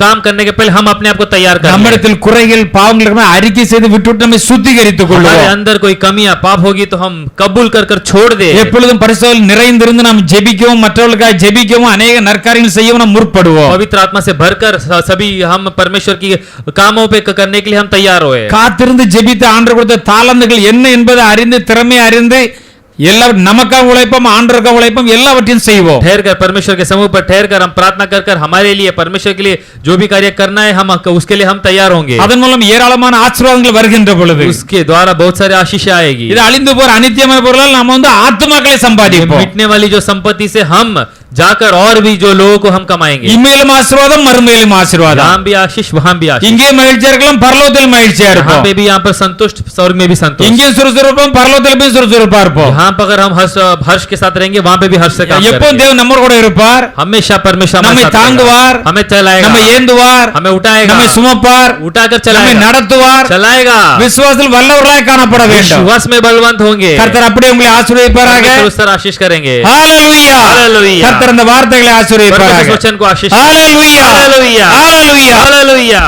काम करने के पहले हम अपने आप को तैयार कर लें। நம்மிடத்தில் குறைகள் பாவங்களுக்கு அறிக்கை செய்து விட்டுவிட்டு நம்மை சுத்திகரித்துக் हमारे கொள்வோம். अंदर कोई कमी या पाप होगी तो हम कबूल कर छोड़ दे। எப்பொழுதும் பரிசுத்தாவியில் நிறைந்திருந்து நாம் ஜெபிக்கவும் மற்றவர்களுக்காக ஜெபிக்கவும் அநேக நற்காரியங்கள் செய்யவும் நாம் முற்படுவோம். पवित्र आत्मा से भरकर सभी हम परमेश्वर की कामों पे करने के लिए हम तैयार हुए। காத்திருந்து ஜெபித்து ஆண்டவர் கொடுத்த தாளந்துகள் என்ன என்பதை அறிந்து திறமை அறிந்து எல்லா நமக்காக உழைப்போம் ஆண்டவருக்காக உழைப்போம் எல்லாவற்றையும் செய்வோம். ठहर कर परमेश्वर के समूह पर ठहर कर हम प्रार्थना कर हमारे लिए परमेश्वर के लिए जो भी कार्य करना है हम उसके लिए हम तैयार होंगे। அதன் மூலம் ஏராளமான ஆசீர்வாதங்கள் வருகின்ற பொழுது उसके द्वारा बहुत सारे आशीष आएगी। இது அழிந்து போற அநித்தியமான பொருளால் நாம ஆத்துமாக்களை சம்பாதிப்போம். मिटने वाली जो संपत्ति से हम जाकर और भी जो लोगों को हम कमाएंगे। இம்மையிலும் ஆசீர்வாதம் மறுமையிலும் ஆசீர்வாதம். यहाँ भी आशीष वहां भी आशीष। இங்கே மகிழ்ச்சியா இருக்கலாம் பரலோகத்தில் மகிழ்ச்சியா यहाँ இருப்போம். पे भी यहाँ पर संतुष्ट स्वर्ग में भी संतुष्ट। இங்கே சுறுசுறுப்போம் பரலோகத்தில் போய் சுறுசுறுப்பா இருப்போம். यहाँ पर अगर हम हर्ष के साथ रहेंगे वहां पे भी हर्ष से काम எப்போ करेंगे। தேவன் நம்மோடு கூட இருப்பார், हमेशा परमेश्वर हमारे நம்மை साथ रहेगा। தாங்குவார், हमें चलाएगा, நம்மை ஏந்துவார், हमें उठाएगा, நம்மை சுமப்பார், उठाकर நம்மை चलाएगा, நடத்துவார், चलाएगा। விசுவாசத்தில் வல்லவர்களாய் காணப்பட வேண்டும். विश्वास में बलवंत होंगे। கர்த்தர் அப்படியே உங்களை ஆசீர்வதிப்பாராக. परमेश्वर उस तरह आशीष करेंगे। ஹalleluya! हालेलुया! கர்த்தர் இந்த வார்த்தைகளை परमेश्वर ஆசீர்வதிப்பாராக. वचन को आशीष। ஹalleluya! हालेलुया! ஹalleluya! हालेलुया!